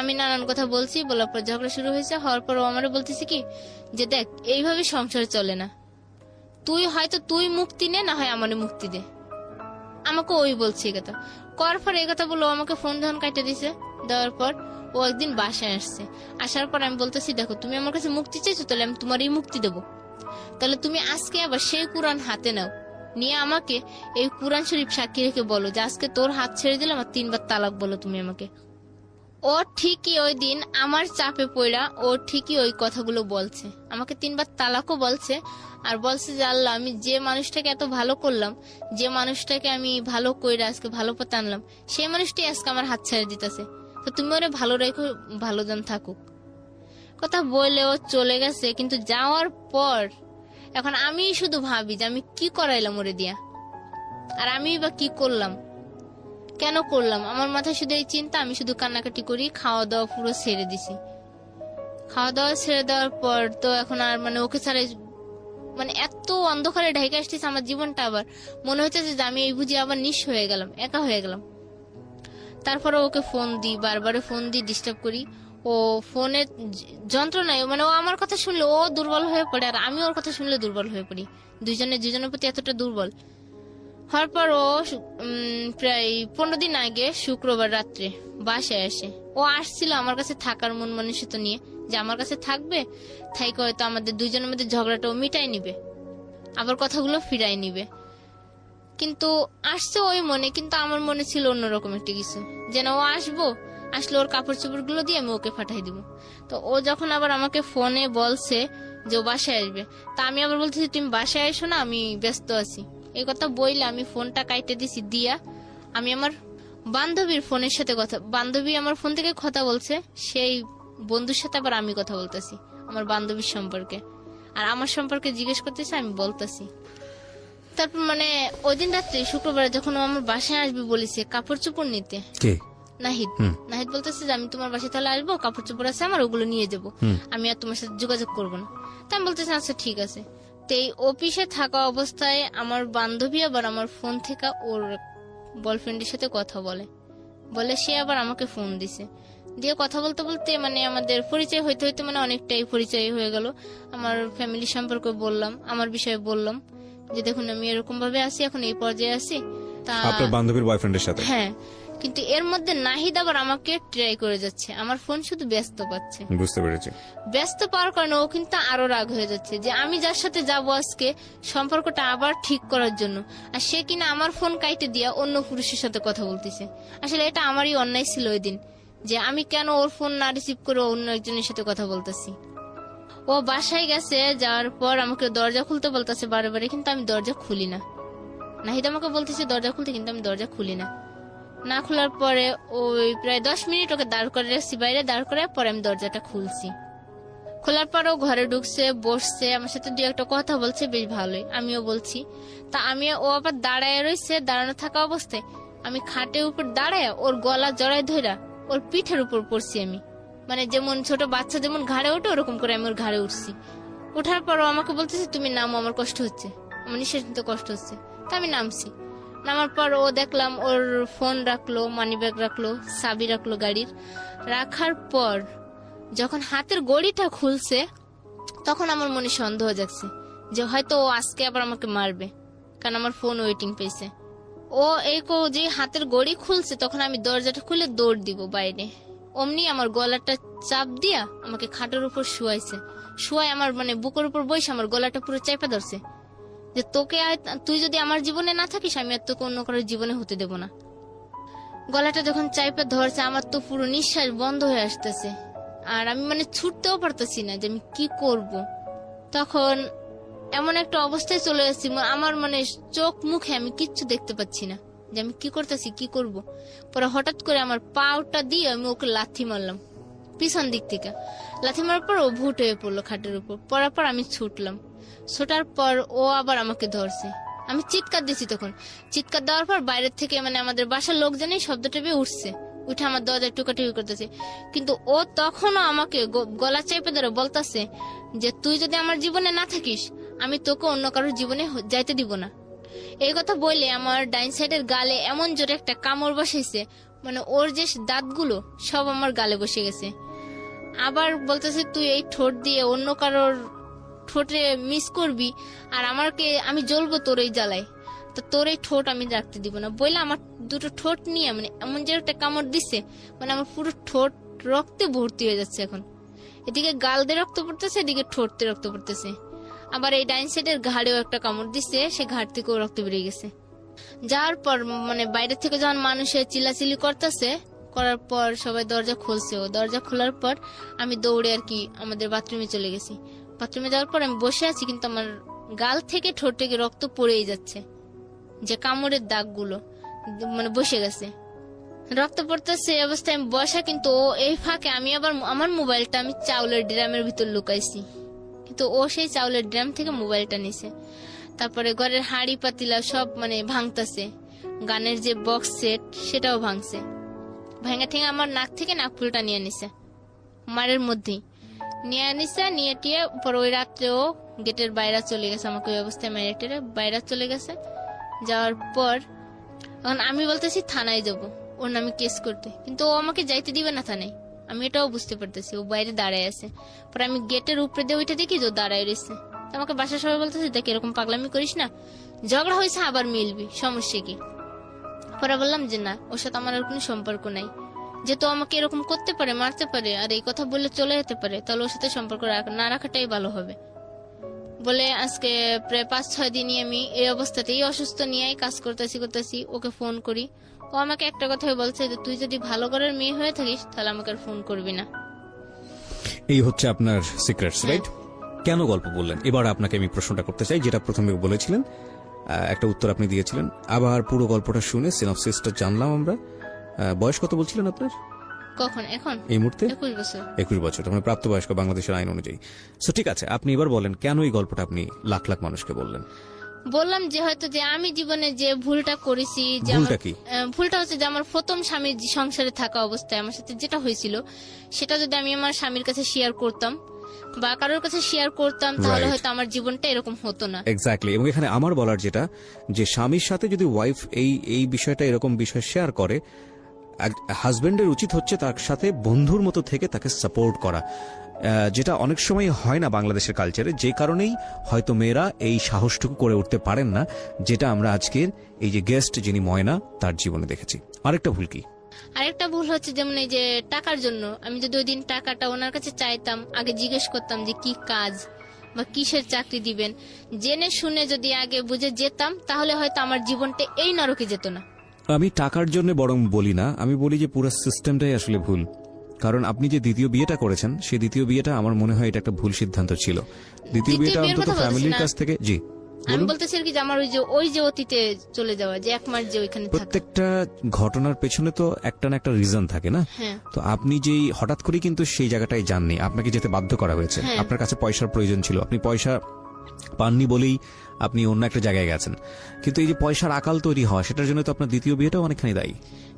আমি নানান কথা বলছি, বলার পর ঝগড়া শুরু হয়েছে। হওয়ার পর ও আমারে বলতেছে কি যে দেখ, এইভাবে সংসার চলে না, তুই মুক্তি নে, না হয় আমারে মুক্তি দে। আমাকে ওই বলছে এই কথা। করার পর এই কথা বললো, আমাকে ফোন যখন কাটে দিছে, দেওয়ার পর ও একদিন বাসায় আসার পর আমি বলতেছি দেখো, তুমি আমার কাছে মুক্তি চাইছো, তাহলে আমি তোমারই মুক্তি দেবো। তাহলে তুমি আজকে আবার সেই কুরআন হাতে নাও, নিয়ে আমাকে এই কুরআন শরীফ সাক্ষী রেখে বলো যে আজকে তোর হাত ছেড়ে দিলাম, আর 3 বার তালাক বলো তুমি আমাকে। ও ঠিকই ওই দিন আমার চাপে পড়া ও ঠিকই ওই কথাগুলো বলছে, আমাকে 3 বার তালাকও বলছে। আর বলছে যে আল্লাহ, আমি যে মানুষটাকে এত ভালো করলাম, যে মানুষটাকে আমি ভালো কইরা আজকে ভালো পথে আনলাম, সেই মানুষটি আজকে আমার হাত ছেড়ে দিতেছে। তো তুমি ওরে ভালো রেখো, ভালো জন থাকুক। কথা বলে ও চলে গেছে। কিন্তু যাওয়ার পর এখন আমি শুধু ভাবি যে আমি কি করাইলাম ওরে দিয়া, আর আমি বা কি করলাম, কেন করলাম। আমার মাথায় শুধু এই চিন্তা, আমি শুধু কান্নাকাটি করি। খাওয়া দাওয়া পুরো ছেড়ে দিছি। খাওয়া দাওয়া ছেড়ে দেওয়ার পর তো এখন আর মানে ওকে ছাড়া মানে এত অন্ধকারে ঢেকে আসতেছে আমার জীবনটা। আবার মনে হচ্ছে যে আমি এই বুঝি আবার নিঃস্ব হয়ে গেলাম, একা হয়ে গেলাম। তারপরে ওকে ফোন দিই, বারবার ফোন দিই, ডিস্টার্ব করি। ও ফোনের যন্ত্রণায় মানে ও আমার কথা শুনলে ও দুর্বল হয়ে পড়ে, আর আমি ওর কথা শুনলে দুর্বল হয়ে পড়ি। দুজনের প্রতি এতটা দুর্বল হওয়ার পর ও প্রায় 15 দিন আগে শুক্রবার রাত্রে বাসায় আসে। ও আসছিল আমার কাছে থাকার মন মানসিকতা নিয়ে, যে আমার কাছে থাকবে, থাইকে হয়তো আমাদের দুইজনের মধ্যে ঝগড়াটাও মিটাই নিবে, আবার কথাগুলো ফিরাই নিবে। কিন্তু আসছে ওই মনে, কিন্তু আমার মনে ছিল অন্যরকম একটা কিছু, যেন ও আসলে ওর কাপড় চোপড় গুলো দিয়ে আমি ওকে পাঠাই দিব। তো ও যখন আবার আমাকে ফোনে বলছে যে ও বাসায় আসবে, তা আমি আবার বলতেছি তুমি বাসায় এসো না, আমি ব্যস্ত আছি। এই কথা বইলে আমি ফোনটা কাইটে দিছি, দিয়া আমি আমার বান্ধবী আমার ফোন থেকে কথা বলছে, সেই বন্ধুর সাথে আবার আমি কথা বলতেছি আমার বান্ধবীর সম্পর্কে, আর আমার সম্পর্কে জিজ্ঞেস করতেছে, আমি বলতেছি। তারপর মানে ওই দিন রাত্রে শুক্রবার যখন ও আমার বাসায় আসবে বলেছে কাপড় চোপড় নিতে, নাহিদ বলতেছে যে আমি তোমার বাসায় তাহলে আসবো, কাপড় চোপড় আছে আমার, ওগুলো নিয়ে যাবো, আমি আর তোমার সাথে যোগাযোগ করবো না। তা আমি বলতেছি আচ্ছা ঠিক আছে। তো এই অফিসে থাকা অবস্থায় আমার বান্ধবী আবার আমার ফোন থেকে ওর বয়ফ্রেন্ডের সাথে কথা বলে সে আবার আমাকে ফোন দিছে, দিয়ে কথা বলতে বলতে মানে আমাদের পরিচয় হইতে হইতে মানে অনেকটাই পরিচয় হয়ে গেল। আমার ফ্যামিলি সম্পর্কে বললাম, আমার বিষয়ে বললাম যে দেখুন আমি এরকম ভাবে আছি, এখন এই পর্যায়ে আছি। তা আপনার বান্ধবীর বয়ফ্রেন্ডের সাথে? হ্যাঁ, কিন্তু এর মধ্যে নাহিদ আবার আমাকে ট্রাই করে যাচ্ছে, আমার ফোন শুধু ব্যস্ত পাচ্ছে। বুঝতে পেরেছি। ব্যস্ত পাওয়ার কারণে ও কিন্তু আরো রাগ হয়ে যাচ্ছে যে আমি যার সাথে যাব আজকে সম্পর্কটা আবার ঠিক করার জন্য, আর সে কিনা আমার ফোন কাইটে দিয়া অন্য পুরুষের সাথে কথা বলতেছে। আসলে এটা আমারই অন্যায় ছিল ওই দিন, যে আমি কেন ওর ফোন না রিসিভ করে অন্য একজনের সাথে কথা বলতেছি। ও বাসায় গেছে, যাওয়ার পর আমাকে দরজা খুলতে বলতেছে বারে, কিন্তু আমি দরজা খুলি না। নাহিদ আমাকে বলতেছে দরজা খুলতে, কিন্তু আমি দরজা খুলি না খোলার পরে ওই প্রায় 10 মিনিট ওকে দাঁড় করে রাখছি বাইরে, দাঁড় করে পরে আমি দরজাটা খুলছি। খোলার পর ও ঘরে ঢুকছে, বসছে, আমার সাথে 2-1 কথা বলছে, বেশ ভালোই, আমিও বলছি। তা ও আবার দাঁড়ায় রয়েছে, দাঁড়ানো থাকা অবস্থায় আমি খাটের উপর দাঁড়ায় ওর গলা জড়ায় ধরা ওর পিঠের উপর পড়ছি আমি, মানে যেমন ছোট বাচ্চা যেমন ঘাড়ে ওঠে ওরকম করে আমি ওর ঘাড়ে উঠছি। ওঠার পর ও আমাকে বলতেছে তুমি নামো, আমার কষ্ট হচ্ছে, আমার নিঃশ্বাস নিতে কষ্ট হচ্ছে। তা আমি নামছি। নামার পর ও দেখলাম ওর ফোন রাখলো, মানি ব্যাগ রাখলো, চাবি রাখলো গাড়ির। রাখার পর যখন হাতের গড়িটা খুলছে তখন আমার মনে সন্দেহ জাগছে যে হয়তো ও আজকে আবার আমাকে মারবে, কারণ আমার ফোন ওয়েটিং পেয়েছে। ও যে হাতের গড়ি খুলছে তখন আমি দরজাটা খুলে দৌড় দিব বাইরে। অমনি আমার গলাটা চাপ দিয়া আমাকে খাটের উপর শুয়াইছে। শুয়াই আমার মানে বুকের উপর বসে আমার গলাটা পুরো চাপা ধরছে যে তুই যদি আমার জীবনে না থাকিস আমি আর তোকে অন্য কারোর জীবনে হতে দেব না। গলাটা যখন চাপা ধরছে আমার তো পুরো নিঃশ্বাস বন্ধ হয়ে আসতেছে, আর আমি মানে ছুটতেও পারতেছি না যে আমি কি করব। তখন এমন একটা অবস্থায় চলে আসছি আমার মানে চোখ মুখে আমি কিচ্ছু দেখতে পাচ্ছি না যে আমি কি করতেছি, কি করব। পরে হঠাৎ করে আমার পাউটা দিয়ে আমি ওকে লাথি মারলাম পিছন দিক থেকে। লাথি মারার পর ও ভুট হয়ে পড়লো খাটের উপর। পড়ার পর আমি ছুটলাম। ছোটার পর ও আবার আমাকে ধরছে। আমি চিৎকার দিচ্ছি। তখন চিৎকার দেওয়ার পর বাইরের থেকে মানে আমাদের বাসার লোকজনই শব্দটা পেয়ে উঠছে, উঠে আমার দরজায় টুকাটুকি করতেছে। কিন্তু ও তখনও আমাকে গলা চেপে ধরে বলতেছে যে তুই যদি আমার জীবনে না থাকিস আমি তোকে অন্য কারোর জীবনে যাইতে দিব না। এই কথা বলে আমার ডাইন সাইডের গালে এমন জোরে একটা কামড় বসেছে, মানে ওর যে দাঁতগুলো সব আমার গালে বসে গেছে। আবার বলতেছে তুই এই ঠোঁট দিয়ে অন্য কারোর ঠোঁটে মিস করবি আর আমি জ্বলবো তোর এই জ্বালায়, তো তোর এই ঠোঁট আমি রাখতে দিব না। বললে আমার দুটো ঠোঁট নিয়ে মানে এমন যে একটা কামড় দিচ্ছে, মানে আমার পুরো ঠোঁট রক্তে ভর্তি হয়ে যাচ্ছে। এখন এদিকে গাল দিয়ে রক্ত পড়তেছে, এদিকে ঠোঁট দিয়ে রক্ত পড়তেছে। আবার এই ডাইন সাইডের ঘাড়েও একটা কামড় দিচ্ছে, সে ঘাড় থেকেও রক্ত বেরিয়ে গেছে। যাওয়ার পর মানে বাইরে থেকে যখন মানুষের চিল্লাচিল্লি করতেছে, করার পর সবাই দরজা খুলছে। ও দরজা খোলার পর আমি দৌড়ে আর কি আমাদের বাথরুমে চলে গেছি। বাথরুমে যাওয়ার পর আমি বসে আছি, কিন্তু আমার গাল থেকে ঠোঁট থেকে রক্ত পড়েই যাচ্ছে, যে কামড়ের দাগগুলো মানে বসে গেছে, রক্ত পড়তেছে। এই অবস্থায় আমি বসা, কিন্তু ও এই ফাঁকে আমি আবার আমার মোবাইলটা আমি চাউলের ড্রামের ভিতর লুকাইছি, কিন্তু ও সেই চাউলের ড্রাম থেকে মোবাইলটা নিছে। তারপরে ঘরের হাঁড়ি পাতিলা সব মানে ভাঙতেছে, গানের যে বক্স সেট সেটাও ভাঙছে। ভাঙা ঠেঙে আমার নাক থেকে নাকফুলটা নিয়ে নিছে, মারের মধ্যেই নিয়ে টিয়ে পর ওই রাত্রেও গেটের বাইরে চলে গেছে। আমাকে ওই অবস্থায় মেরে বাইরে চলে গেছে। যাওয়ার পর এখন আমি বলতেছি থানায় যাব ওর নামে কেস করতে, কিন্তু ও আমাকে যাইতে দিবে না থানায়। আমি এটাও বুঝতে পারতেছি, ও বাইরে দাঁড়ায় আছে। পরে আমি গেটের উপরে দিয়ে ওইটা দেখি যে ও দাঁড়ায় রয়েছে। আমাকে বাসার সবাই বলতেছে দেখ এরকম পাগলামি করিস না, ঝগড়া হয়েছে আবার মিলবি, সমস্যা কি। পরে বললাম যে না, ওর সাথে আমার আর কোনো সম্পর্ক নাই, যে তো আমাকে এরকম করতে পারে, মারতে পারে, আর এই কথা বললে চলে যেতে পারে, তাহলে ওর সাথে সম্পর্ক না রাখাটাই ভালো হবে বলে আজকে প্রায় 5-6 দিনই আমি এই অবস্থাতেই অসুস্থ নিয়েই কাজ করতেছি। ওকে ফোন করি, ও আমাকে একটা কথাই বলছে যে তুই যদি ভালো ঘরের মেয়ে হয়ে থাকিস তাহলে আমাকে আর ফোন করবি না। এই হচ্ছে আপনার সিক্রেটস, রাইট? কেন গল্প বললেন? এবার আপনাকে আমি প্রশ্নটা করতে চাই, যেটা প্রথমে বলেছিলেন, একটা উত্তর আপনি দিয়েছিলেন। আবার পুরো গল্পটা শুনে সিনপসিসটা জানলাম আমরা। বয়স কত বলছিলেন আপনার? কখন? এখন এই মুহূর্তে 21 বছর। মানে প্রাপ্তবয়স্ক বাংলাদেশের আইন অনুযায়ী। সো ঠিক আছে, আপনি এবার বলেন কেন এই গল্পটা আপনি লাখ লাখ মানুষকে বললেন? বললাম যে হয়তো যে আমি জীবনে যে ভুলটা করেছি, ভুলটা হচ্ছে যে আমার প্রথম স্বামীর সংসারে থাকা অবস্থায় আমার সাথে যেটা হয়েছিল সেটা যদি আমি আমার স্বামীর কাছে শেয়ার করতাম বা কারোর কাছে শেয়ার করতাম তাহলে হয়তো আমার জীবনটা এরকম হতো না। এক্স্যাক্টলি। এবং এখানে আমার বলার যেটা, যে স্বামীর সাথে যদি ওয়াইফ এই বিষয়টা এরকম বিষয় শেয়ার করে, হাজবেন্ডের উচিত হচ্ছে তার সাথে বন্ধুর মতো থেকে তাকে সাপোর্ট করা, যেটা অনেক সময় হয় না বাংলাদেশের কালচারে, যে কারণেই হয়তো মেয়েরা এই সাহসটুকু করে উঠতে পারেন না, যেটা আমরা আজকের এই যে গেস্ট যিনি ময়না তার জীবনে দেখেছি। আরেকটা ভুল কি? আরেকটা ভুল হচ্ছে যেমন এই যে টাকার জন্য আমি যদি ওই দিন টাকাটা ওনার কাছে চাইতাম, আগে জিজ্ঞেস করতাম যে কি কাজ বা কিসের চাকরি দিবেন, জেনে শুনে যদি আগে বুঝে যেতাম তাহলে হয়তো আমার জীবনটা এই নরকে যেত না। আমি টাকার জন্য বরং বলি না, আমি বলি যে পুরো সিস্টেমটাই আসলে ভুল। কারণ আপনি যে দ্বিতীয় বিয়েটা করেছেন, সেই দ্বিতীয় বিয়েটা আমার মনে হয় এটা একটা ভুল সিদ্ধান্ত ছিল। দ্বিতীয় বিয়েটা অন্তত ফ্যামিলির কাছ থেকে, জি আমি বলতেছি কি যে আমার ওই যে অতীতে চলে যাওয়া, যে 1 মাস যে ওইখানে থাকা, প্রত্যেকটা ঘটনার পেছনে তো একটা না একটা রিজন থাকে না। তো আপনি যেই হঠাৎ করে কিন্তু সেই জায়গাটায় যাননি, আপনাকে যেতে বাধ্য করা হয়েছে। আপনার কাছে পয়সার প্রয়োজন ছিল, আপনি পয়সা পাননি বলেই আপনি অন্য একটা জায়গায় গেছেন, কিন্তু এই যে পয়সার আকাল তৈরি হওয়া, সেটার জন্য তো আপনার দ্বিতীয় বিয়েটাও অনেকখানি দায়ী।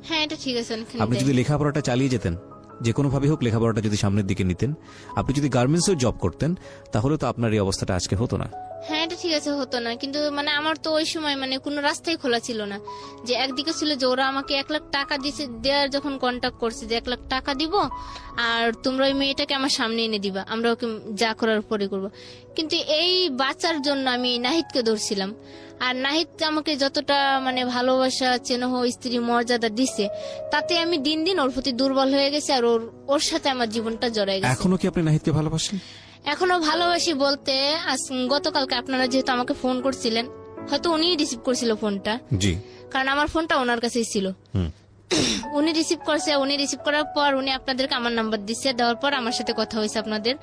হ্যাঁ এটা ঠিক আছে, অনেকখানি আপনি যদি লেখাপড়াটা চালিয়ে যেতেন, যে কোনোভাবে হোক লেখাপড়াটা যদি সামনের দিকে নিতেন, আপনি যদি গার্মেন্টসেও জব করতেন, তাহলে তো আপনার এই অবস্থাটা আজকে হতো না। হ্যাঁ এটা ঠিক আছে, হতো না, কিন্তু মানে আমার তো ওই সময় মানে কোনো রাস্তাই খোলা ছিল না। যে একদিকে ছিল যে ওরা আমাকে 1 লাখ টাকা দিছে, দেওয়ার যখন কন্ট্যাক্ট করছে যে 1 লাখ টাকা দিব আর তোমরা ওই মেয়েটাকে আমার সামনে এনে দিবা, আমরা ওকে যা করার পরে করবো। কিন্তু এই বাঁচার জন্য আমি নাহিদকে ধরছিলাম। আর নাহিদ আমাকে যতটা মানে ভালোবাসা, চেনহ, স্ত্রী মর্যাদা দিছে, তাতে আমি দিন দিন ওর প্রতি দুর্বল হয়ে গেছি আর ওর সাথে আমার জীবনটা জড়াই গেছে। এখনো কি আপনি নাহিদকে ভালোবাসেন? এখনো ভালোবাসি বলতে গতকালকে আপনারা যেহেতু আমাকে ফোন করছিলেন, হয়তো উনিই রিসিভ করছিল ফোনটা। জি, কারণ আমার ফোনটা ওনার কাছেই ছিল। উনি রিসিভ করছে, উনি রিসিভ করার পর উনি আপনাদেরকে আমার নাম্বার দিচ্ছে, দেওয়ার পর আমার সাথে কথা হয়েছে আপনাদের।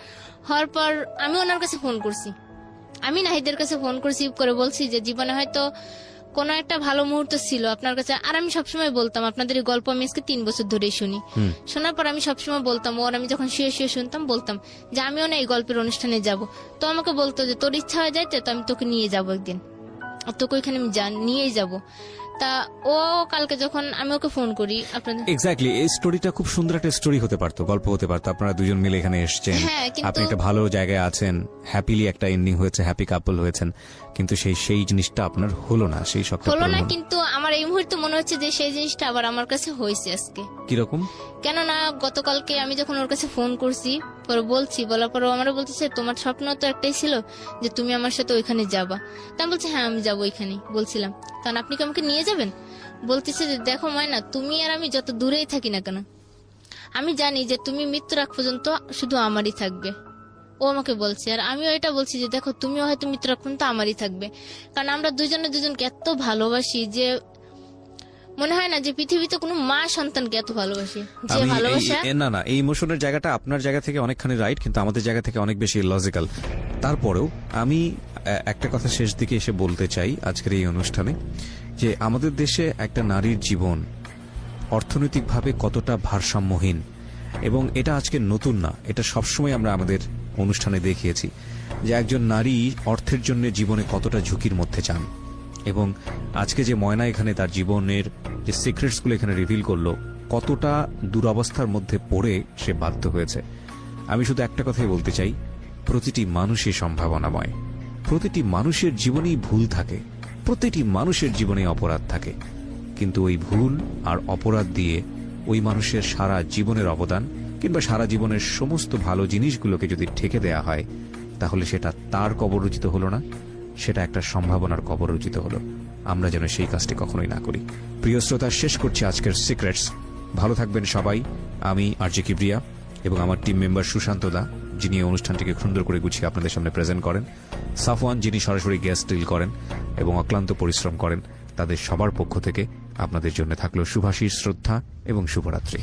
হওয়ার পর আমি ওনার কাছে ফোন করছি, আমি নাহিদের কাছে ফোন করছি করে বলছি যে জীবনে হয়তো কোনো একটা ভালো মুহূর্ত ছিল আপনার কাছে। আর আমি সবসময় বলতাম আপনাদের এই গল্প আমি আজকে 3 বছর ধরেই শুনি। শোনার পর আমি সবসময় বলতাম, ওর আমি যখন শুয়ে শুয়ে শুনতাম বলতাম যে আমিও না এই গল্পের অনুষ্ঠানে যাব। তো আমাকে বলতো যে তোর ইচ্ছা হয়ে যায় তো আমি তোকে নিয়ে যাবো একদিন, আর তোকে ওইখানে আমি নিয়েই যাব। তা ও কালকে যখন আমি ওকে ফোন করি আপনাদের, এক্স্যাক্টলি, এই স্টোরিটা খুব সুন্দর একটা স্টোরি হতে পারতো, গল্প হতে পারতো। আপনারা দুজন মিলে এখানে এসেছেন, হ্যাঁ, কিন্তু- আপনি একটা ভালো জায়গায় আছেন, হ্যাপিলি একটা এন্ডিং হয়েছে, হ্যাপি কাপল হয়েছেন, কিন্তু সেই জিনিসটা আপনার হলো না, সেই শখটা হলো পূরণ না। হলো না। কিন্তু আমার এই মুহূর্তে মনে হচ্ছে যে সেই জিনিসটা আবার আমার কাছে হয়েছে আজকে। কিরকম? কেননা গতকালকে আমি যখন ওর কাছে ফোন করছি, পরে বলছি, বলার পর আমারও বলতেছে তোমার স্বপ্ন তো একটাই ছিল যে তুমি আমার সাথে ওইখানে যাবা। তা আমি বলছি হ্যাঁ আমি যাবো ওইখানে, বলছিলাম কারণ আপনি কি আমাকে নিয়ে যাবেন? বলতেছে যে দেখো ময়না, তুমি আর আমি যত দূরেই থাকি না কেন, আমি জানি যে তুমি মৃত্যুর আগ পর্যন্ত শুধু আমারই থাকবে। ও আমাকে বলছে, আর আমিও এটা বলছি যে দেখো তুমিও হয়তো মৃত্যুর আগ পর্যন্ত আমারই থাকবে। কারণ আমরা দুজনে দুজনকে এত ভালোবাসি যে মনে হয় না যে পৃথিবীতে কোনো মা সন্তানকে এত ভালোবাসে যে আমি ভালোবাসা। না, এই ইমোশনের জায়গাটা আপনার জায়গা থেকে অনেকখানি রাইট, কিন্তু আমাদের জায়গা থেকে অনেক বেশি লজিক্যাল। তারপরেও আমি একটা কথা শেষ দিকে এসে বলতে চাই আজকের এই অনুষ্ঠানে, যে আমাদের দেশে একটা নারীর জীবন অর্থনৈতিকভাবে কতটা ভারসাম্যহীন, এবং এটা আজকে নতুন না, এটা সবসময় আমরা আমাদের অনুষ্ঠানে দেখিয়েছি যে একজন নারী অর্থের জন্য জীবনে কতটা ঝুঁকির মধ্যে যান। এবং আজকে যে ময়না এখানে তার জীবনের যে সিক্রেটসগুলো এখানে রিভিল করলো, কতটা দুরবস্থার মধ্যে পড়ে সে বাধ্য হয়েছে। আমি শুধু একটা কথাই বলতে চাই, প্রতিটি মানুষই সম্ভাবনাময়, প্রতিটি মানুষের জীবনেই ভুল থাকে, প্রতিটি মানুষের জীবনে অপরাধ থাকে, কিন্তু ওই ভুল আর অপরাধ দিয়ে ওই মানুষের সারা জীবনের অবদান কিংবা সারা জীবনের সমস্ত ভালো জিনিসগুলোকে যদি ঠেকে দেয়া হয়, তাহলে সেটা তার কবররচিত হলো না, সেটা একটা সম্ভাবনার কবররচিত হলো। আমরা যেন সেই কাজটি কখনোই না করি। প্রিয় শ্রোতা, শেষ করছি আজকের সিক্রেটস। ভালো থাকবেন সবাই। আমি আরজে কিবরিয়া এবং আমার টিম মেম্বার সুশান্ত দা, যিনি এই অনুষ্ঠানটিকে সুন্দর করে গুছিয়ে আপনাদের সামনে প্রেজেন্ট করেন, সাফওয়ান, যিনি সরাসরি গেস্ট ডিল করেন এবং অক্লান্ত পরিশ্রম করেন, তাদের সবার পক্ষ থেকে আপনাদের জন্য থাকলো শুভাশীষ, শ্রদ্ধা এবং শুভরাত্রি।